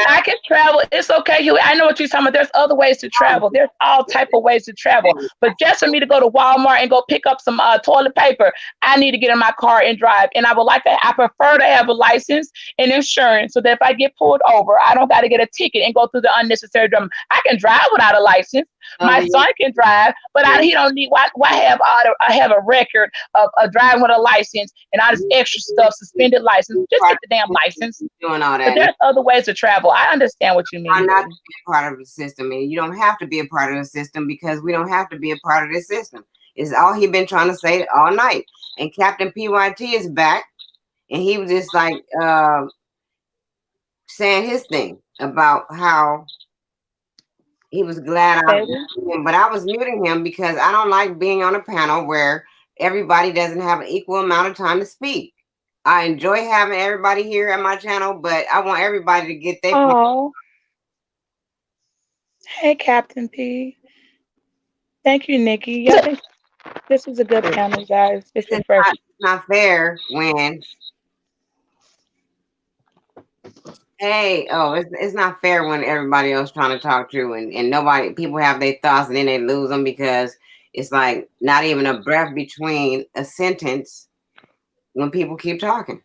I can travel. It's okay, Huey. I know what you're talking about. There's other ways to travel. There's all type of ways to travel. But just for me to go to Walmart and go pick up some toilet paper, I need to get in my car and drive. And I prefer to have a license and insurance so that if I get pulled over, I don't got to get a ticket and go through the unnecessary drama. I can drive without a license. My son can drive, but he don't need. Why have a record of driving with a license and all this extra stuff, suspended license? Just get the damn license. Doing all that. But there's other ways to travel. I understand what you mean. I'm not to be a part of the system, and you don't have to be a part of the system because we don't have to be a part of the system. It's all he been trying to say all night. And Captain PYT is back, and he was just like saying his thing about how he was glad I was muting him, but I was muting him because I don't like being on a panel where everybody doesn't have an equal amount of time to speak. I enjoy having everybody here at my channel, but I want everybody to get their point. Hey, Captain P. Thank you, Nicki. Yeah, this was a good panel, guys. It's not fair when it's not fair when everybody else trying to talk through and people have their thoughts and then they lose them because it's like not even a breath between a sentence when people keep talking.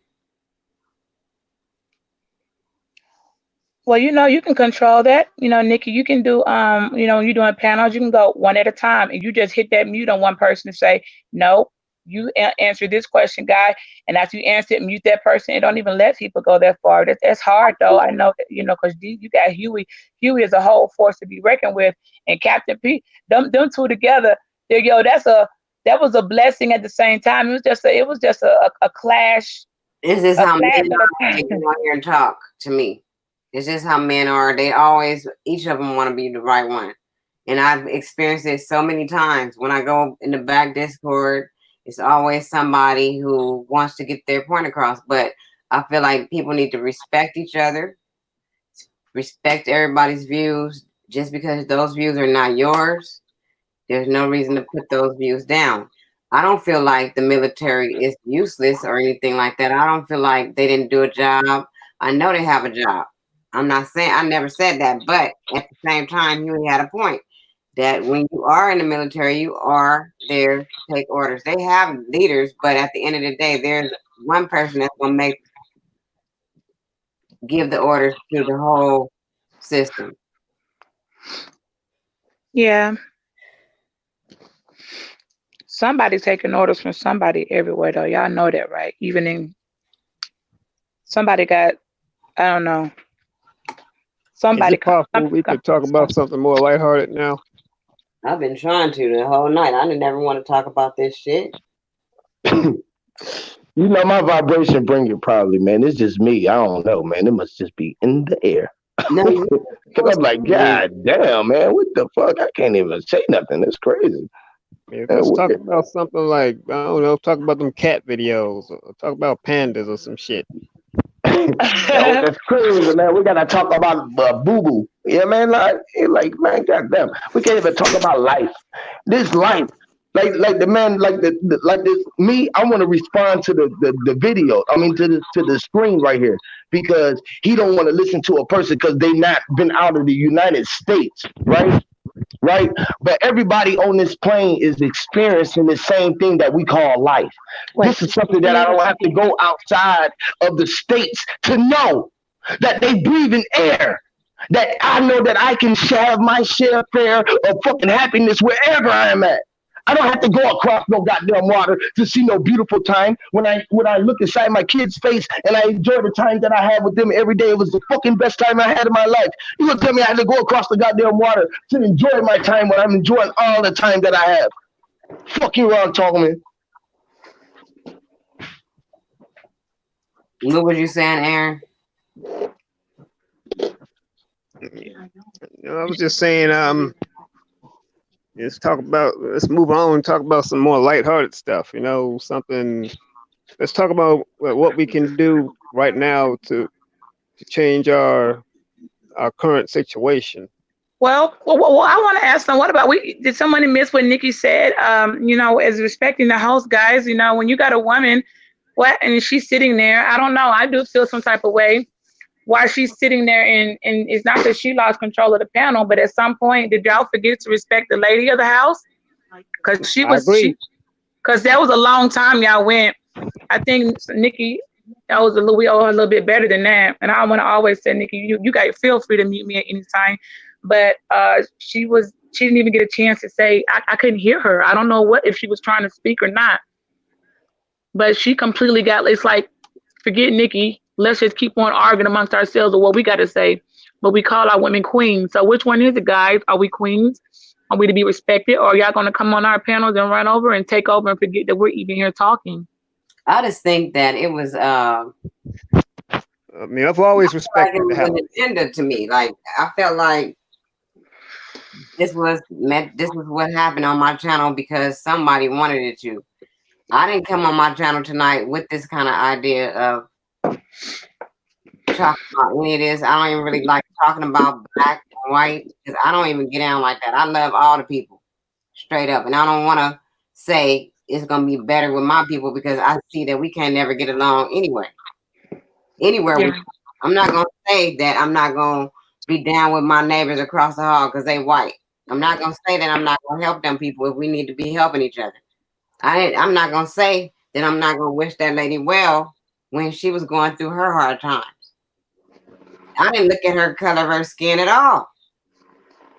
Well, you can control that. Nicki, you can do, when you're doing panels, you can go one at a time and you just hit that mute on one person to say, no, you answer this question, guy. And after you answer it, mute that person. And don't even let people go that far. That's hard, though. I know that, because you got Huey. Huey is a whole force to be reckoned with. And Captain P, them two together, that was a blessing at the same time. It was just a clash. This is how men are here and talk to me. It's just how men are. They always, each of them want to be the right one. And I've experienced it so many times. When I go in the back Discord, it's always somebody who wants to get their point across. But I feel like people need to respect each other, respect everybody's views. Just because those views are not yours, there's no reason to put those views down. I don't feel like the military is useless or anything like that. I don't feel like they didn't do a job. I know they have a job. I'm not saying I never said that, but at the same time, you had a point that when you are in the military, you are there to take orders. They have leaders, but at the end of the day, there's one person that's gonna give the orders to the whole system. Yeah. Somebody taking orders from somebody everywhere though. Y'all know that, right? Even in somebody got, I don't know. Is Somebody it possible we could talk about something more lighthearted now? I've been trying to the whole night. I never want to talk about this shit. You know, my vibration bring it probably, man. It's just me. I don't know, man. It must just be in the air. No, Because I'm like, God damn, man, what the fuck? I can't even say nothing. It's crazy. Yeah, let's talk about something like, I don't know, talk about them cat videos, or talk about pandas or some shit. That's crazy, man. We gotta talk about boo boo. Yeah, man. Like, man, goddamn, we can't even talk about life. This life, like the man, like this. Me, I want to respond to the video. I mean, to the screen right here because he don't want to listen to a person because they not been out of the United States, right? Right? But everybody on this plane is experiencing the same thing that we call life. This is something that I don't have to go outside of the states to know that they breathe in air. That I know that I can have my share of fucking happiness wherever I am at. I don't have to go across no goddamn water to see no beautiful time. When I look inside my kid's face and I enjoy the time that I have with them every day, it was the fucking best time I had in my life. You gonna tell me I had to go across the goddamn water to enjoy my time when I'm enjoying all the time that I have? Fuck you, Ron Tallman. What was you saying, Aaron? I was just saying, let's move on and talk about some more lighthearted stuff, something. Let's talk about what we can do right now to change our current situation. Well, I want to ask them. What about did somebody miss what Nicki said? As respecting the host, guys. When you got a woman, and she's sitting there. I don't know. I do feel some type of way while she's sitting there, and it's not that she lost control of the panel, but at some point, did y'all forget to respect the lady of the house? Because because that was a long time y'all went. I think Nicki, we owe her a little bit better than that. And I want to always say, Nicki, you guys feel free to mute me at any time. But she didn't even get a chance to say, I couldn't hear her. I don't know if she was trying to speak or not. But she completely it's like, forget Nicki. Let's just keep on arguing amongst ourselves of what we got to say. But we call our women queens. So which one is it, guys? Are we queens? Are we to be respected? Or are y'all going to come on our panels and run over and take over and forget that we're even here talking? I just think that it was. I've always respected it was an agenda to me. Like I felt like this was what happened on my channel because somebody wanted it to. I didn't come on my channel tonight with this kind of idea of talking about any of this. I don't even really like talking about black and white because I don't even get down like that. I love all the people straight up, and I don't want to say it's gonna be better with my people because I see that we can't never get along anyway. I'm not gonna say that I'm not gonna be down with my neighbors across the hall because they white. I'm not gonna say that I'm not gonna help them people if we need to be helping each other. I'm not gonna say that I'm not gonna wish that lady well when she was going through her hard times. I didn't look at her color of her skin at all.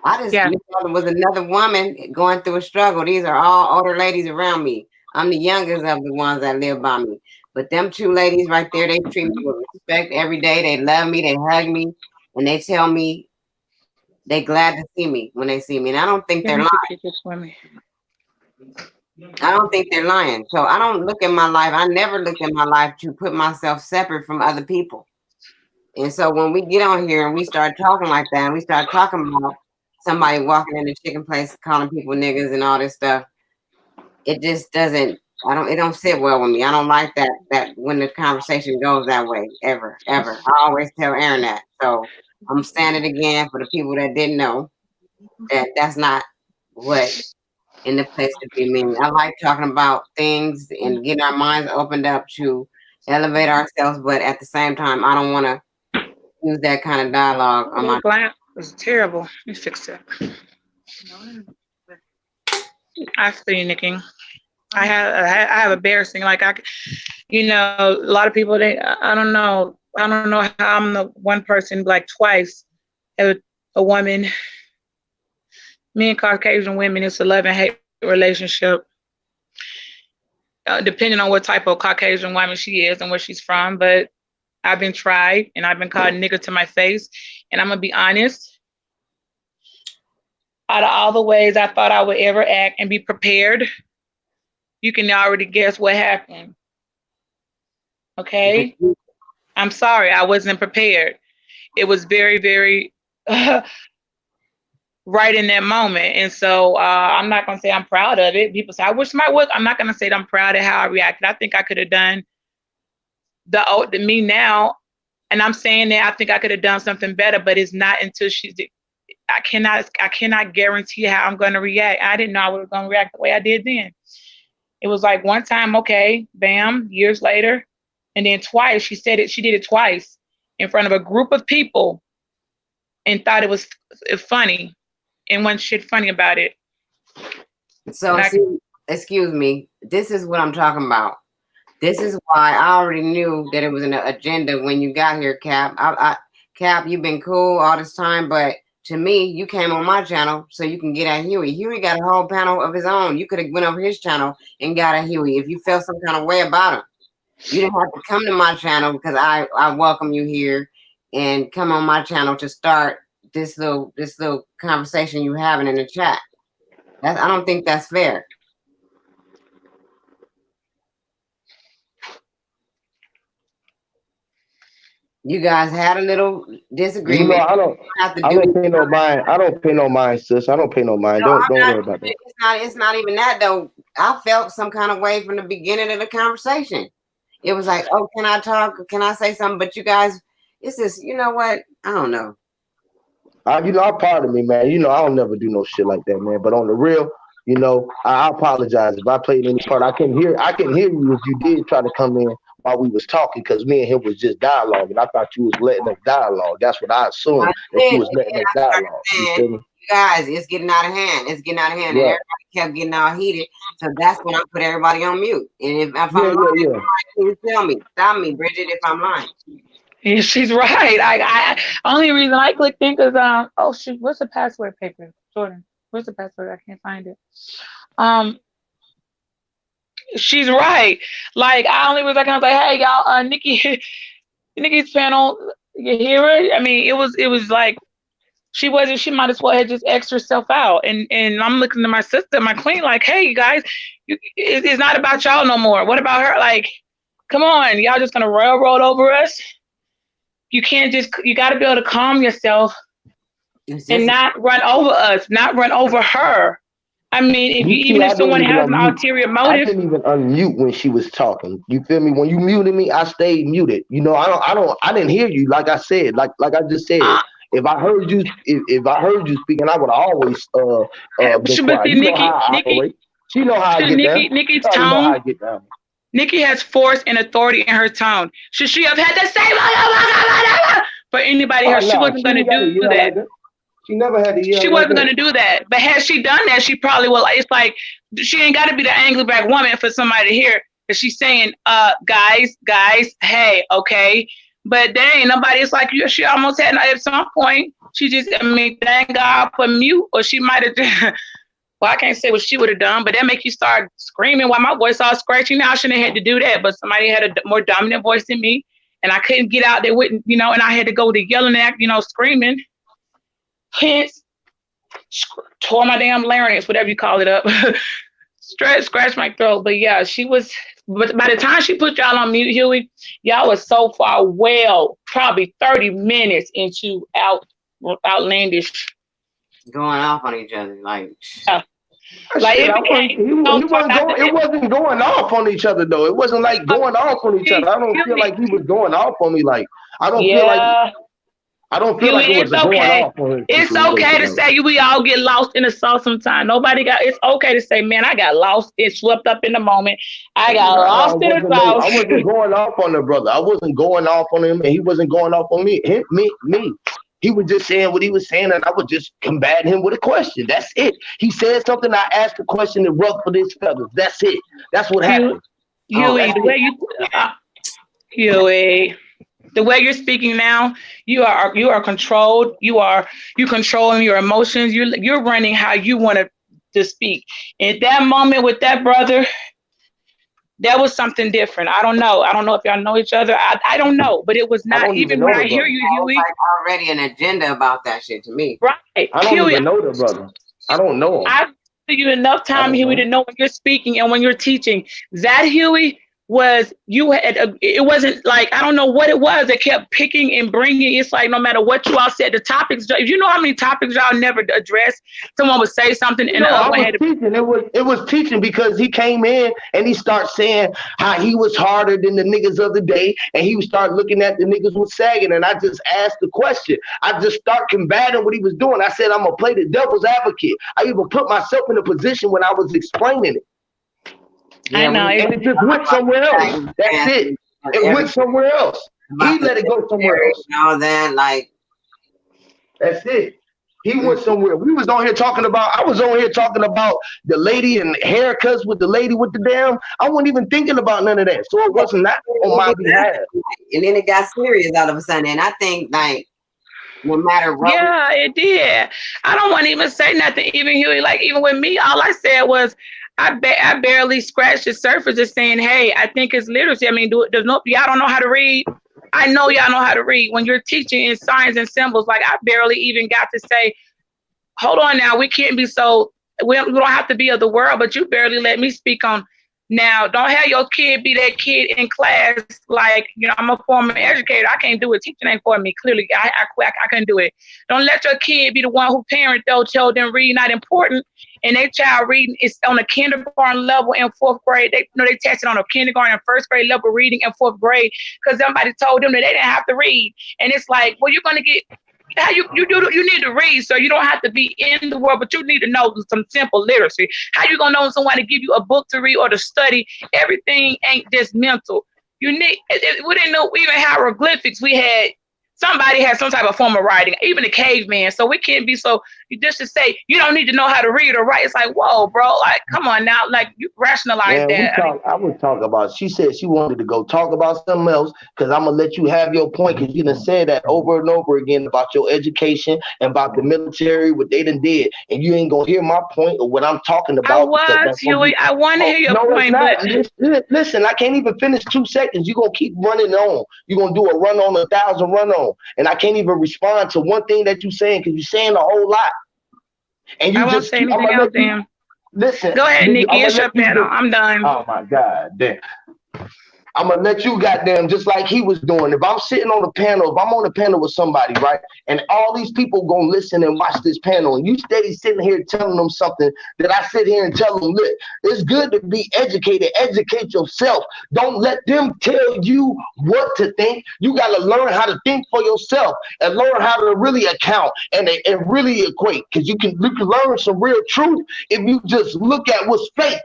I just thought it was another woman going through a struggle. These are all older ladies around me. I'm the youngest of the ones that live by me. But them two ladies right there, they treat me with respect every day. They love me, they hug me, and they tell me they glad to see me when they see me. And I don't think they're lying. I don't think they're lying. So I don't look at my life. I never looked at my life to put myself separate from other people. And so when we get on here and we start talking like that, and we start talking about somebody walking in the chicken place calling people niggas and all this stuff, it just doesn't. It don't sit well with me. I don't like that when the conversation goes that way ever. I always tell Aaron that. So I'm saying it again for the people that didn't know that that's not what in the place to be me. I like talking about things and getting our minds opened up to elevate ourselves, but at the same time, I don't want to use that kind of dialogue on my. It was terrible. Let me fix that. I see, Nicki. I have embarrassing. Like a lot of people. I don't know. I don't know how I'm the one person like twice. A woman. Me and Caucasian women, it's a love-and-hate relationship. Depending on what type of Caucasian woman she is and where she's from, but I've been tried and I've been called nigger to my face. And I'm gonna be honest. Out of all the ways I thought I would ever act and be prepared, you can already guess what happened. Okay? I'm sorry, I wasn't prepared. It was very, very right in that moment. And so I'm not going to say I'm proud of it. People say, I wish my was. I'm not going to say that I'm proud of how I reacted. I think I could have done the me now. And I'm saying that I think I could have done something better, but it's not until I cannot guarantee how I'm going to react. I didn't know I was going to react the way I did then. It was like one time, okay, bam, years later. And then twice, she did it twice in front of a group of people and thought it was funny and wasn't shit funny about it. So, excuse me, this is what I'm talking about. This is why I already knew that it was an agenda when you got here, Cap. Cap, you've been cool all this time, but to me, you came on my channel so you can get at Huey. Huey got a whole panel of his own. You could have went over his channel and got at Huey if you felt some kind of way about him. You didn't have to come to my channel because I welcome you here and come on my channel to start this little conversation you having in the chat. I don't think that's fair. You guys had a little disagreement. You know, I don't pay no mind. I don't pay no mind, sis. I don't pay no mind. Don't worry about that. It's not even that though. I felt some kind of way from the beginning of the conversation. It was like, oh, can I talk? Can I say something? But you guys, it's just, you know what? I don't know. Pardon me, man. I don't never do no shit like that, man. But on the real, I apologize if I played any part. I can hear you if you did try to come in while we was talking, because me and him was just dialoguing. I thought you was letting us dialogue. That's what I assumed, that you was letting us dialogue. You feel me? Guys, it's getting out of hand. It's getting out of hand. Yeah. And everybody kept getting all heated. So that's when I put everybody on mute. And if I'm lying, please tell me. Stop me, Bridget, if I'm lying. Yeah, she's right. I only reason I clicked in because oh shoot, what's the password paper? Jordan, what's the password? I can't find it. She's right. Like I only was like, I was like, hey y'all, Nicki's panel, you hear it? I mean, it was like she might as well have just X'd herself out. And I'm looking to my sister, my queen, like, hey you guys, it's not about y'all no more. What about her? Like, come on, y'all just gonna railroad over us? You can't you gotta be able to calm yourself and not run over us, not run over her. I mean, even if someone has an ulterior motive. I didn't even unmute when she was talking. You feel me? When you muted me, I stayed muted. I didn't hear you. Like I said, like I just said, if I heard you speaking, I would always been quiet. She know how I get down. Nicki's tone. Nicki has force and authority in her tone. Should she have had the same for anybody else? She wasn't going to do that. She never had to yell. She wasn't going to do that. But had she done that, she probably will. It's like she ain't got to be the angry black woman for somebody to hear that she's saying, guys, hey, okay. But dang, nobody. It's like she almost had at some point. She just, thank God for mute, or she might have just. Well, I can't say what she would have done, but that make you start screaming while my voice all scratching. Now I shouldn't have had to do that, but somebody had a more dominant voice than me, and I couldn't get out there with, and I had to go to yelling at, screaming. Hence, tore my damn larynx, whatever you call it up, scratch my throat. But yeah, she was. But by the time she put y'all on mute, Huey, y'all was so far, probably 30 minutes into outlandish. Going off on each other, like it wasn't going off on each other though. It wasn't like going off on each other. I don't feel like he was going off on me. Like I don't feel like I don't feel like it was It's going okay. off on his It's situation. okay to say we all get lost in the sauce sometimes. It's okay to say, man, I got lost. It's swept up in the moment. I got lost in the sauce. I wasn't going off on the brother. I wasn't going off on him, and he wasn't going off on me. Me. He was just saying what he was saying, and I was just combating him with a question. That's it. He said something. I asked a question and ruffled his feathers. That's it. That's what happened. Huey, the way you're speaking now, you are controlled. You controlling your emotions. You're running how you want to speak. At that moment with that brother, that was something different. I don't know if y'all know each other. I don't know, but it was not. Even when I hear you, Huey, like already an agenda about that shit to me. Right? I don't even know the brother. I don't know him. I've given you enough time, Huey, to know when you're speaking and when you're teaching. That Huey was it wasn't like, I don't know what it was that kept picking and bringing. It's like no matter what you all said, the topics, if you know how many topics y'all never addressed, someone would say something and the other one had to teaching. It was teaching because he came in and he started saying how he was harder than the niggas of the day, and he would start looking at the niggas with sagging, and I just asked the question. I just start combating what he was doing. I said, I'm gonna play the devil's advocate. I even put myself in a position when I was explaining it. I know. And it just went somewhere else. That's it. It went somewhere else. He let it go somewhere else. All that, like, that's it. He went somewhere. I was on here talking about the lady and haircuts with the lady with the damn. I wasn't even thinking about none of that. So it wasn't that on my behalf. And then it got serious all of a sudden. And I think, like, no matter what. Yeah, it did. I don't want to even say nothing. Even Huey, like, even with me, all I said was, I barely scratched the surface of saying, hey, I think it's literacy. I mean, y'all don't know how to read. I know y'all know how to read. When you're teaching in signs and symbols, like I barely even got to say, hold on now, we can't be so, we don't have to be of the world, but you barely let me speak on. Now, don't have your kid be that kid in class. Like, I'm a former educator. I can't do it. Teaching ain't for me. Clearly, I couldn't do it. Don't let your kid be the one who parent, though, told them reading not important. And their child reading is on a kindergarten level in fourth grade. They tested on a kindergarten and first grade level reading in fourth grade because somebody told them that they didn't have to read. And it's like, well, you're going to get, how you need to read, so you don't have to be in the world, but you need to know some simple literacy. How you gonna know someone to give you a book to read or to study? Everything ain't just mental. You need. We didn't know even hieroglyphics. Somebody had some type of form of writing, even a caveman. So we can't be so just to say you don't need to know how to read or write. It's like, whoa, bro, like come on now, like you rationalize that. I was talking about. She said she wanted to go talk about something else because I'm gonna let you have your point because you done said that over and over again about your education and about the military, what they done did, and you ain't gonna hear my point or what I'm talking about. I want to hear your point. But listen, I can't even finish 2 seconds. You're gonna keep running on. You're gonna do a run on 1,000 run on. And I can't even respond to one thing that you're saying because you're saying a whole lot. And you won't say anything else, damn. Listen. Go ahead, Nicki. It's your panel. I'm done. Oh my God. Damn. I'm gonna let you goddamn just like he was doing. If I'm sitting on the panel, if I'm on the panel with somebody, right, and all these people gonna listen and watch this panel, and you steady sitting here telling them something that I sit here and tell them, look, it's good to be educated. Educate yourself. Don't let them tell you what to think. You gotta learn how to think for yourself and learn how to really account and really equate. Because you can learn some real truth if you just look at what's fake.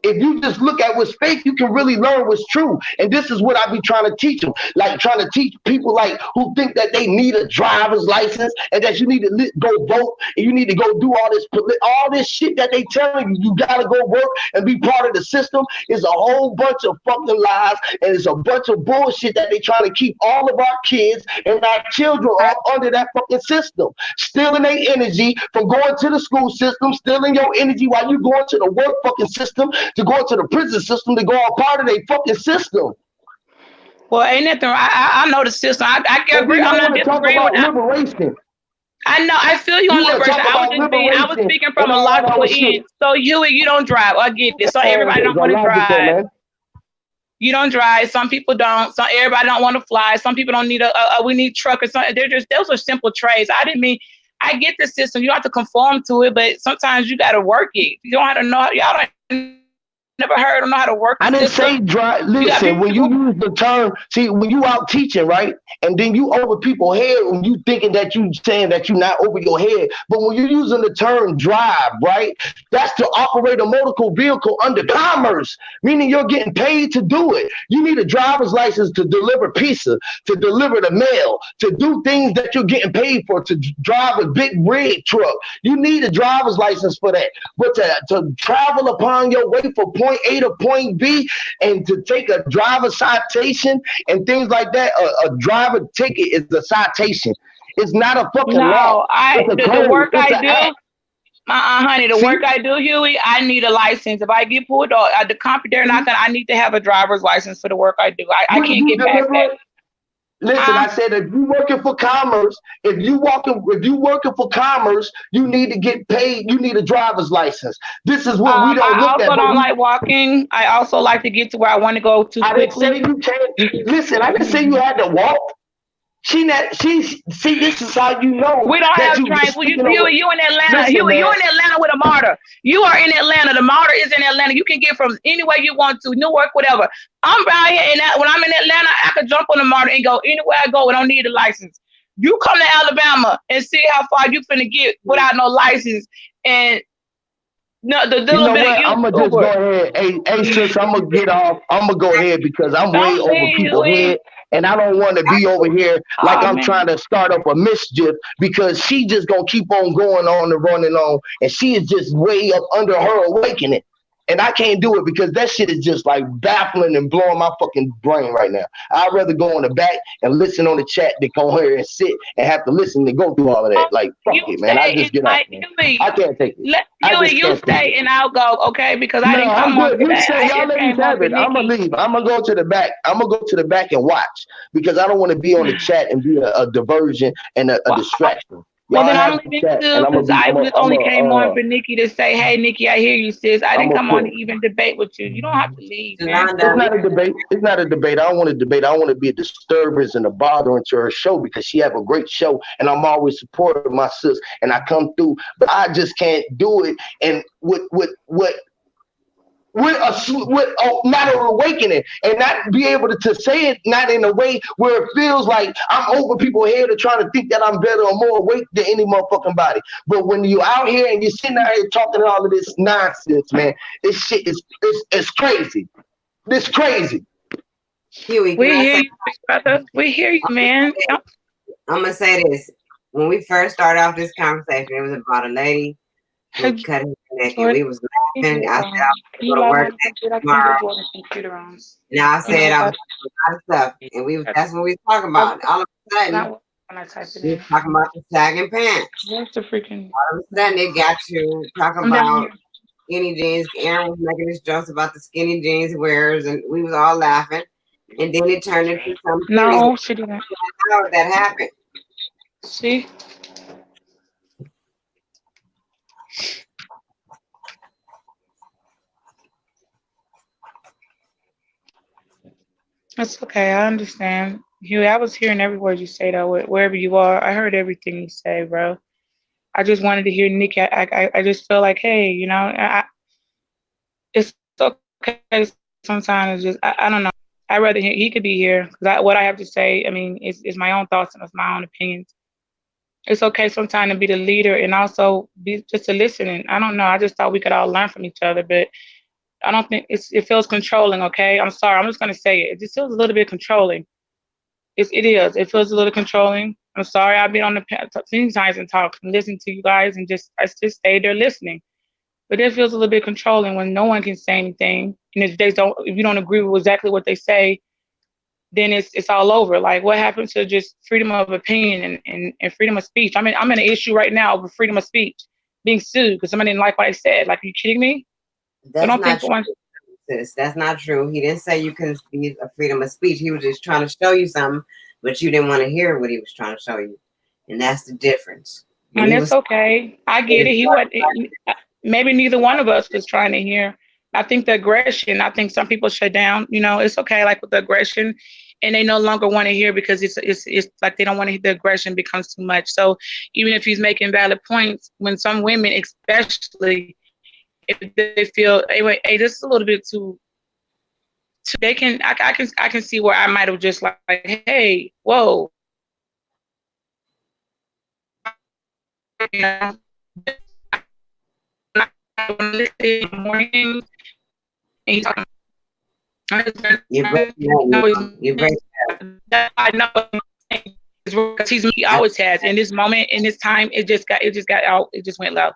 If you just look at what's fake, you can really learn what's true. And this is what I be trying to teach them. Like trying to teach people like who think that they need a driver's license and that you need to go vote and you need to go do all this shit that they telling you. You got to go work and be part of the system is a whole bunch of fucking lies. And it's a bunch of bullshit that they trying to keep all of our kids and our children all under that fucking system. Stealing their energy from going to the school system, stealing your energy while you going to the work fucking system, to go into the prison system, to go all part of their fucking system. Well, ain't nothing. I know the system. I agree. I'm not disagreeing with liberation. I know. I feel you on liberation. I was speaking from a logical end. So you don't drive. I get this. So everybody don't want to drive. You don't drive. Some people don't. So everybody don't want to fly. Some people don't need we need truckers. Those are simple trades. I get the system. You have to conform to it, but sometimes you got to work it. You don't have to know. Y'all don't never heard or know how to work the I didn't system. say drive. Listen, when you use the term, see, when you out teaching, right, and then you over people's head, when you thinking that you saying that you're not over your head, but when you're using the term drive, right, that's to operate a motor vehicle under commerce, meaning you're getting paid to do it. You need a driver's license to deliver pizza, to deliver the mail, to do things that you're getting paid for, to drive a big rig truck. You need a driver's license for that. But to travel upon your way from point A to point B and to take a driver citation and things like that, a driver ticket is a citation. It's not a fucking law. No, It's a the code. work It's I an act. do, honey, the See? work I do, Huey, I need a license. If I get pulled off at the company, they're not gonna. I need to have a driver's license for the work I do. I When can't you get past deliver that. it, listen, I said if you working for commerce, if you working for commerce, you need to get paid. You need a driver's license. This is what we don't I look also at. But don't like walking. I also like to get to where I want to go too I didn't quickly. say you can't. Listen, I didn't say you had to walk. See, this is how you know We don't that have you trains. Well, speaking over. you in Atlanta. Listen, You man. in Atlanta with a martyr. You are in Atlanta. The martyr is in Atlanta. You can get from anywhere you want to, Newark, whatever. I'm right here, and when I'm in Atlanta, I can jump on the martyr and go anywhere I go. I don't need a license. You come to Alabama and see how far you finna get without no license and no the You little know bit of what? I'm gonna just go Uber. ahead. Hey, sis, I'm gonna get off. I'm gonna go ahead because I'm way Don't over leave, people's Huey. head, and I don't want to be over here like Oh I'm man. trying to start up a mischief because she just gonna keep on going on and running on, and she is just way up under her awakening. And I can't do it because that shit is just like baffling and blowing my fucking brain right now. I'd rather go in the back and listen on the chat than go here and sit and have to listen and go through all of that. Like, fuck You it, man. I stay just and get off, man. I can't take it. I just You can't take stay it. and I'll go, okay? Because I No, didn't I'm come on good. because You say I y'all just ladies came on have for it. I'm gonna Nicki. leave. I'm gonna go to the back. I'm gonna go to the back and watch because I don't want to be on the chat and be a diversion and a Well, distraction. well, Y'all then I'm have the leaving chat, too and I'm gonna because be. I I'm just a. I'm only came on a. for Nicki to say, hey, Nicki, I hear you, sis. I I'm didn't a come on to quit. even debate with you. You don't have to leave, man. It's Shalonda, not a debate. It's not a debate. I don't want to debate. I want to be a disturbance and a bothering to her show because she have a great show, and I'm always supportive of my sis, and I come through. But I just can't do it. And with a matter of awakening and not be able to say it not in a way where it feels like I'm over people's head or trying to think that I'm better or more awake than any motherfucking body. But when you're out here and you're sitting out here talking all of this nonsense, man, this shit is it's crazy. It's crazy. Huey, can We I hear say? you, brother. We hear you, man. I'm gonna say this. When we first started off this conversation, it was about a lady who cut her neck, and we was laughing. I said I was Can you going to log work on the computer? I can't tomorrow. get Jordan's computer on. Now I You know said I was that? doing a lot of stuff, and that's what we was talking about. All of a It's sudden, not when I type it we in. was talking about the sagging pants. Where's the freaking? All of a sudden, it got you talking I'm down about here. skinny jeans. Aaron was making his jokes about the skinny jeans he wears, and we was all laughing. And then it turned into something serious. No, she didn't. How did that happen? See? It's okay. I understand. Huey, I was hearing every word you say, though, wherever you are. I heard everything you say, bro. I just wanted to hear Nicki. I just feel like, hey, it's okay. Sometimes it's just, I don't know. I'd rather he could be here because what I have to say, I mean, is my own thoughts and it's my own opinions. It's okay sometimes to be the leader and also be just a listening. I don't know. I just thought we could all learn from each other, but I don't think it feels controlling. Okay, I'm sorry. I'm just gonna say it. It just feels a little bit controlling. It is. It feels a little controlling. I'm sorry. I've been on the many times and talked and listened to you guys and I just stayed there listening. But it feels a little bit controlling when no one can say anything, and if you don't agree with exactly what they say, then it's all over. Like what happened to just freedom of opinion and freedom of speech? I'm in an issue right now over freedom of speech, being sued because somebody didn't like what I said. Like, are you kidding me? I That's don't not think true, one. sis. That's not true. He didn't say you couldn't speak a freedom of speech. He was just trying to show you something, but you didn't want to hear what he was trying to show you, and that's the difference. When And he it's was okay. I get it. Maybe neither one of us was trying to hear. I think the aggression, I think some people shut down. It's okay, like with the aggression, and they no longer want to hear because it's like they don't want to hear the aggression becomes too much. So even if he's making valid points, when some women, especially, if they feel, anyway, hey, this is a little bit too they can I can see where I might have just like, hey, whoa. You know, morning, and he's talking. I know because he always has. In this moment, in this time, it just got out. It just went low.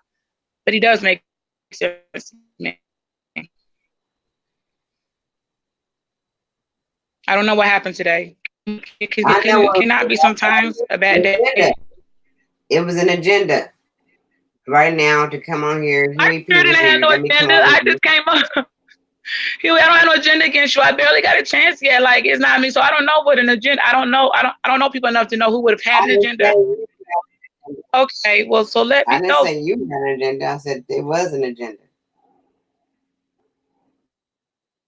But he does make sense. I don't know what happened today. It cannot be sometimes a bad day. It was an agenda right now to come on here. I sure didn't have no agenda. I just came up. Huey, I don't have no agenda against you. I barely got a chance yet. Like, it's not me. So I don't know what an agenda. I don't know. I don't know people enough to know who would have had an agenda. Okay, well, so let me know. I didn't say you had an agenda. I said there was an agenda.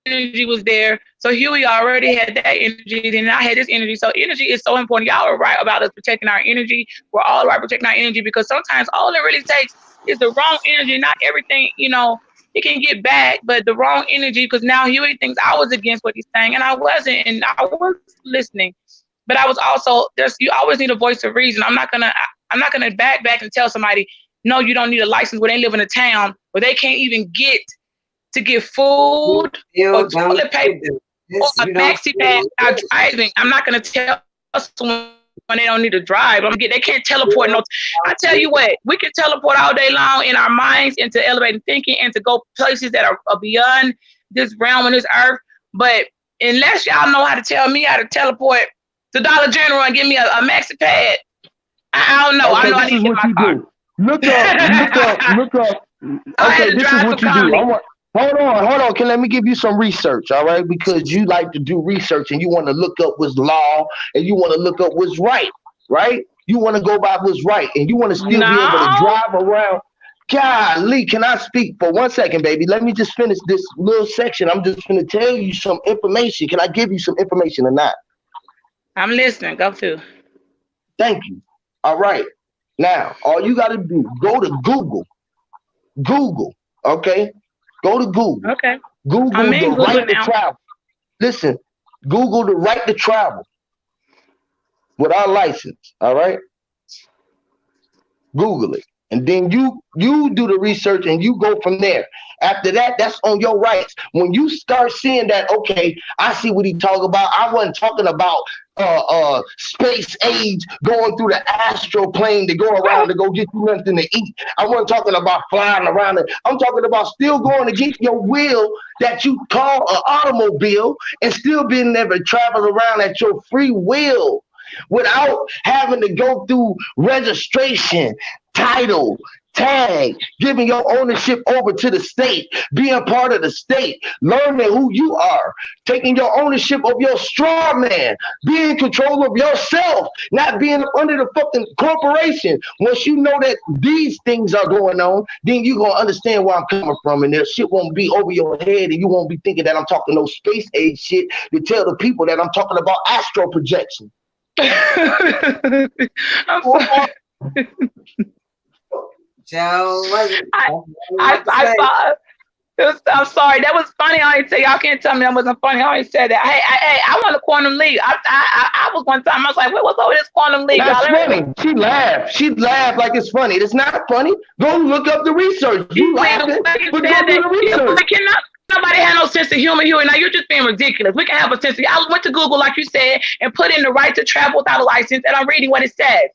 Energy was there. So Huey already had that energy, then I had this energy. So energy is so important. Y'all are right about us protecting our energy. We're all right protecting our energy because sometimes all it really takes is the wrong energy. Not everything, it can get back, but the wrong energy, because now Huey thinks I was against what he's saying, and I wasn't, and I was listening. But I was also, you always need a voice of reason. I'm not gonna back and tell somebody, no, you don't need a license when they live in a town where they can't even get to get food or toilet paper or a maxi pad out driving. I'm not going to tell someone when they don't need to drive. They can't teleport. No, I tell you what, we can teleport all day long in our minds into elevated thinking and to go places that are beyond this realm and this earth. But unless y'all know how to tell me how to teleport to Dollar General and give me a maxi pad, I don't know. Okay, I know I need to get my car. Look up. Okay, this is what you do. Hold on. Let me give you some research, all right? Because you like to do research and you want to look up what's law and you want to look up what's right? You want to go by what's right and you want to still be able to drive around. Golly, can I speak for 1 second, baby? Let me just finish this little section. I'm just going to tell you some information. Can I give you some information or not? I'm listening. Go through. Thank you. All right. Now, all you got to do, go to Google. Okay? Go to Google. Okay. Google the right to travel. Listen, Google the right to travel without license. All right. Google it. And then you do the research and you go from there. After that, that's on your rights. When you start seeing that, okay, I see what he talking about. I wasn't talking about space age going through the astral plane to go around to go get you nothing to eat. I wasn't talking about flying around it. I'm talking about still going to get your will that you call an automobile and still being able to travel around at your free will without having to go through registration, title, tag, giving your ownership over to the state, being part of the state, learning who you are, taking your ownership of your straw man, being in control of yourself, not being under the fucking corporation. Once you know that these things are going on, then you're going to understand where I'm coming from, and this shit won't be over your head, and you won't be thinking that I'm talking no space age shit to tell the people that I'm talking about astral projection. I'm sorry. Joe, I'm sorry. That was funny. I ain't say y'all can't tell me that wasn't funny. I ain't said that. Hey, I want a quantum leap. I was one time. I was like, what's over this quantum leap? That's funny. She laughed. She laughed like it's funny. It's not funny. Go look up the research. You laughing, but go do the research. Nobody had no sense of humor, Huey. Now you're just being ridiculous. We can have a sense of. I went to Google, like you said, and put in the right to travel without a license, and I'm reading what it says.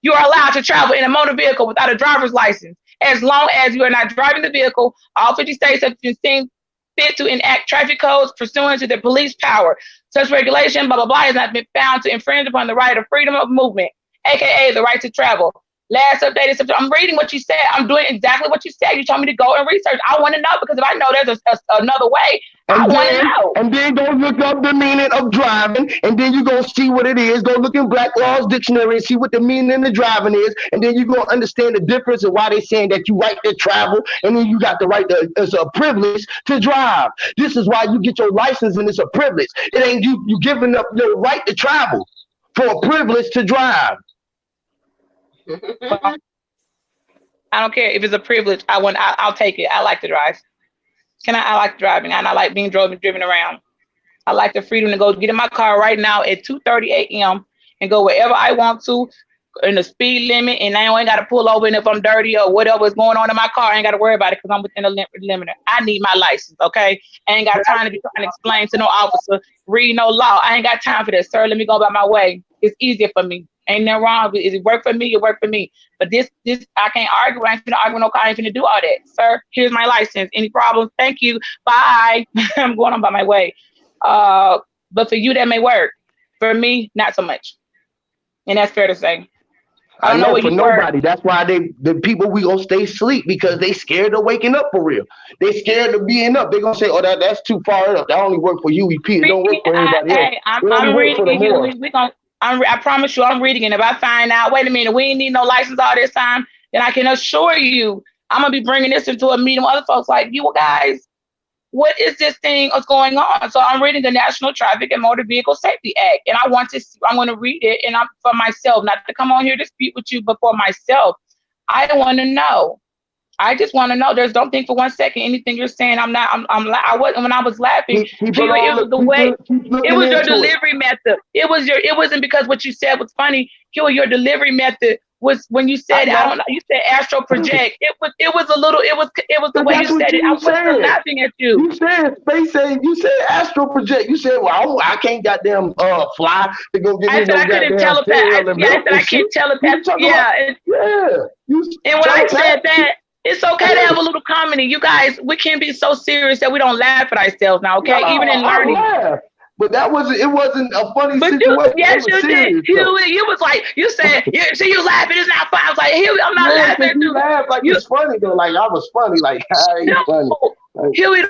You are allowed to travel in a motor vehicle without a driver's license, as long as you are not driving the vehicle. All 50 states have been seen fit to enact traffic codes pursuant to their police power. Such regulation, blah, blah, blah, has not been found to infringe upon the right of freedom of movement, aka the right to travel. Last updated September. I'm reading what you said. I'm doing exactly what you said. You told me to go and research. I want to know, because if I know there's another way, I want to know. And then go look up the meaning of driving, and then you're going to see what it is. Go look in Black Law's dictionary and see what the meaning of driving is, and then you're going to understand the difference and why they're saying that you right to travel, and then you got the right to, it's a privilege to drive. This is why you get your license, and it's a privilege. It ain't you giving up your right to travel for a privilege to drive. I don't care if it's a privilege. I'll take it. I like to drive. I like driving and I like being driven around. I like the freedom to go get in my car right now at 2:30 a.m. and go wherever I want to in the speed limit, and I ain't got to pull over. And if I'm dirty or whatever's going on in my car, I ain't got to worry about it because I'm within the limiter. I need my license, okay? I ain't got time to be trying to explain to no officer, read no law. I ain't got time for that, sir. Let me go by my way. It's easier for me. Ain't nothing wrong with it. It work for me, it work for me. But this I can't argue. I ain't finna argue with no car. I ain't finna do all that. Sir, here's my license. Any problems? Thank you. Bye. I'm going on by my way. But for you, that may work. For me, not so much. And that's fair to say. I don't know for nobody. That's why the people we gonna stay asleep because they scared of waking up for real. They scared of being up. They gonna say, "Oh, that's too far up. That only work for UEP. It don't work for everybody else." Hey, I'm reading it. I promise you, I'm reading it. If I find out, wait a minute, we ain't need no license all this time, then I can assure you, I'm gonna be bringing this into a meeting with other folks like you guys. What is this thing that's going on? So I'm reading the National Traffic and Motor Vehicle Safety Act, and I'm going to read it, and I'm for myself, not to come on here to speak with you, but for myself. I want to know. I just want to know. Don't think for 1 second anything you're saying. When I was laughing. It was your delivery method. It wasn't because what you said was funny. Your delivery method was when you said you said astral project. It was the way you said it. I wasn't laughing at you. You said space age. You said astral project. You said, well, I can't goddamn fly to go get me no goddamn telepath. I said I can't telepath. Yeah. And when I said that, it's okay to have a little comedy. You guys, we can't be so serious that we don't laugh at ourselves now, okay? No, even in learning. But it wasn't a funny situation. Yes, you did. You was like, you said, you laughing, it's not funny. I was like, I'm not laughing at you. Laugh like it's funny though. Like I was funny. Like, it's funny. Huey,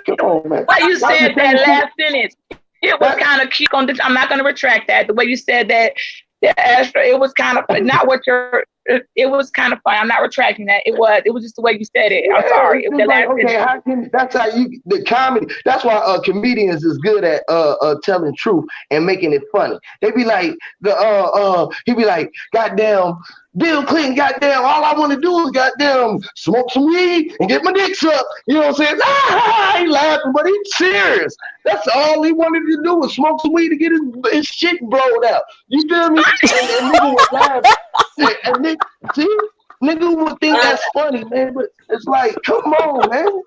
why you said that last sentence? It was kind of cute. I'm not going to retract that. The way you said that, it was kind of not what you're. It was kind of fun. I'm not retracting that. It was just the way you said it. I'm sorry. That's how the comedy. That's why comedians is good at telling truth and making it funny. They be like he be like, goddamn, Bill Clinton, goddamn, all I want to do is goddamn smoke some weed and get my dicks up. You know what I'm saying? He laughing, but he's serious. That's all he wanted to do was smoke some weed to get his shit blowed out. You feel me? And nigga was laughing. And nigga would think that's funny, man. But it's like, come on, man.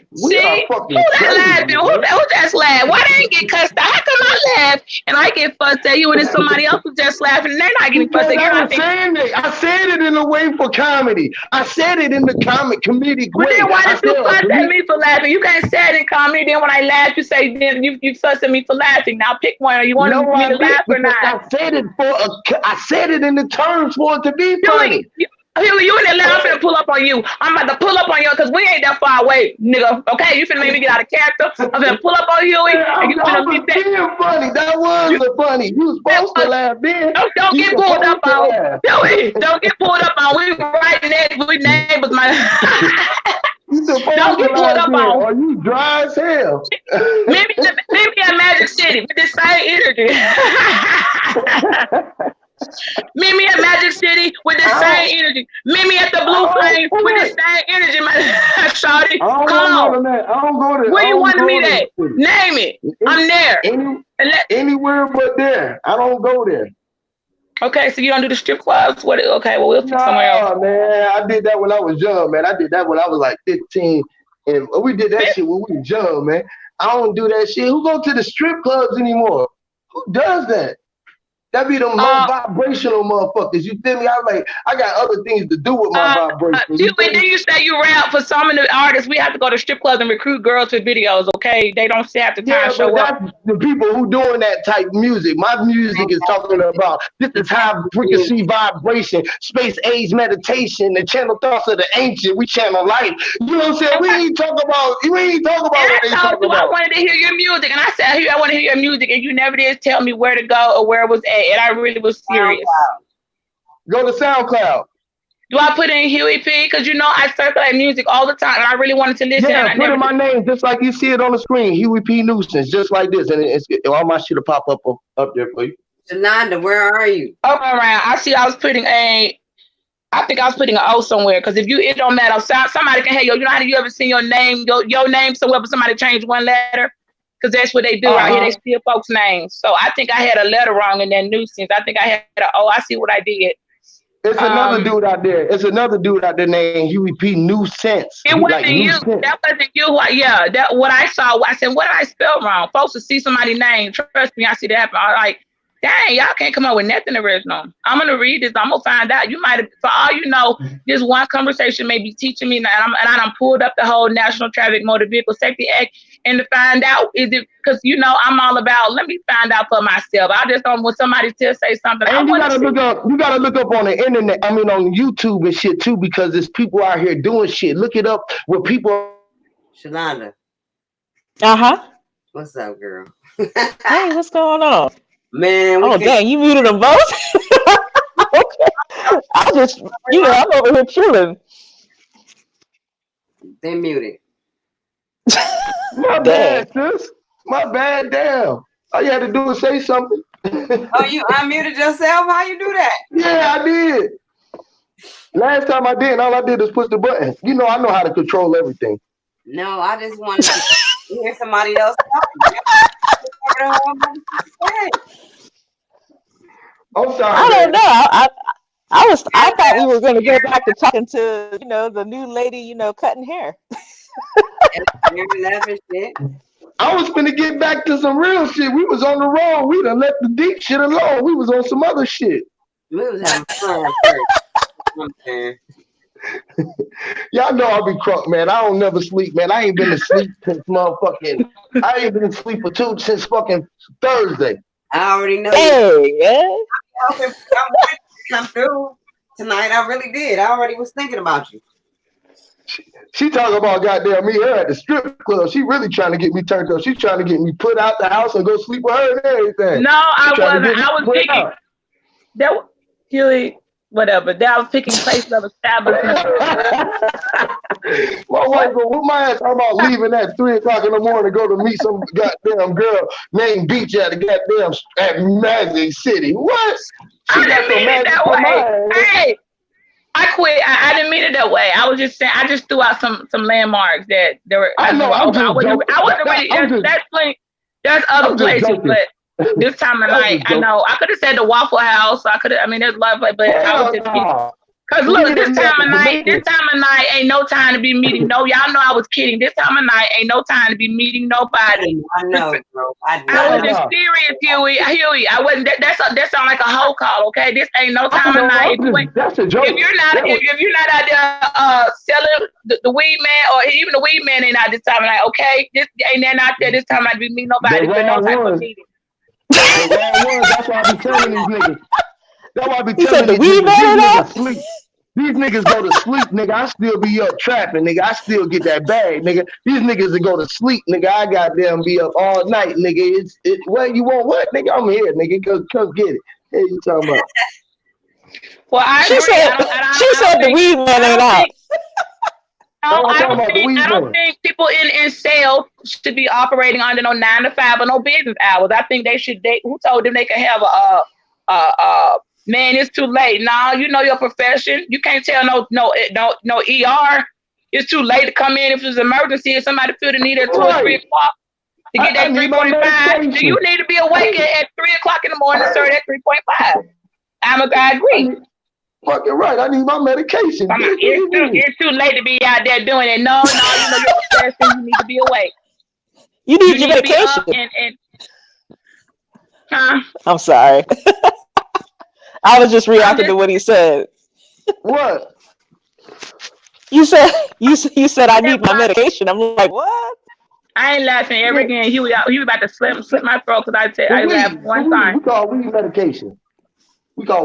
Who that laughing? Who just laughed? Why they ain't get cussed out? How come I laugh and I get fussed at you and then somebody else was just laughing and they're not getting fussed at you? I said it in a way for comedy. I said it in the comedic way. Then why did you fuss at me for laughing? You can't say it in comedy. Then when I laugh, you say then you fuss at me for laughing. Now pick one. Are you want me to laugh or not? I said it in the terms for it to be funny. Huey, you in there I'm finna pull up on you. I'm about to pull up on you because we ain't that far away, nigga. Okay, you finna make me get out of character. I'm finna pull up on Huey. And you finna be funny. That was funny. You was supposed to laugh then. Don't get pulled up on. Huey, don't get pulled up on. We right next. We neighbors, man. Don't get pulled up on. Are you dry as hell? Maybe at Magic City with the same energy. Meet me at Magic City with the same energy. Meet me at the Blue Flame with the same energy, man. Shawty, come on. I don't go there. Where you want to meet at? Name it. I'm there. Anywhere but there. I don't go there. Okay, so you don't do the strip clubs? What? Okay, well, we'll pick somewhere else. Man, I did that when I was young, man. I did that when I was like 15. And we did that shit when we was young, man. I don't do that shit. Who go to the strip clubs anymore? Who does that? That be the more vibrational motherfuckers. You feel me? I got other things to do with my vibrations. Then you say you rap for some of the artists. We have to go to strip clubs and recruit girls for videos, okay? They don't have the time to show up. That's the people who doing that type music. My music is talking about this is high frequency vibration, space age meditation, the channel thoughts of the ancient. We channel light. You know what I'm saying? We ain't talk about what they talk about. I wanted to hear your music, and I said, I want to hear your music, and you never did tell me where to go or where it was at. And I really was serious. Go to SoundCloud. Do I put in Huey P? Because I circulate music all the time, and I really wanted to listen. Yeah, put in my name just like you see it on the screen, Huey P. Nuisance, just like this, and all my shit will pop up there for you. Jananda, where are you? Oh, around. I was putting I think I was putting an O somewhere because if you, it don't matter. Somebody can, hey, yo, you know how you ever seen your name, your name somewhere, but somebody changed one letter? Because that's what they do out here. They steal folks' names. So I think I had a letter wrong in that nuisance. I think I had an O. I see what I did. It's another dude out there. It's another dude out there named Huey P. Nuisance. It wasn't like you. That wasn't you. Yeah, that what I saw. I said, what did I spell wrong? Folks will see somebody's name. Trust me, I see that happen. I'm like, dang, y'all can't come up with nothing original. I'm gonna read this. I'm gonna find out. You might have, for all you know, this one conversation may be teaching me, and I done pulled up the whole National Traffic Motor Vehicle Safety Act, and to find out is it because I'm all about. Let me find out for myself. I just don't when somebody say something. And you gotta look up. You gotta look up on the internet. I mean, on YouTube and shit too, because there's people out here doing shit. Look it up with people. Shalonda. What's up, girl? Hey, what's going on? Man, dang, you muted them both? Okay. I'm over here chilling. They muted. My bad, sis. My bad, damn. All you had to do is say something. Oh, you unmuted yourself? How you do that? Yeah, I did. Last time I did, all I did was push the button. I know how to control everything. No, I just wanted to hear somebody else talking. I'm sorry. I don't know. I thought we were going to go back to talking to the new lady cutting hair. I was finna get back to some real shit. We was on the road. We done let the deep shit alone. We was on some other shit. We was having fun first. Y'all know I be crunk, man. I don't never sleep, man. I ain't been to sleep since I ain't been to sleep since fucking Thursday. I already know. Hey, man. I wanted to come through tonight. I really did. I already was thinking about you. She talking about goddamn me, her at the strip club. She really trying to get me turned up. She trying to get me put out the house and go sleep with her and everything. No, I wasn't. I was picking that Huey, whatever. That was picking places of establishment. My wife go with my ass. I'm about leaving at 3:00 in the morning to go to meet some goddamn girl named Beach at the goddamn at Magic City. What? I didn't mean it that way. Hey. I quit. I didn't mean it that way. I was just saying. I just threw out some landmarks that there were. I know. I wasn't really. There's other places, but this time of night, I know I could have said the Waffle House. I could have. I mean, there's a lot of places, but I was just. Cause look, this time of night ain't no time to be meeting. No, y'all know I was kidding. This time of night ain't no time to be meeting nobody. I know, bro. I was just serious, Huey. I wasn't. That sound like a whole call. Okay, this ain't no time of night. That's a joke. If you're not out there selling the weed man, or even the weed man ain't out this time of night. Okay, this ain't that out there this time of night to be meeting nobody for no type of meeting. The wrong ones. That's why I be telling these niggas. That's why I be telling these niggas sleep. These niggas go to sleep, nigga. I still be up trapping, nigga. I still get that bag, nigga. These niggas that go to sleep, nigga. I goddamn be up all night, nigga. What you want? What, nigga? I'm here, nigga. Come get it. Hey, you talking about? Well, she said the weed man ain't out. I don't think people in sales should be operating under no 9 to 5 or no business hours. I think they should. Who told them they can have man, it's too late. Now you know your profession. You can't tell no ER. It's too late to come in if it's an emergency. If somebody feel the need at 2 or 3 o'clock to get that 3.5. Do you need to be awake at 3 o'clock in the morning, sir? That 3.5. I agree. Fucking right. I need my medication. It's too late to be out there doing it. No, you know your profession. You need to be awake. You need your medication. I'm sorry. I was just reacting to what he said. What? You said I need my medication. I'm like, what? I ain't laughing ever again. He was about to slip my throat because I laughed one time. We call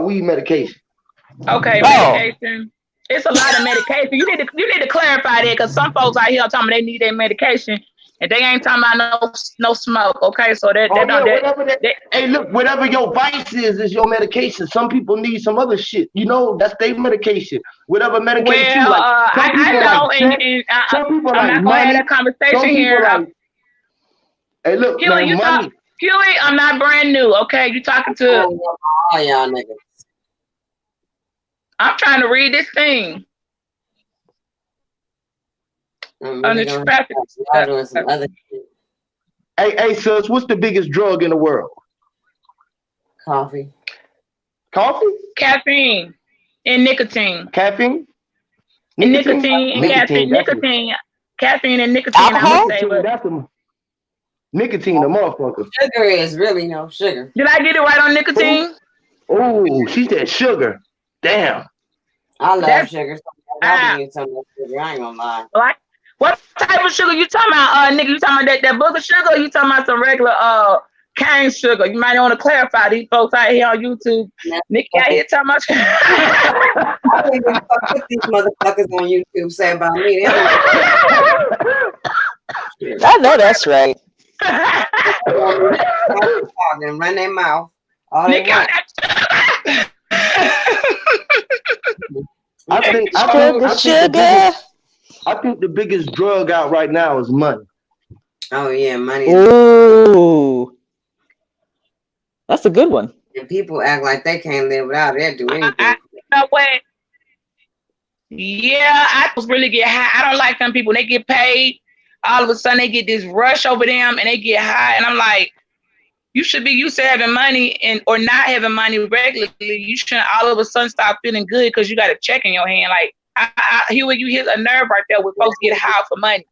weed medication. Okay, medication. It's a lot of medication. You need to clarify that because some folks out here are talking they need their medication. And they ain't talking about no smoke, okay? So hey, look, whatever your vice is your medication. Some people need some other shit. That's their medication. Whatever medication you like. I know, some people I'm not going to have that conversation here. Hey, look, Huey, money. Huey, I'm not brand new, okay? You talking to all y'all niggas. I'm trying to read this thing. I'm On really the gonna traffic. start doing some other shit. Hey, sis, what's the biggest drug in the world? Coffee. Coffee? Caffeine and nicotine. Caffeine? And Nicotine? nicotine and Nicotine, caffeine. that's Caffeine and nicotine, I'm Alcohol? gonna say, nicotine, but that's a nicotine, a motherfucker. Sugar is really no sugar. did I get it right on Who? nicotine? Oh, she said sugar. Damn. I love That's sugar. So I'll be ah eating some of that sugar. I ain't gonna lie. like what type of sugar you talking about, nigga? You talking about that booger sugar or you talking about some regular cane sugar? You might want to clarify these folks out here on YouTube. Nicki out here talking about I don't even fuck what these motherfuckers on YouTube say about me. They don't shit. I know that's right. And run their mouth all they Nicki want. I think Sugar. I think the biggest drug out right now is money. Oh yeah, money. Ooh, that's a good one. And people act like they can't live without it. They'll do anything. No way. Yeah, I just really get high. I don't like them people. They get paid. All of a sudden, they get this rush over them, and they get high. And I'm like, you should be used to having money and or not having money regularly. You shouldn't all of a sudden stop feeling good because you got a check in your hand. Like I hear when you hit a nerve right there when folks get high for money.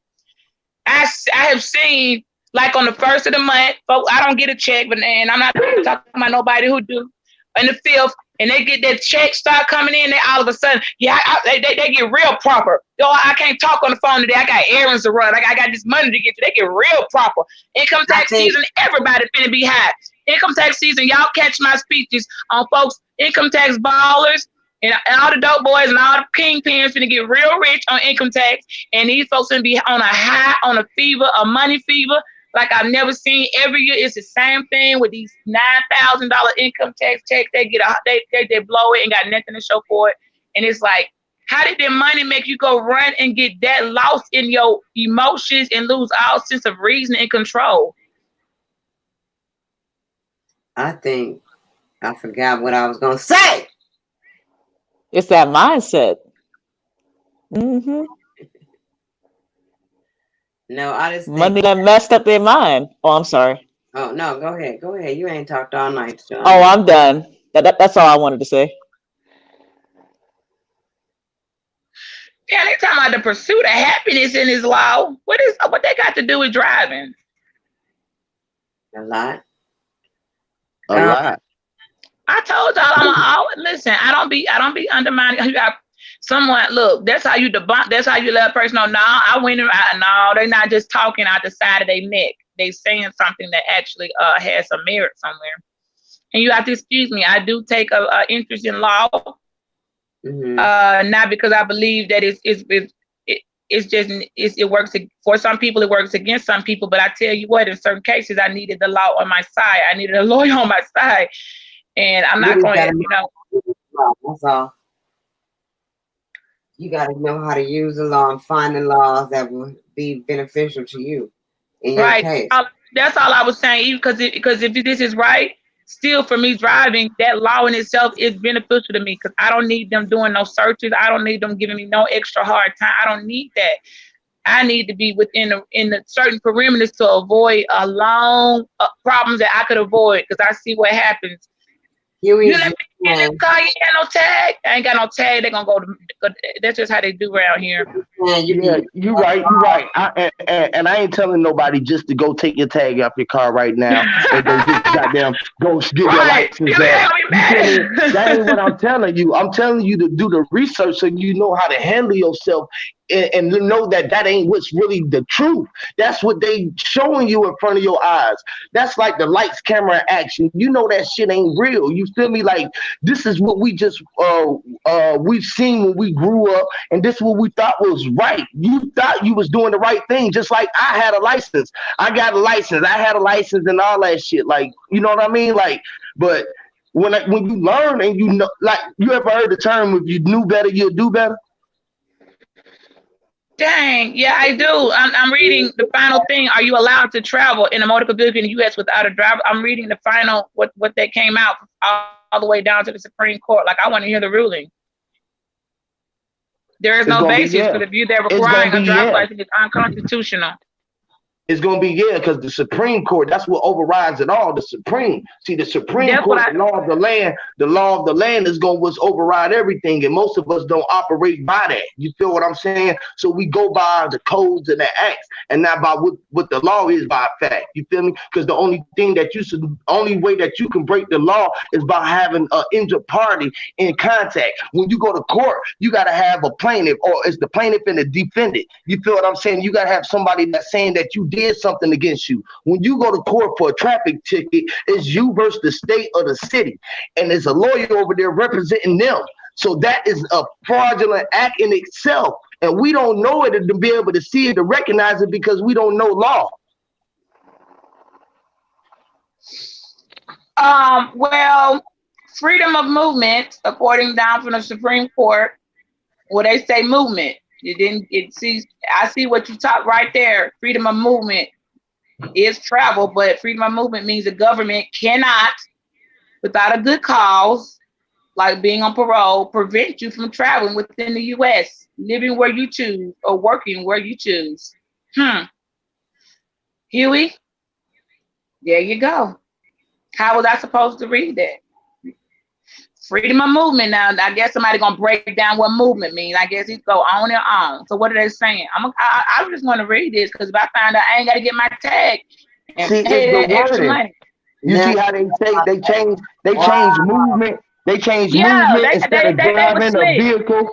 I have seen like on the first of the month, folks, I don't get a check, but and I'm not talking about nobody who do. In the fifth, and they get that check start coming in, they all of a sudden, they get real proper. Yo, I can't talk on the phone today. I got errands to run. I got this money to get to. They get real proper. Income tax season, everybody finna be high. Income tax season, y'all catch my speeches on folks, income tax ballers, and all the dope boys and all the kingpins finna get real rich on income tax. And these folks finna be on a high, on a fever, a money fever, like I've never seen. Every year it's the same thing with these $9,000 income tax checks. They get they blow it and got nothing to show for it. And it's like, how did their money make you go run and get that lost in your emotions and lose all sense of reason and control? I think I forgot what I was gonna say. It's that mindset. Mm-hmm. No, I just think Money that messed up their mind. Oh, I'm sorry. Oh no, go ahead. Go ahead. You ain't talked all night, John. Oh, I'm done. That's all I wanted to say. Yeah, they talking about the pursuit of happiness in this law. What they got to do with driving? A lot. A lot. I told y'all listen. I don't be undermining. You got someone look. That's how you debunk. That's how you let a person know. No, I went around. No, they're not just talking out the side of their neck. They saying something that actually has some merit somewhere. And you have to excuse me. I do take a interest in law. Mm-hmm. Not because I believe that it works for some people. It works against some people. But I tell you what, in certain cases, I needed the law on my side. I needed a lawyer on my side. And I'm not going to, That's all. You got to know how to use the law and find the laws that will be beneficial to you in your case. That's all I was saying. Even because if this is right, still for me driving, that law in itself is beneficial to me because I don't need them doing no searches. I don't need them giving me no extra hard time. I don't need that. I need to be within the certain perimeters to avoid a long problems that I could avoid because I see what happens. You let me get in this car, you ain't got no tag. I ain't got no tag. They're going to go. That's just how they do around here. Yeah, you're right. You're right. And I ain't telling nobody just to go take your tag off your car right now and go get your license back. That ain't what I'm telling you. I'm telling you to do the research so you know how to handle yourself and know that ain't what's really the truth. That's what they showing you in front of your eyes. That's like the lights, camera, action. You know that shit ain't real. You feel me? Like this is what we just we've seen when we grew up, and this is what we thought was right. You thought you was doing the right thing, just like I had a license. I got a license. I had a license and all that shit. Like, you know what I mean? Like, but when you learn and you know, like, you ever heard the term, if you knew better, you'll do better? Dang, yeah, I do. I'm reading the final thing. Are you allowed to travel in a motor vehicle in the U.S. without a driver? I'm reading the final, what they came out all the way down to the Supreme Court. Like, I want to hear the ruling. There is It's no gonna be basis for yeah. the view that It's requiring gonna a be driver's yeah. license is unconstitutional. It's gonna be yeah, because the Supreme Court, that's what overrides it all. The Supreme, see, the Supreme That's what Court, I. the law of the land is gonna was override everything, and most of us don't operate by that. You feel what I'm saying? So we go by the codes and the acts, and not by what the law is by fact. You feel me? Because the only way that you can break the law is by having an injured party in contact. When you go to court, you gotta have a plaintiff, or it's the plaintiff and the defendant. You feel what I'm saying? You gotta have somebody that's saying that you did something against you. When you go to court for a traffic ticket, it's you versus the state or the city, and there's a lawyer over there representing them. So that is a fraudulent act in itself, and we don't know it to be able to see it, to recognize it, because we don't know law. Well, freedom of movement, according down from the Supreme Court, well, they say movement. You didn't. It sees. I see what you talk right there. Freedom of movement is travel, but freedom of movement means the government cannot, without a good cause, like being on parole, prevent you from traveling within the U.S., living where you choose, or working where you choose. Huey, there you go. How was I supposed to read that? Freedom of movement. Now, I guess somebody gonna break down what movement means. I guess he's go on and on. So what are they saying? I just want to read this because if I find out I ain't got to get my tag and See, pay it's the that extra wording. money. You see how they change movement. They change movement instead of they were driving a slick. vehicle.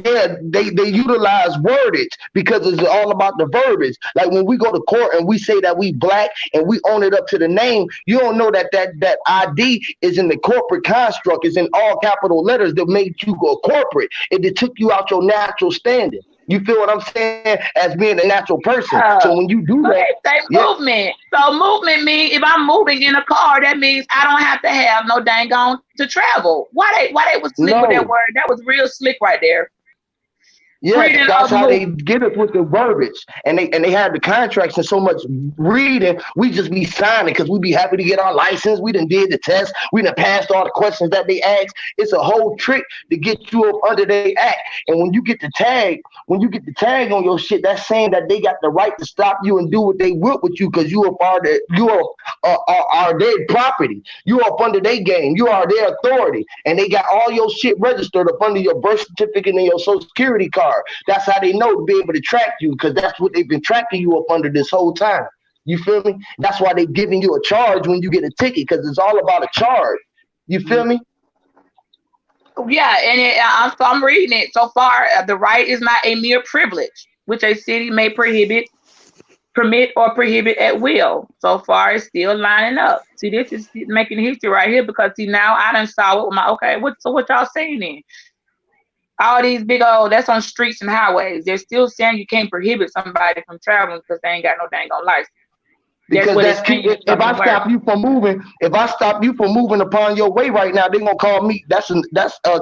Yeah, they utilize wordage because it's all about the verbiage. Like when we go to court and we say that we black and we own it up to the name, you don't know that ID is in the corporate construct, is in all capital letters that made you go corporate. It took you out your natural standing. You feel what I'm saying? As being a natural person. So when you do that, They say movement. So movement means if I'm moving in a car, that means I don't have to have no dang on to travel. Why they was slick with that word? That was real slick right there. Yeah, that's how they get it with the verbiage, and they have the contracts and so much reading. We just be signing because we be happy to get our license. We done did the test. We done passed all the questions that they ask. It's a whole trick to get you up under their act. And when you get the tag on your shit, that's saying that they got the right to stop you and do what they will with you because you are their property. You up under their game. You are their authority, and they got all your shit registered up under your birth certificate and your social security card. That's how they know to be able to track you, because that's what they've been tracking you up under this whole time. You feel me? That's why they're giving you a charge when you get a ticket, because it's all about a charge. You feel me? Yeah, and I'm reading it so far. The right is not a mere privilege, which a city may permit or prohibit at will. So far, it's still lining up. See, this is making history right here because see now I done saw it with my what y'all saying then? All these big old that's on streets and highways. They're still saying you can't prohibit somebody from traveling because they ain't got no dang on license. Because if I stop you from moving upon your way right now, they're gonna call me. That's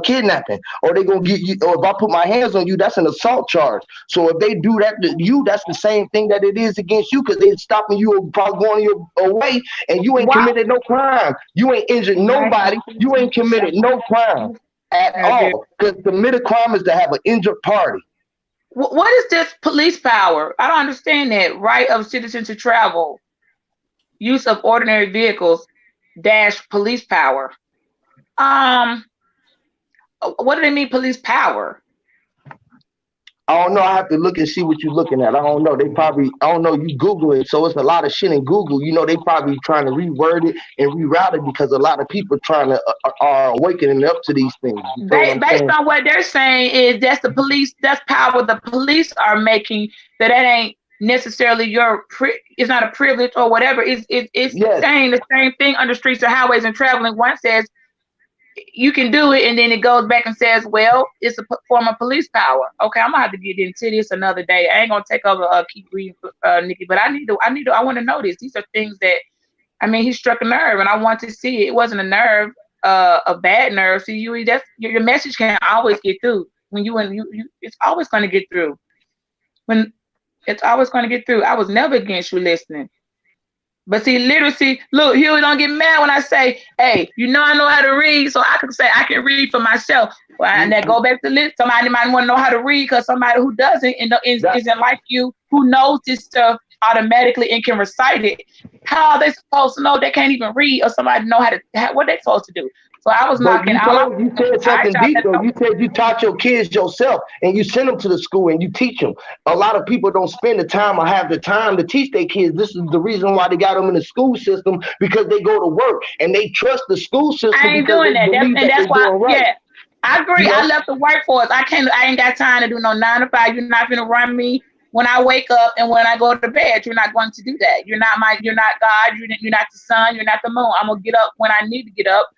kidnapping, or they're gonna get you. Or if I put my hands on you, that's an assault charge. So if they do that to you, that's the same thing that it is against you, because they're stopping you probably going your way, and you ain't committed no crime. You ain't injured nobody. You ain't committed no crime at all. Because committed crime is to have an injured party. What is this police power? I don't understand that. Right of citizens to travel. Use of ordinary vehicles - police power. What do they mean police power? I don't know. I have to look and see what you're looking at. I don't know. I don't know. You Google it. So it's a lot of shit in Google. You know, they probably trying to reword it and reroute it because a lot of people are awakening up to these things. Based on what they're saying is that's the police, that's power the police are making, that ain't necessarily it's not a privilege or whatever. It's saying the same thing under streets or highways and traveling. One says you can do it, and then it goes back and says, well, it's a form of police power. Okay, I'm gonna have to get into this another day. I ain't gonna take over keep reading Nicki, but I want to know this. These are things that, I mean, he struck a nerve, and I want to see it. It wasn't a nerve, a bad nerve. See, your message can always get through. It's always going to get through. It's always going to get through. I was never against you listening. But see, literacy, look, Huey don't get mad when I say, hey, I know how to read, so I can say I can read for myself. Well, and then go back to list. Somebody might want to know how to read because somebody who doesn't and isn't like you, who knows this stuff automatically and can recite it. How are they supposed to know they can't even read, or somebody know what they supposed to do? So I was knocking out. You said something deep though. You said you taught your kids yourself and you send them to the school and you teach them. A lot of people don't spend the time or have the time to teach their kids. This is the reason why they got them in the school system, because they go to work and they trust the school system. I ain't doing that. That's why. Right. Yeah, I agree. I left the workforce. I ain't got time to do no 9 to 5. You're not gonna run me when I wake up and when I go to bed. You're not going to do that. You're not God. You're not the sun. You're not the moon. I'm gonna get up when I need to get up.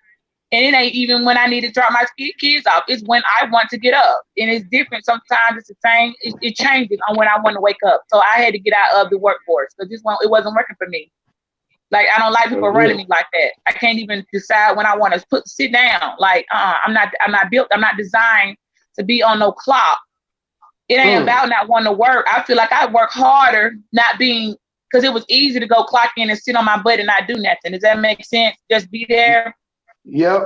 And it ain't even when I need to drop my kids off. It's when I want to get up. And it's different. Sometimes it's the same. It changes on when I want to wake up. So I had to get out of the workforce because it wasn't working for me. Like, I don't like people running me like that. I can't even decide when I want to sit down. Like, I'm not built. I'm not designed to be on no clock. It ain't about not wanting to work. I feel like I work harder not being, because it was easy to go clock in and sit on my butt and not do nothing. Does that make sense? Just be there. Yep.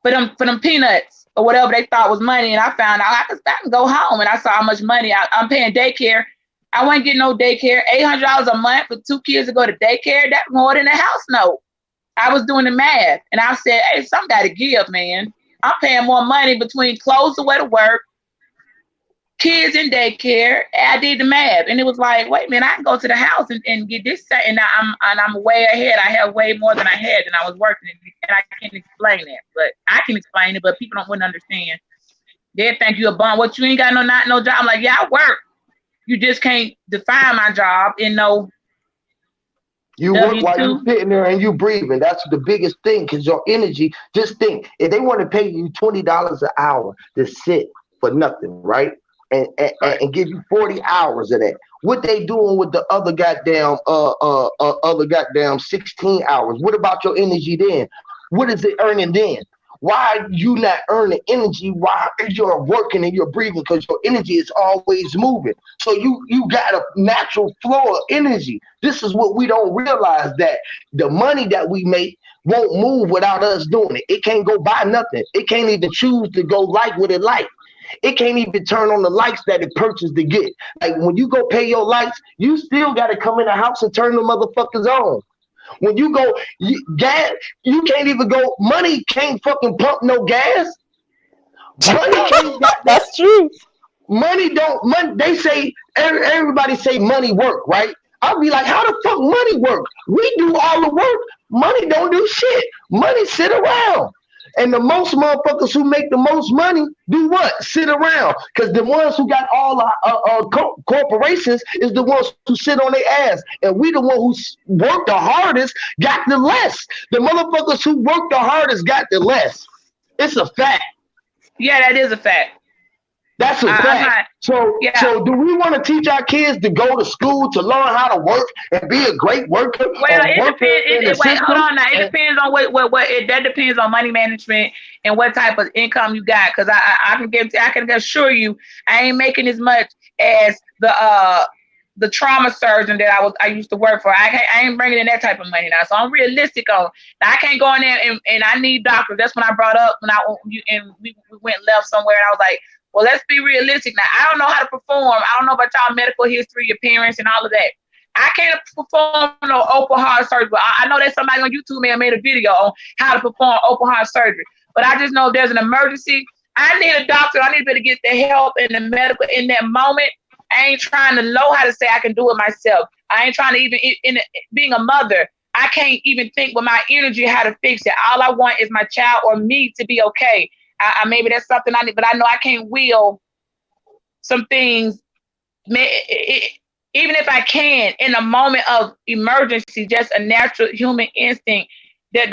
For them peanuts or whatever they thought was money, and I found out I can go home, and I saw how much money I'm paying daycare. I wasn't getting no daycare. $800 a month for 2 kids to go to daycare. That's more than a house note. I was doing the math, and I said, "Hey, some got to give, man. I'm paying more money between clothes to wear to work, kids in daycare." I did the math, and it was like, wait a minute, I can go to the house and get this set, and I'm way ahead. I have way more than I had, and I was working, and I can't explain that, but I can explain it, but people wouldn't understand. They think you a bum. What, you ain't got no job? I'm like, yeah, I work. You just can't define my job in no. You work while you sitting there and you breathing. That's the biggest thing, because your energy. Just think, if they want to pay you $20 an hour to sit for nothing, right? And give you 40 hours of that. What they doing with the other goddamn 16 hours? What about your energy then? What is it earning then? Why are you not earning energy while you're working and you're breathing? Because your energy is always moving. So you got a natural flow of energy. This is what we don't realize, that the money that we make won't move without us doing it. It can't go buy nothing. It can't even choose to go like what it like. It can't even turn on the lights that it purchased to get. Like, when you go pay your lights, you still got to come in the house and turn the motherfuckers on. When you go gas, you can't even go. Money can't fucking pump no gas. Money can't. That's true. Money don't. Money. They say everybody say money work, right? I'll be like, how the fuck money work? We do all the work. Money don't do shit. Money sit around. And the most motherfuckers who make the most money do what? Sit around. Because the ones who got all corporations is the ones who sit on their ass. And we the one who work the hardest got the less. The motherfuckers who work the hardest got the less. It's a fact. Yeah, that is a fact. That's a fact. So do we want to teach our kids to go to school to learn how to work and be a great worker? Well, it depends. Wait, hold on now. It depends on that depends on money management and what type of income you got. Because I can assure you, I ain't making as much as the trauma surgeon that I used to work for. I ain't bringing in that type of money now. So I'm realistic on. Now, I can't go in there and I need doctors. That's when I brought up we went left somewhere, and I was like, well, let's be realistic now. I don't know how to perform. I don't know about y'all medical history, your parents, and all of that. I can't perform no open heart surgery. But I know that somebody on YouTube may have made a video on how to perform open heart surgery. But I just know if there's an emergency, I need a doctor. I need to be able to get the help and the medical in that moment. I ain't trying to know how to say I can do it myself. I ain't trying to even, being a mother, I can't even think with my energy how to fix it. All I want is my child or me to be okay. Maybe that's something I need, but I know I can't will some things. Even if I can, in a moment of emergency, just a natural human instinct. There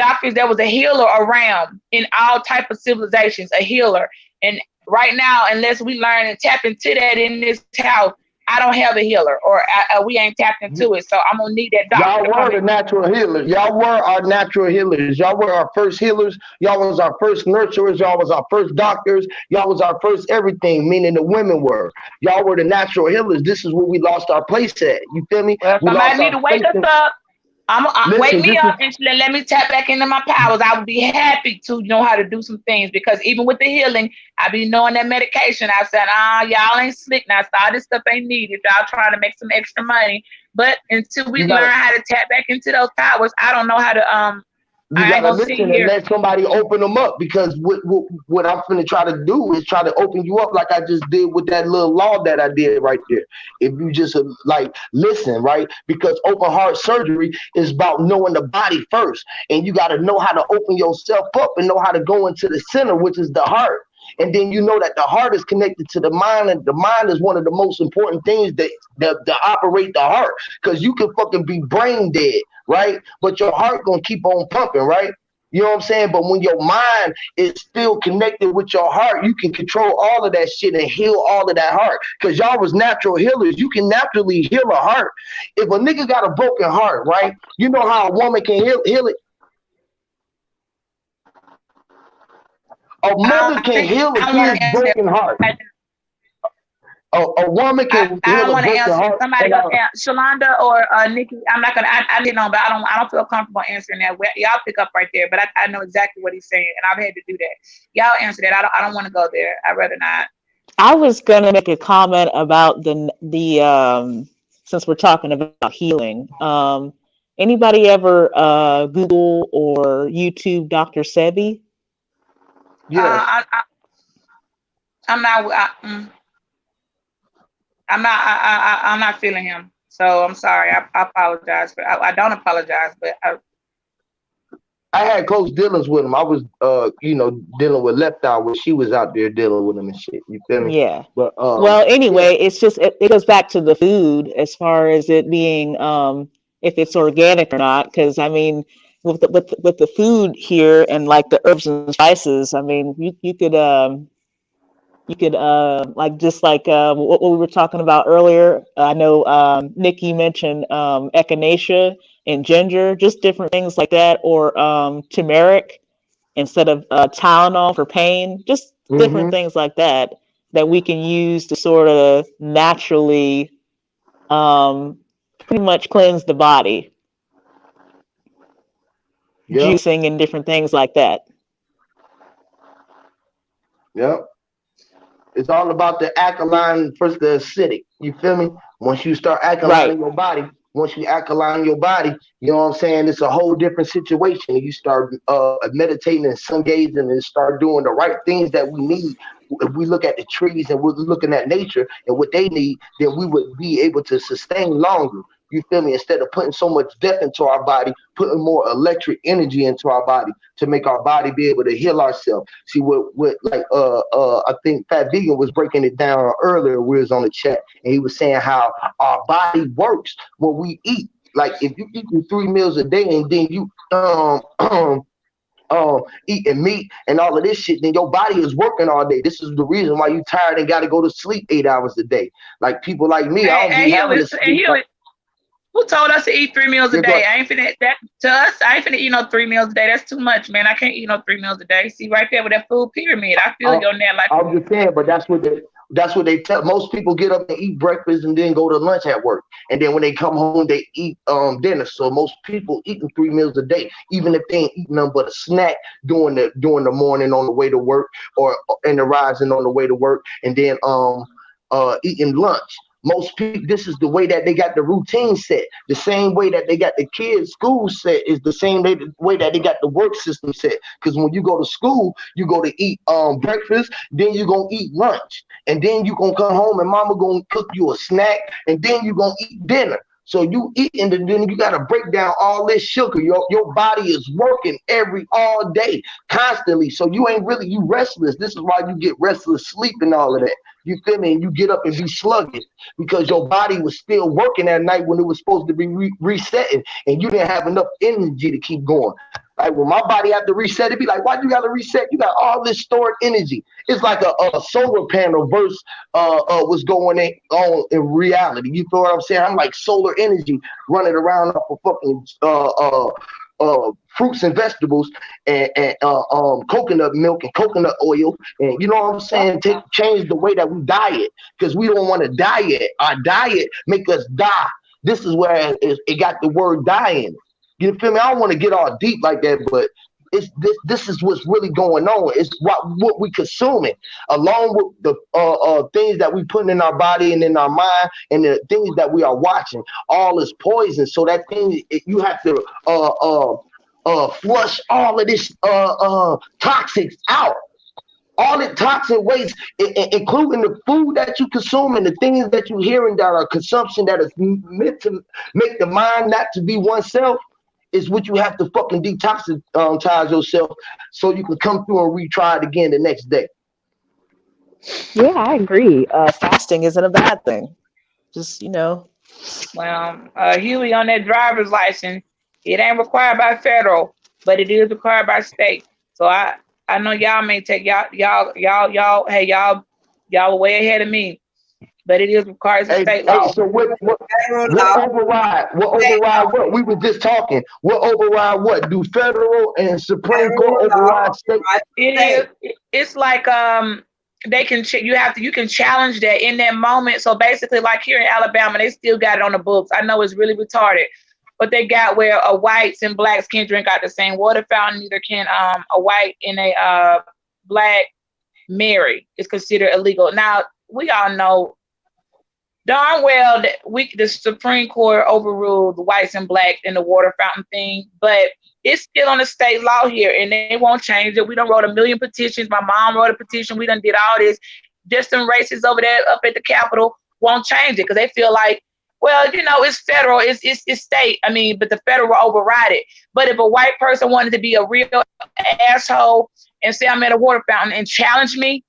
was a healer around in all type of civilizations, a healer. And right now, unless we learn and tap into that in this house, I don't have a healer, or we ain't tapped into it. So I'm gonna need that doctor. Y'all were the natural healers. Y'all were our natural healers. Y'all were our first healers. Y'all was our first nurturers. Y'all was our first doctors. Y'all was our first everything, meaning the women were. Y'all were the natural healers. This is where we lost our place at. You feel me? Well, somebody need to wake us up. Wake me up and let me tap back into my powers. I would be happy to know how to do some things, because even with the healing, I be knowing that medication. I said, y'all ain't slick now. So all this stuff ain't needed. Y'all trying to make some extra money. But until we learn how to tap back into those powers, I don't know how to You gotta listen and let somebody open them up, because what I'm finna try to do is try to open you up, like I just did with that little law that I did right there. If you just like listen, right? Because open heart surgery is about knowing the body first, and you got to know how to open yourself up and know how to go into the center, which is the heart. And then you know that the heart is connected to the mind, and the mind is one of the most important things that operate the heart, because you can fucking be brain dead, right? But your heart gonna keep on pumping, right? You know what I'm saying? But when your mind is still connected with your heart, you can control all of that shit and heal all of that heart. Because y'all was natural healers. You can naturally heal a heart. If a nigga got a broken heart, right? You know how a woman can heal it? A mother can heal a kid's broken heart. A woman can heal a broken heart. Somebody else, Shalonda or Nicki. I'm not gonna. I didn't know, but I don't feel comfortable answering that. Y'all pick up right there, but I know exactly what he's saying, and I've had to do that. Y'all answer that. I don't want to go there. I'd rather not. I was gonna make a comment about the since we're talking about healing. Anybody ever Google or YouTube Dr. Sebi? Yeah. I'm not. I'm not feeling him. So I'm sorry. I apologize. But I don't apologize. But I had close dealings with him. I was, dealing with Left Eye when she was out there dealing with him and shit. You feel me? Yeah. But well, anyway, it's just it goes back to the food as far as it being if it's organic or not. Because I mean, with the food here and like the herbs and spices, I mean, you could like just like what we were talking about earlier. I know Nicki mentioned echinacea and ginger, just different things like that, or turmeric instead of Tylenol for pain, just different things like that we can use to sort of naturally pretty much cleanse the body. Yep. Juicing and different things like that. Yep. It's all about the alkaline versus the acidic. You feel me? Once you start alkalining your body, once you alkaline your body, you know what I'm saying? It's a whole different situation. You start meditating and sun gazing and start doing the right things that we need. If we look at the trees and we're looking at nature and what they need, then we would be able to sustain longer. You feel me? Instead of putting so much death into our body, putting more electric energy into our body to make our body be able to heal ourselves. See what like I think Fat Vegan was breaking it down earlier. We was on the chat and he was saying how our body works when we eat. Like if you eat 3 meals a day and then you eating meat and all of this shit, then your body is working all day. This is the reason why you tired and got to go to sleep 8 hours a day. Like people like me, I don't be having to sleep. Who told us to eat 3 meals a day? I ain't finna that to us. I ain't finna eat no 3 meals a day. That's too much, man. I can't eat no 3 meals a day. See right there with that food pyramid. I feel your net like. I'm just saying, but that's what they tell. Most people get up and eat breakfast and then go to lunch at work, and then when they come home they eat dinner. So most people eating 3 meals a day, even if they ain't eating nothing but a snack during the morning on the way to work or in the rising on the way to work, and then eating lunch. Most people, this is the way that they got the routine set. The same way that they got the kids' school set is the same way that they got the work system set. Because when you go to school, you go to eat breakfast, then you're going to eat lunch. And then you're going to come home and mama going to cook you a snack, and then you're going to eat dinner. So you eat and then you got to break down all this sugar. Your body is working all day, constantly. So you restless. This is why you get restless sleep and all of that. You feel me? And you get up and be sluggish because your body was still working at night when it was supposed to be resetting, and you didn't have enough energy to keep going. Like when my body had to reset, it'd be like, why you got to reset? You got all this stored energy. It's like a solar panel versus what's going on in reality. You feel what I'm saying? I'm like solar energy running around off of fucking fruits and vegetables and coconut milk and coconut oil, and you know what I'm saying? Change the way that we diet, because we don't want to diet. Our diet make us die. This is where it got the word die in it. You feel me? I don't want to get all deep like that, but it's this is what's really going on. It's what we consuming, along with the things that we putting in our body and in our mind, and the things that we are watching. All is poison. So that thing you have to flush all of this toxics out. All the toxic waste, including the food that you consume and the things that you hearing that are consumption that is meant to make the mind not to be oneself, is what you have to fucking detoxify yourself so you can come through and retry it again the next day. Yeah, I agree. Fasting isn't a bad thing. Just, Well, Huey, on that driver's license, it ain't required by federal, but it is required by state. So I know y'all may take y'all. Hey, y'all are way ahead of me, but it is required as a state law. So what override? What override? What we were just talking. What override? What do federal and Supreme Court override state? It is. It's like they can you can challenge that in that moment. So basically, like here in Alabama, they still got it on the books. I know it's really retarded, but they got where whites and blacks can't drink out the same water fountain. Neither can a white and a black marry. It's considered illegal. Now we all know darn well that the Supreme Court overruled the whites and blacks in the water fountain thing, but it's still on the state law here, and they won't change it. We done wrote 1 million petitions. My mom wrote a petition. We done did all this. Just some racists over there up at the Capitol won't change it because they feel like, well, it's federal, it's state. I mean, but the federal will override it. But if a white person wanted to be a real asshole and say I'm at a water fountain and challenge me,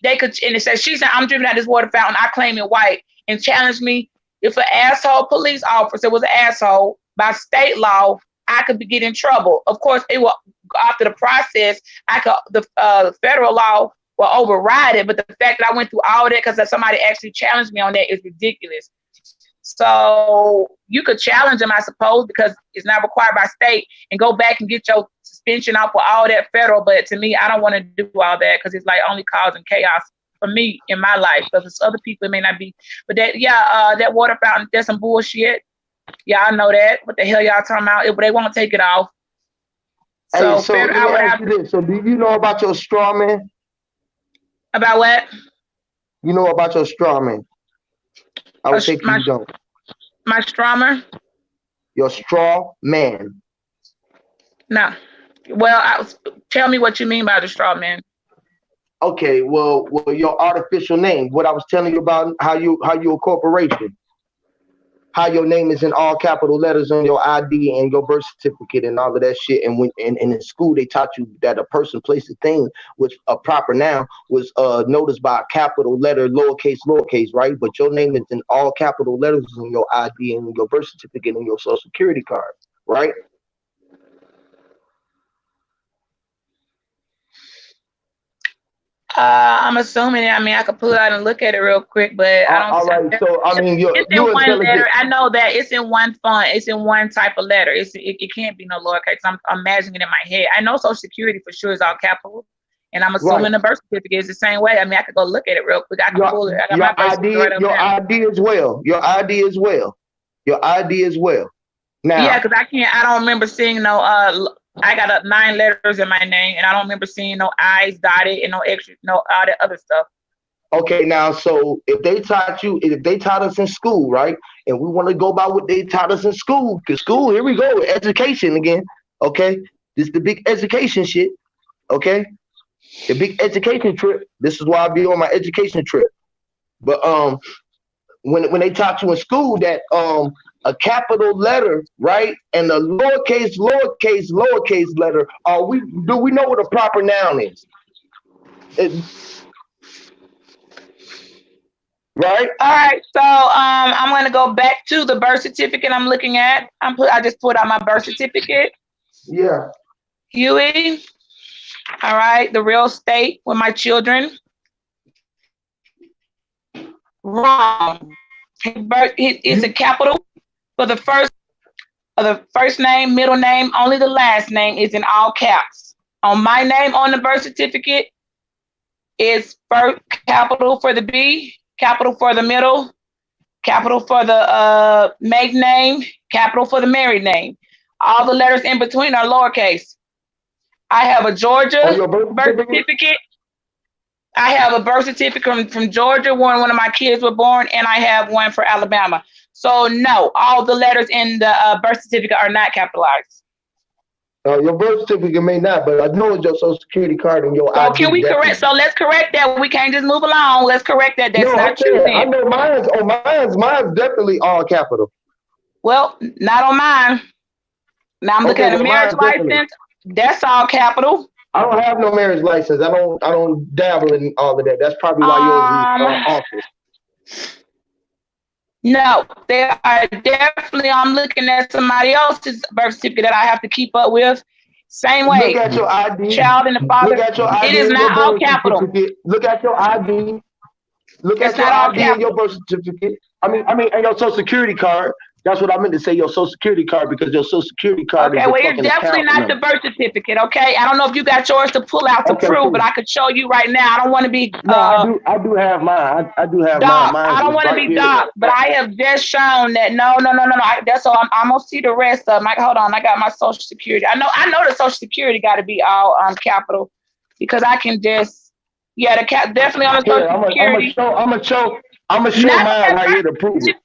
they could. And it says, she said, I'm drinking out this water fountain. I claim it white, and challenge me. If an asshole police officer was an asshole by state law, I could get in trouble. Of course, it will after the process. The federal law will override it, but the fact that I went through all that because somebody actually challenged me on that is ridiculous. So you could challenge them, I suppose, because it's not required by state, and go back and get your suspension off for all that federal. But to me, I don't want to do all that because it's like only causing chaos for me in my life. Because it's other people, it may not be. But that water fountain, that's some bullshit. Yeah, I know that. What the hell y'all talking about? But they won't take it off. So, let me ask you this. So do you know about your straw man? About what? You know about your straw man? I would think you don't. My strawmer? Your straw man. No. Well, tell me what you mean by the straw man. Okay, well, your artificial name. What I was telling you about how you a corporation. How your name is in all capital letters on your ID and your birth certificate and all of that shit. And when and in school they taught you that a person, place, a thing, which a proper noun was noticed by a capital letter, lowercase, right? But your name is in all capital letters in your ID and your birth certificate and your social security card, right? I'm assuming. I mean, I could pull it out and look at it real quick, but I don't. All right. So I mean, it's in one letter. I know that it's in one font. It's in one type of letter. It can't be no lowercase. I'm imagining it in my head. I know Social Security for sure is all capital, and I'm assuming the birth certificate is the same way. I mean, I could go look at it real quick. I can pull it. I got my birth certificate right your ID as well. Your ID as well. Your ID as well. Now. Yeah, because I don't remember seeing no. I got 9 letters in my name, and I don't remember seeing no I's dotted and no extra, no all that other stuff. Okay, now, so if they taught us in school, right, and we want to go by what they taught us in school, because school, here we go, education again, okay? This is the big education shit, okay? The big education trip. This is why I be on my education trip. But when they taught you in school that a capital letter, right, and a lowercase letter, do we know what a proper noun is? Right. All right. So I'm gonna go back to the birth certificate I'm looking at. I just put out my birth certificate. Yeah. Huey. All right. The real estate with my children. Wrong. It's a capital for the first name, middle name. Only the last name is in all caps. On my name on the birth certificate, it's first capital for the B, capital for the middle, capital for the maiden name, capital for the married name. All the letters in between are lowercase. I have a Georgia birth certificate. I have a birth certificate from Georgia when one of my kids were born, and I have one for Alabama. So no, all the letters in the birth certificate are not capitalized. Your birth certificate may not, but I know it's your social security card and your ID. Can we correct? So let's correct that. We can't just move along. Let's correct that. That's not true. I know mine's definitely all capital. Well, not on mine. Now I'm looking at a marriage license. That's all capital. I don't have no marriage license. I don't dabble in all of that. That's probably why yours is office. No, they are definitely. I'm looking at somebody else's birth certificate that I have to keep up with. Same way. Look at your ID. Child and the father. Look at your ID. It is not all capital. Look at your ID. Look at your ID and your birth certificate. I mean, and your social security card. That's what I meant to say, your social security card, because your social security card is it's definitely not the birth certificate, okay? I don't know if you got yours to pull out to prove, but I could show you right now. I don't want to be No, I do have mine. I do have mine. I don't want to be docked, but I have just shown that no. That's all. I'm gonna see the rest of them. Hold on, I got my social security. I know the social security got to be all capital, because I can just definitely on the social security. I'm gonna show mine right here to prove it.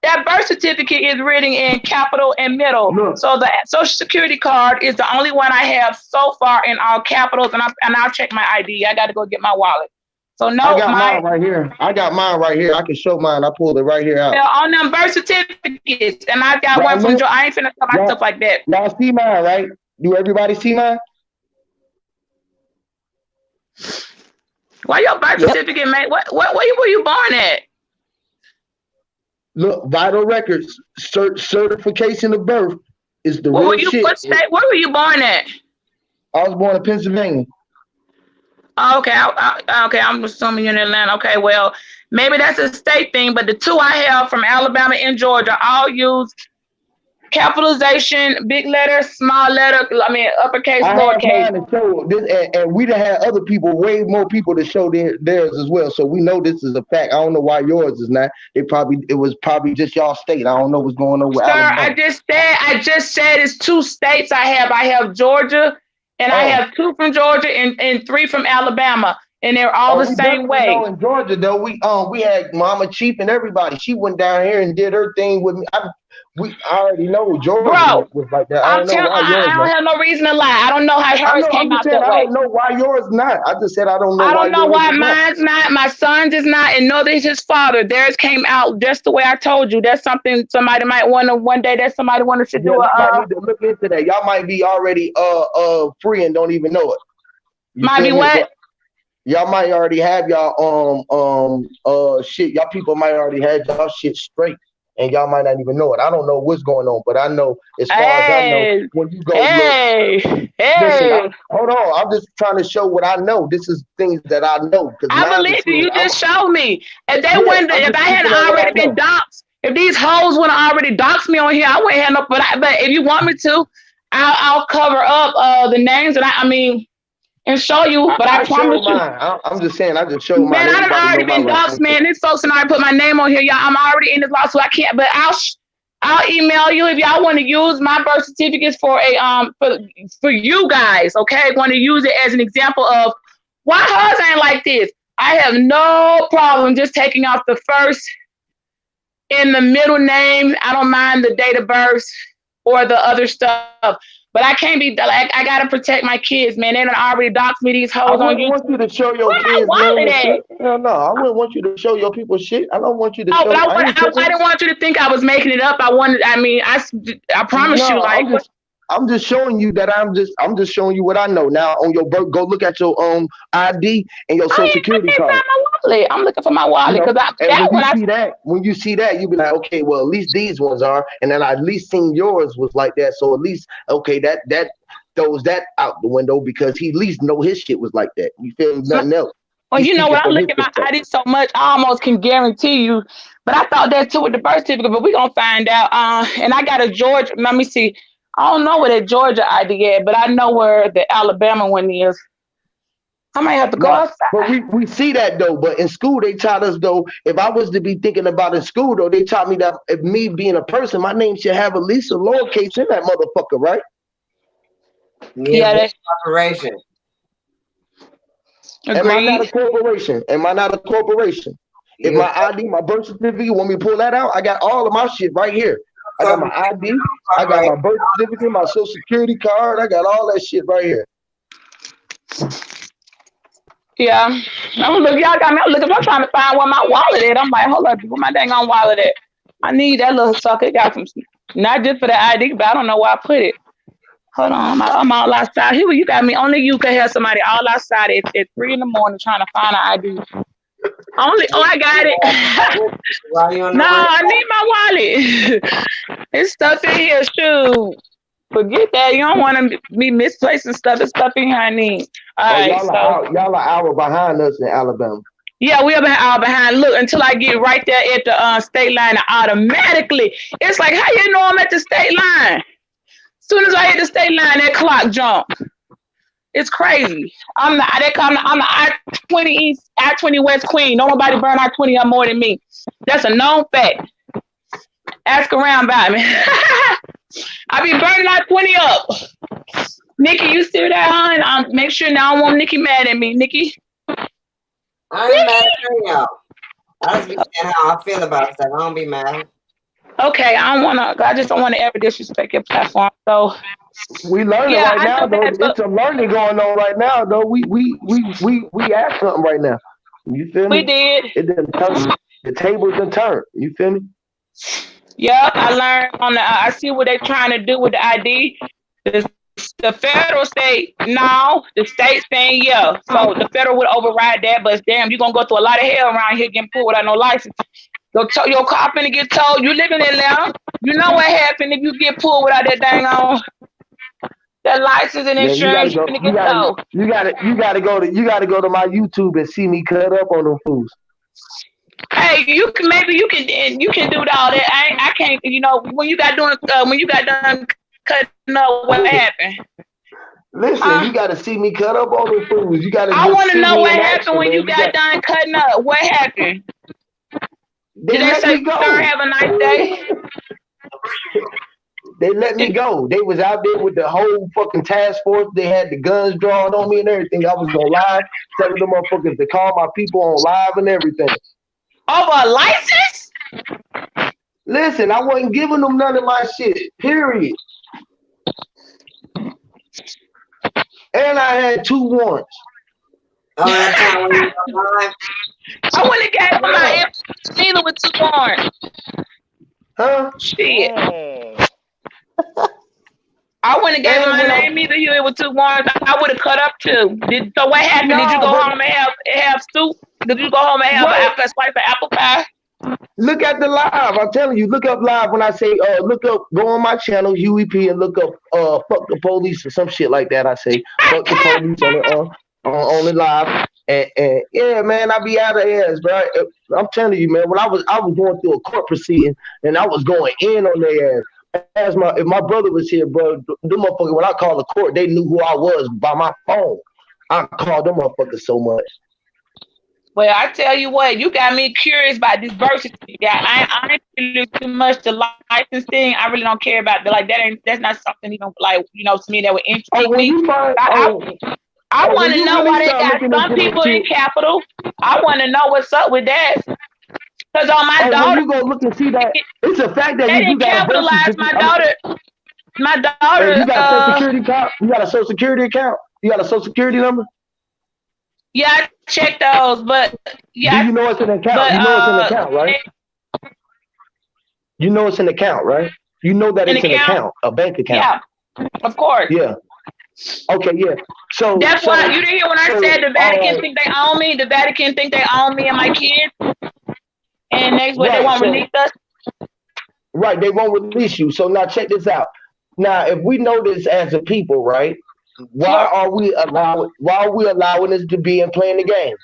That birth certificate is written in capital and middle. Look. So the social security card is the only one I have so far in all capitals, and I'll check my ID. I got to go get my wallet. So no, I got mine right here. I can show mine. I pulled it right here out. On them birth certificates, and I got one from Joe. I ain't finna tell my stuff like that. Y'all see mine, right? Do everybody see mine? Why your birth certificate, man? Where were you born at? Look, vital records, certification of birth is the real shit. What state? Where were you born at? I was born in Pennsylvania. Oh, okay. Okay, I'm assuming you're in Atlanta. Okay, well, maybe that's a state thing, but the two I have from Alabama and Georgia all use capitalization, big letter, small letter, uppercase, lowercase. And we done had other people, way more people to show theirs as well. So we know this is a fact. I don't know why yours is not. It was probably just y'all state. I don't know what's going on with Alabama. I just said it's two states I have. I have Georgia, and I have two from Georgia and three from Alabama. And they're all the same way. In Georgia, though, we had Mama Chief and everybody. She went down here and did her thing with me. I already know Georgia was like that. I don't have no reason to lie. I don't know how hers came out that way. I don't know why yours not. I just said I don't know. I don't know why mine's not. My son's is not, and neither is his father. Theirs came out just the way I told you. That's something somebody might want to one day. That somebody wanted to do. Y'all need to look into that. Y'all might be already free and don't even know it. Might be what? Y'all might already have y'all shit. Y'all people might already have y'all shit straight. And y'all might not even know it. I don't know what's going on, but I know as far as I know, when you go listen, hold on. I'm just trying to show what I know. This is things that I know. I believe you. You just showed me. If they wouldn't, if I hadn't already been doxxed, if these hoes wouldn't already doxed me on here, I wouldn't have no. But if you want me to, I'll cover up the names that and show you, but I promise you. I'm just saying, I just showed mine. Man, I've already been doxxed, man. These folks and I put my name on here, y'all. I'm already in this lawsuit. I can't, but I'll email you if y'all want to use my birth certificates for for you guys. Okay, want to use it as an example of why hers ain't like this. I have no problem just taking off the first in the middle name. I don't mind the date of birth or the other stuff. But I can't be like, I gotta protect my kids, man. They done already doxed me, these hoes on YouTube. I want you to show your kids. No, I wouldn't want you to show your people shit. I don't want you to show. But I didn't want you to think I was making it up. I promise you, like. I'm just showing you that I'm just showing you what I know. Now on your birth, go look at your ID and your social security card. I'm looking for my wallet because when you see that, you be like, okay, well at least these ones are, and then I at least seen yours was like that. So at least that throws that out the window because he at least know his shit was like that. You feel me? Nothing else. Well, you know what? I look at my ID so much, I almost can guarantee you. But I thought that too with the birth certificate, but we're gonna find out. And I got a Georgia. Let me see. I don't know where the Georgia ID is, but I know where the Alabama one is. I might have to go No, outside. but we see that though. But in school, they taught us though. If I was to be thinking about in school though, they taught me that if me being a person, my name should have at least a lowercase in that motherfucker, right? Yeah, that's corporation. Am I not a Agreed. corporation? Am I not a corporation? If my ID, my birth certificate, you want me to pull that out? I got all of my shit right here. I got my ID, I got my birth certificate, my social security card, I got all that shit right here. Yeah. I'm look, y'all got me looking. I'm trying to find where my wallet is. I'm like, hold up, where my dang on wallet at? I need that little sucker. It got some, not just for the ID, but I don't know where I put it. Hold on, I'm all outside. Here, you got me. Only you can have somebody all outside at 3 a.m. trying to find an ID. Only, oh, I got it. No, I need my wallet. It's stuff in here. Shoot, forget that. You don't want to be misplacing stuff. There's stuff in here I need. All right, y'all are hour behind us in Alabama. Yeah, we are all behind. Look, until I get right there at the state line, automatically, it's like, how you know I'm at the state line? As soon as I hit the state line, that clock jump. It's crazy. I'm the I-20 East, I-20 West Queen. Don't nobody burn I-20 up more than me. That's a known fact. Ask around about me. I be burning I-20 up. Nicki, you still there, hon? Make sure now I don't want Nicki mad at me. Nicki? I ain't mad at y'all. I just be saying how I feel about stuff. I don't be mad. Okay, I just don't want to ever disrespect your platform. So we learning right now, though. It's a learning going on right now, though. We asked something right now. You feel me? We did. The tables done turned. You feel me? Yeah, I learned I see what they're trying to do with the ID. The federal state, no. The state saying yeah. So the federal would override that, but damn, you're gonna go through a lot of hell around here getting pulled without no license. Your car finna get towed. You living in Atlanta. You know what happened if you get pulled without that dang on that license and insurance. You gotta go to my YouTube and see me cut up on them fools. Hey, you can do all that. I can't. You know when you got done cutting up, what happened? Listen, you gotta see me cut up on them fools. You gotta. I want to know what happened when you got done cutting up. What happened? Did they say sir, have a nice day? They let me go. They was out there with the whole fucking task force. They had the guns drawn on me and everything. I was on live, telling them motherfuckers to call my people on live and everything. Over a license? Listen, I wasn't giving them none of my shit. Period. And I had 2 warrants. Oh, that time when you were live? I wouldn't have gave them my neither with 2 warrants. Huh? Shit. I wouldn't have gave him my name either. You with 2 warrants. I would have cut up too. So what happened? Did you go home and have soup? Did you go home and have a slice of apple pie? Look at the live. I'm telling you, look up live when I say go on my channel, UEP, and look up fuck the police or some shit like that. I say fuck the police on the live. And yeah, man, I be out of ass, bro. I'm telling you, man, when I was going through a court proceeding and I was going in on their ass. If my brother was here, bro, them motherfuckers, when I called the court, they knew who I was by my phone. I called them motherfuckers so much. Well, I tell you what, you got me curious about this birth certificate. I ain't really too much the license thing. I really don't care about that's not something even like, to me that would intrigue me. I want to know why they got some people in Capitol. I want to know what's up with that. Because on my daughter, you go look and see that. It's a fact that they didn't capitalize my daughter. My daughter. You got a social security account. You got a social security account. You got a social security number. Yeah, I checked those, but yeah. Do you know it's an account? But, you know it's an account, right? You know it's an account, right? You know that it's an account, a bank account. Yeah, of course. Yeah. Okay, yeah. So that's why you didn't hear when I said the Vatican think they own me. The Vatican think they own me and my kids. And next week they won't release us. Right, they won't release you. So now check this out. Now, if we know this as a people, right? Why are we allowing this to be and playing the game?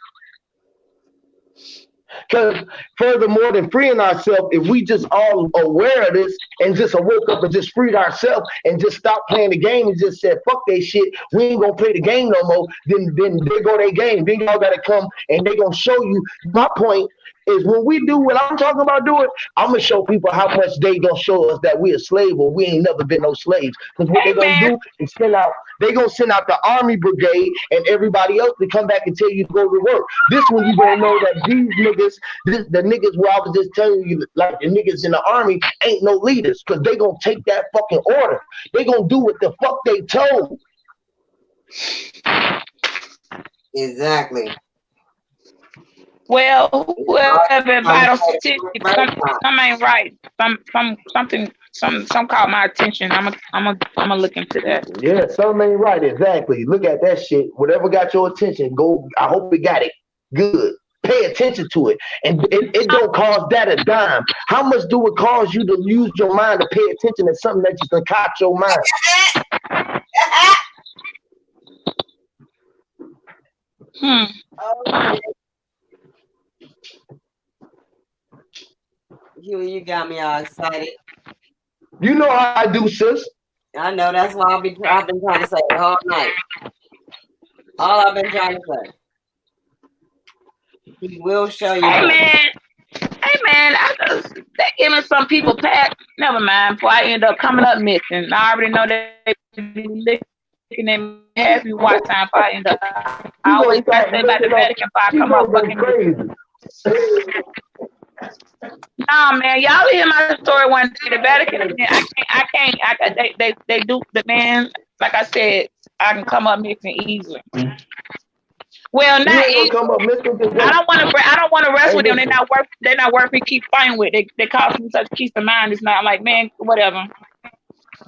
Because furthermore than freeing ourselves, if we just all aware of this and just woke up and just freed ourselves and just stopped playing the game and just said, fuck that shit, we ain't gonna play the game no more, then they go their game. Then y'all gotta come and they gonna show you. My point is when we do what I'm talking about doing, I'm gonna show people how much they gonna show us that we a slave or we ain't never been no slaves. Because what they gonna Amen. do is they gonna send out the army brigade and everybody else to come back and tell you to go to work. This one you gonna know that these niggas, the niggas where I was just telling you, like the niggas in the army ain't no leaders, because they gonna take that fucking order. They gonna do what the fuck they told. Exactly. Well, whoever vital statistics, some ain't right. Some caught my attention. I'm look into that. Yeah, something ain't right. Exactly. Look at that shit. Whatever got your attention, go. I hope it got it. Good. Pay attention to it. And it don't cost that a dime. How much do it cost you to use your mind to pay attention to something that you concoct your mind? Okay. You got me all excited. You know how I do, sis. I know, that's why I've been trying to say it all night. All I've been trying to say. He will show you. Hey man, they giving some people pat. Never mind. Before I end up coming up missing, I already know they be looking at me half me watch time. If I end up, I always say about the Vatican. If I come up fucking crazy. Nah, man, y'all hear my story one day. The Vatican, I can't. They do the man. Like I said, I can come up missing easily. Well, not easily. I don't want to wrestle with them. They're not worth me keep fighting with. They cause me such peace of mind. It's not like, man, whatever.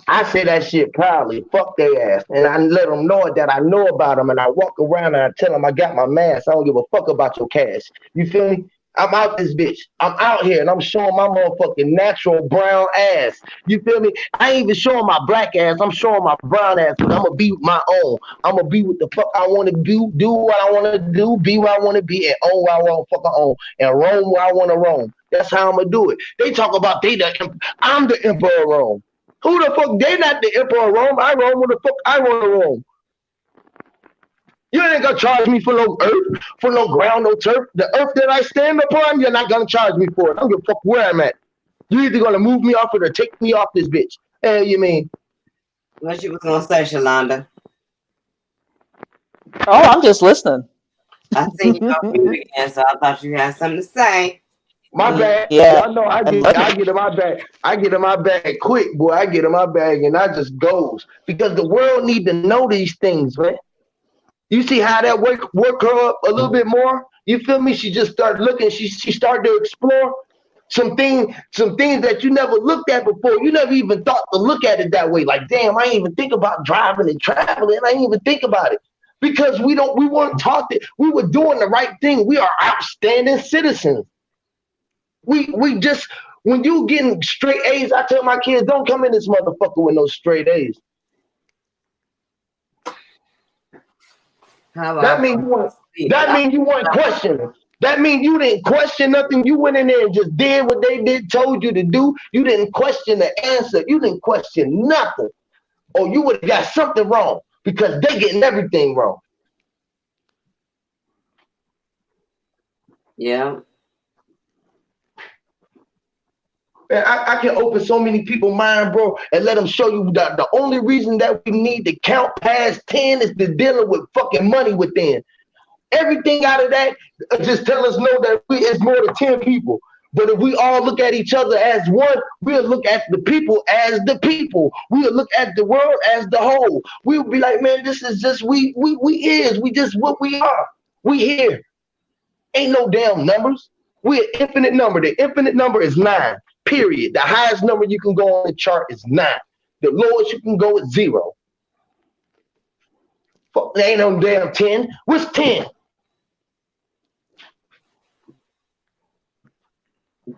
I say that shit proudly. Fuck their ass. And I let them know that I know about them. And I walk around and I tell them I got my mask. I don't give a fuck about your cash. You feel me? I'm out this bitch. I'm out here and I'm showing my motherfucking natural brown ass. You feel me? I ain't even showing my black ass. I'm showing my brown ass. But I'm going to be my own. I'm going to be what the fuck I want to do what I want to do, be where I want to be, and own what I want to fucking own, and roam where I want to roam. That's how I'm going to do it. They talk about I'm the emperor of Rome. Who the fuck? They not the emperor of Rome. I roam where the fuck I want to roam. You ain't gonna charge me for no earth, for no ground, no turf. The earth that I stand upon, you're not gonna charge me for it. I don't give a fuck where I'm at. You're either gonna move me off it or take me off this bitch. Hey, you mean? What you was gonna say, Shalonda? Oh, I'm just listening. I think you got mute again, so I thought you had something to say. My bad. Yeah. Y'all know I get in my bag. I get in my bag quick, boy. I get in my bag and I just goes. Because the world need to know these things, man. You see how that work her up a little bit more? You feel me? She just started looking. She started to explore some things that you never looked at before. You never even thought to look at it that way. Like, damn, I ain't even think about driving and traveling. I ain't even think about it. Because we weren't taught that. We were doing the right thing. We are outstanding citizens. We just, when you getting straight A's, I tell my kids, don't come in this motherfucker with no straight A's. That means you weren't questioning. That means you didn't question nothing. You went in there and just did what they told you to do. You didn't question the answer. You didn't question nothing. Or you would have got something wrong because they getting everything wrong. Yeah. Man, I can open so many people's mind, bro, and let them show you that the only reason that we need to count past 10 is to dealing with fucking money within. Everything out of that just tell us know that it's more than 10 people. But if we all look at each other as one, we'll look at the people as the people. We'll look at the world as the whole. We'll be like, man, this is just we just what we are. We here. Ain't no damn numbers. We're an infinite number. The infinite number is 9. Period. The highest number you can go on the chart is 9. The lowest you can go is 0. Fuck, there ain't no damn 10. What's 10?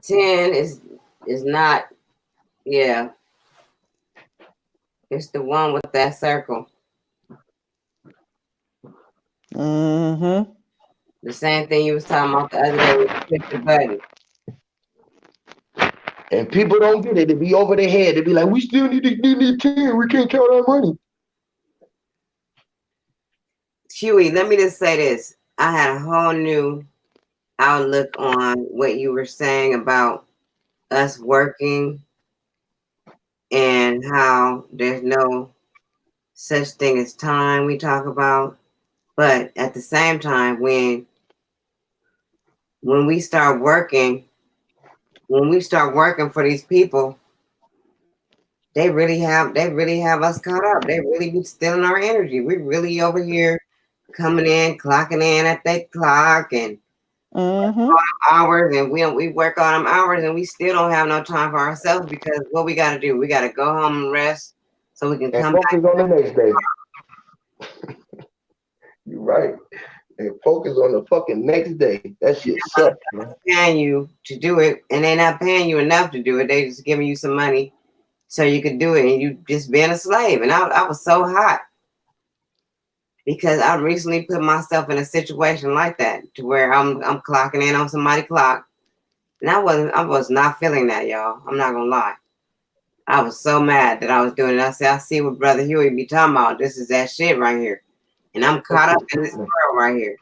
10 is not, yeah. It's the one with that circle. Mm-hmm. The same thing you was talking about the other day with push the button. And people don't get it. They be over their head. They be like, we still need 10. We can't count our money. Huey, let me just say this. I had a whole new outlook on what you were saying about us working and how there's no such thing as time we talk about. But at the same time, when we start working for these people, they really have us caught up. They really be stealing our energy. We really over here coming in, clocking in at that clock and hours, and we work all them hours, and we still don't have no time for ourselves because what we got to do, we got to go home and rest so we can come focus back on the next day. You're right. And focus on the fucking next day. That shit sucks, man. Paying you to do it, and they're not paying you enough to do it. They just giving you some money so you could do it, and you just being a slave. And I was so hot because I recently put myself in a situation like that to where I'm clocking in on somebody's clock, and I was not feeling that, y'all. I'm not gonna lie. I was so mad that I was doing it. I said, I see what Brother Huey be talking about. This is that shit right here, and I'm caught up in this world right here.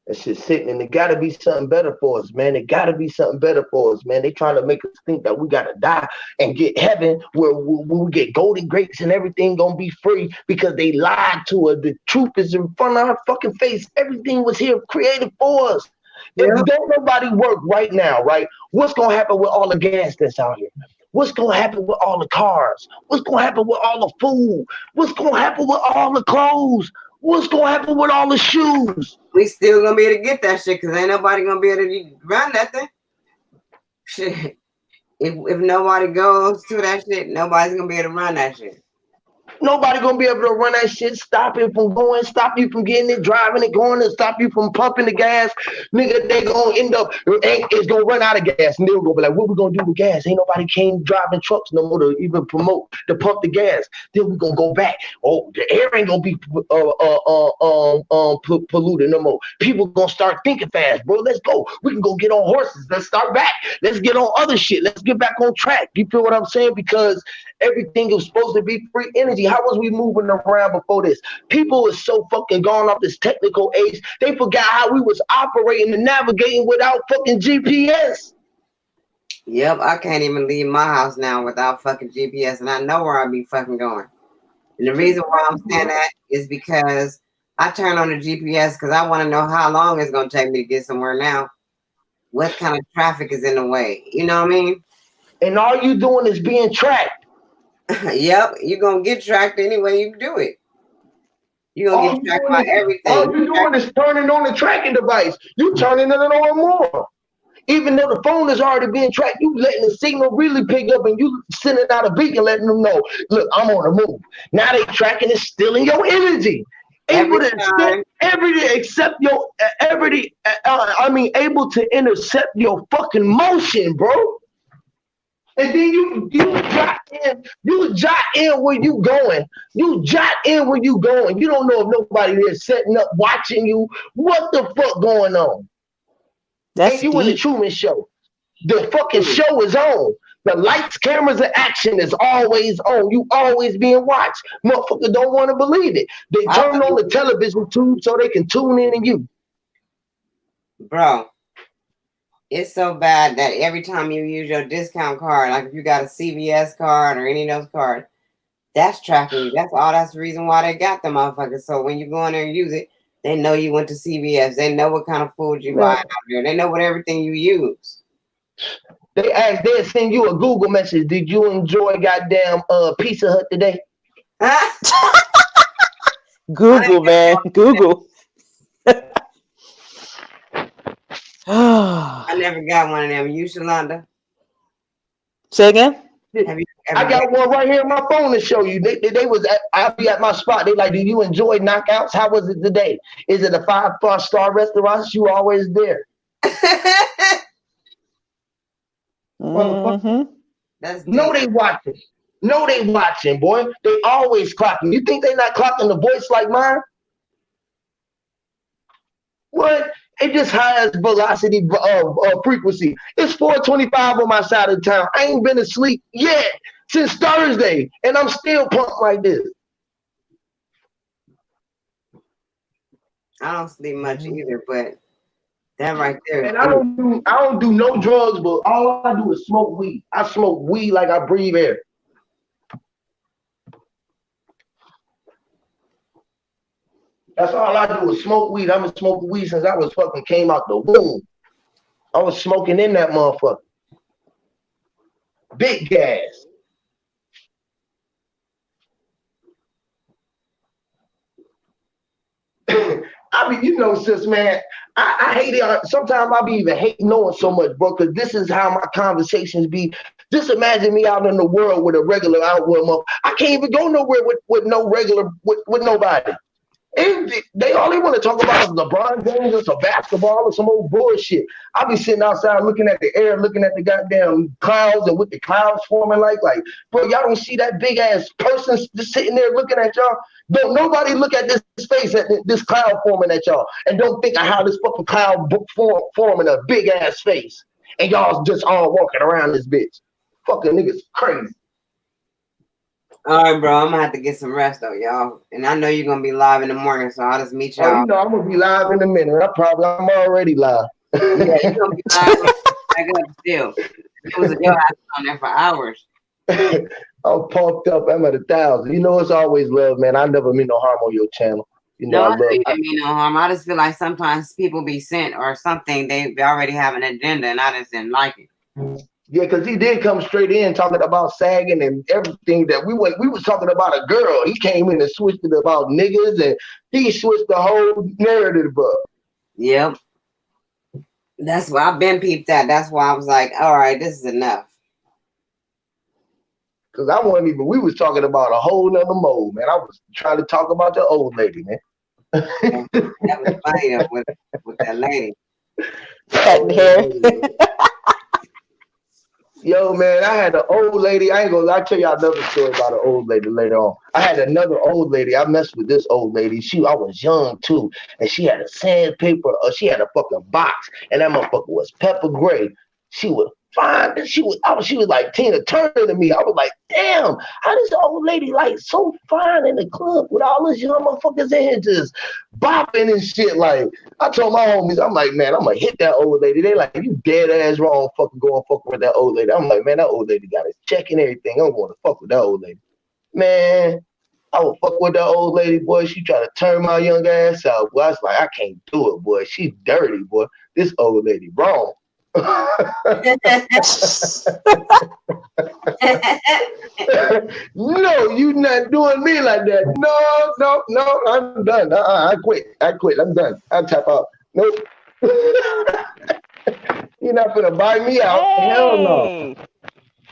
That shit's sitting, and it gotta be something better for us, man. It gotta be something better for us, man. They trying to make us think that we gotta die and get heaven where we get golden grapes and everything gonna be free because they lied to us. The truth is in front of our fucking face. Everything was here created for us. If don't nobody work right now, right? What's gonna happen with all the gas that's out here? What's gonna happen with all the cars? What's gonna happen with all the food? What's gonna happen with all the clothes? What's gonna happen with all the shoes? We still gonna be able to get that shit because ain't nobody gonna be able to run that thing. Shit. If nobody goes to that shit, nobody's gonna be able to run that shit. Nobody gonna be able to run that shit, stop it from going, stop you from getting it, driving it, going, and stop you from pumping the gas. Nigga, they gonna end up, it's gonna run out of gas. And they'll go be like, what we gonna do with gas? Ain't nobody came driving trucks no more to even promote, to pump the gas. Then we gonna go back. Oh, the air ain't gonna be polluted no more. People gonna start thinking fast, bro. Let's go. We can go get on horses. Let's start back. Let's get on other shit. Let's get back on track. You feel what I'm saying? Because everything is supposed to be free energy. How was we moving around before this? People is so fucking gone off this technical age. They forgot how we was operating and navigating without fucking GPS. Yep, I can't even leave my house now without fucking GPS, and I know where I be fucking going. And the reason why I'm saying that is because I turn on the GPS because I want to know how long it's gonna take me to get somewhere now. What kind of traffic is in the way? You know what I mean? And all you doing is being tracked. Yep, you're gonna get tracked anyway you do it. You're gonna get tracked by everything. All you're doing is turning on the tracking device. You turning it on more. Even though the phone is already being tracked, you letting the signal really pick up and you sending out a beacon letting them know, look, I'm on the move. Now they tracking and stealing your energy. Able to intercept your fucking motion, bro. And then you jot in where you going. You jot in where you going. You don't know if nobody there setting up, watching you. What the fuck going on? That's you deep. In the Truman Show. The fucking show is on. The lights, cameras, and action is always on. You always being watched. Motherfuckers don't want to believe it. They turn on the television tube so they can tune in to you. Bro, it's so bad that every time you use your discount card, like if you got a CVS card or any of those cards, that's tracking you. That's the reason why they got them motherfuckers. So when you go in there and use it, they know you went to CVS. They know what kind of food you buy out there. They know what everything you use. They'll send you a Google message. Did you enjoy goddamn Pizza Hut today? Google, man. Google. I never got one of them. You, Shalonda? Say again? I got one right here on my phone to show you. They was I'll be at my spot. They like, do you enjoy knockouts? How was it today? Is it a 5-star restaurant? You always there. No, they watching. No, they watching, boy. They always clocking. You think they not clocking the voice like mine? What? It just has velocity frequency. It's 4:25 on my side of town. I ain't been asleep yet since Thursday, and I'm still pumped like this. I don't sleep much either, but that right there is And I don't do no drugs, but all I do is smoke weed. I smoke weed like I breathe air. That's all I do is smoke weed. I've been smoking weed since I was fucking came out the womb. I was smoking in that motherfucker. Big gas. I mean, sis, man, I hate it. Sometimes I be even hating knowing so much, bro, because this is how my conversations be. Just imagine me out in the world with a regular outward. I can't even go nowhere with no regular, with nobody. And they all they want to talk about is LeBron James or some basketball or some old bullshit. I'll be sitting outside looking at the air, looking at the goddamn clouds and with the clouds forming like, bro, y'all don't see that big ass person just sitting there looking at y'all? Don't nobody look at this face, at this cloud forming at y'all, and don't think of how this fucking cloud forming a big ass face. And y'all just all walking around this bitch. Fucking niggas crazy. All right, bro. I'm gonna have to get some rest though, y'all. And I know you're gonna be live in the morning, so I'll just meet y'all. Oh, I'm gonna be live in a minute. I'm already live. Yeah, you're gonna be live back up still. It was your ass on there for hours. I'm pumped up. I'm at 1,000. It's always love, man. I never mean no harm on your channel. No, I didn't mean no harm. I just feel like sometimes people be sent or something. They already have an agenda, and I just didn't like it. Yeah, because he did come straight in talking about sagging and everything that we was talking about a girl. He came in and switched it about niggas, and he switched the whole narrative up. Yep. That's why I've been peeped that. That's why I was like, all right, this is enough. Because we was talking about a whole nother mode, man. I was trying to talk about the old lady, man. Yeah, that was funny though, with that lady. Cutting hair. Yo, man, I had an old lady. I'll tell y'all another story about an old lady later on. I had another old lady. I messed with this old lady. I was young too, and she had a sandpaper. She had a fucking box, and that motherfucker was pepper gray. She was fine. She was like Tina Turner to me. I was like, damn, how this old lady like so fine in the club with all those young motherfuckers in here just bopping and shit. Like, I told my homies, I'm like, man, I'm gonna hit that old lady. They like, you dead ass wrong fucking going fucking with that old lady. I'm like, man, that old lady got a check and everything. I don't want to fuck with that old lady. Man, I would fuck with that old lady, boy. She tried to turn my young ass out. Boy, I was like, I can't do it, boy. She's dirty, boy. This old lady wrong. No, you not doing me like that. No, I'm done. I quit. I'm done. I tap out. Nope. You're not gonna buy me out. Hey. Hell no.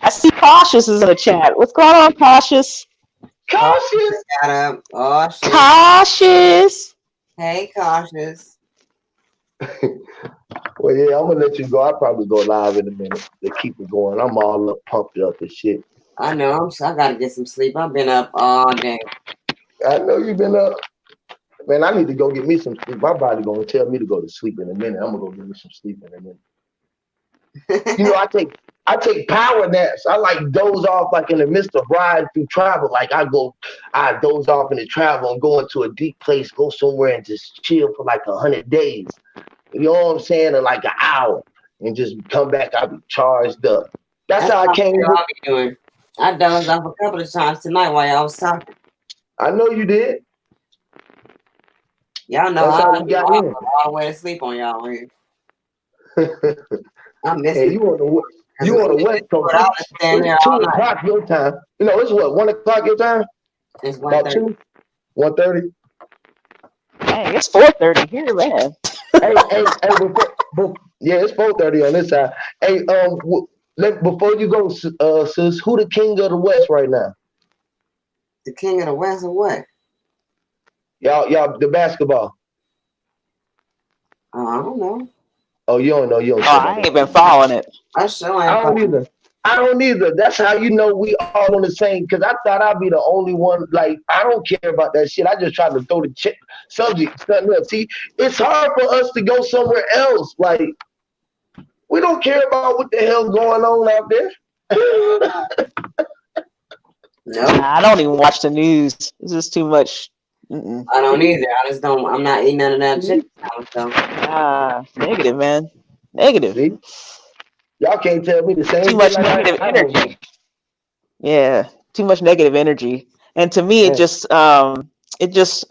I see Cautious is in the chat. What's going on, Cautious? Cautious. Oh, shit. Cautious. Hey, Cautious. Well, yeah, I'm gonna let you go. I'll probably go live in a minute to keep it going. I'm all up, pumped up and shit. I know. I gotta get some sleep. I've been up all day. I know you've been up. Man, I need to go get me some sleep. My body gonna tell me to go to sleep in a minute. I'm gonna go get me some sleep in a minute. I take power naps. I like doze off like in the midst of riding through travel. Like I doze off in the travel and go into a deep place, go somewhere and just chill for like 100 days. You know what I'm saying? In like an hour and just come back, I'll be charged up. That's how I came. Doing. I dozed off a couple of times tonight while y'all was talking. I know you did. Y'all know I got all the way to sleep on y'all here. I miss it. You on the West Coast. It's 2 o'clock your time. It's what, 1 o'clock your time? It's 1:30. 1:30? Dang, it's 4:30 here, man. Hey, it's 4:30 on this side. Hey, before you go, sis, who the king of the West right now? The king of the West or what? Y'all, the basketball. I don't know. Oh, you don't know. I ain't been following it. I sure ain't. I don't either. I don't either. That's how you know we all on the same. Because I thought I'd be the only one. Like, I don't care about that shit. I just try to throw the subject. Nothing else. See, it's hard for us to go somewhere else. Like, we don't care about what the hell going on out there. No, I don't even watch the news. It's just too much. Mm-mm. I don't either. I just don't. I'm not eating none of that shit. So. Negative, man. Negative. See? Y'all can't tell me the same. Too much thing negative I don't know. energy. Yeah, too much negative energy, and to me, Yeah. it just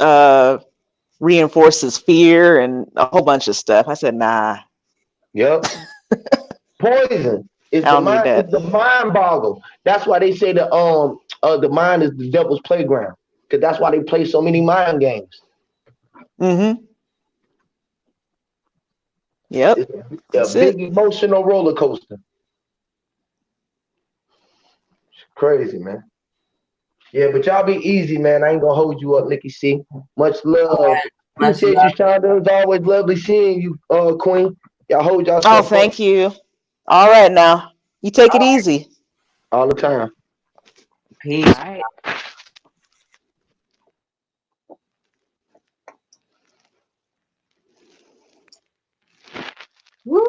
reinforces fear and a whole bunch of stuff. I said, nah. Yep. Poison. I don't need that. It's the mind boggle. That's why they say the mind is the devil's playground. Because that's why they play so many mind games. Mm-hmm. Yep. It's a big emotional roller coaster. It's crazy, man. Yeah, but y'all be easy, man. I ain't gonna hold you up, Nicki C. Much love. Appreciate you, Shonda. It's always lovely seeing you, Queen. Y'all hold y'all. Oh, thank you. All right, now you take it easy. All the time. Peace. All right.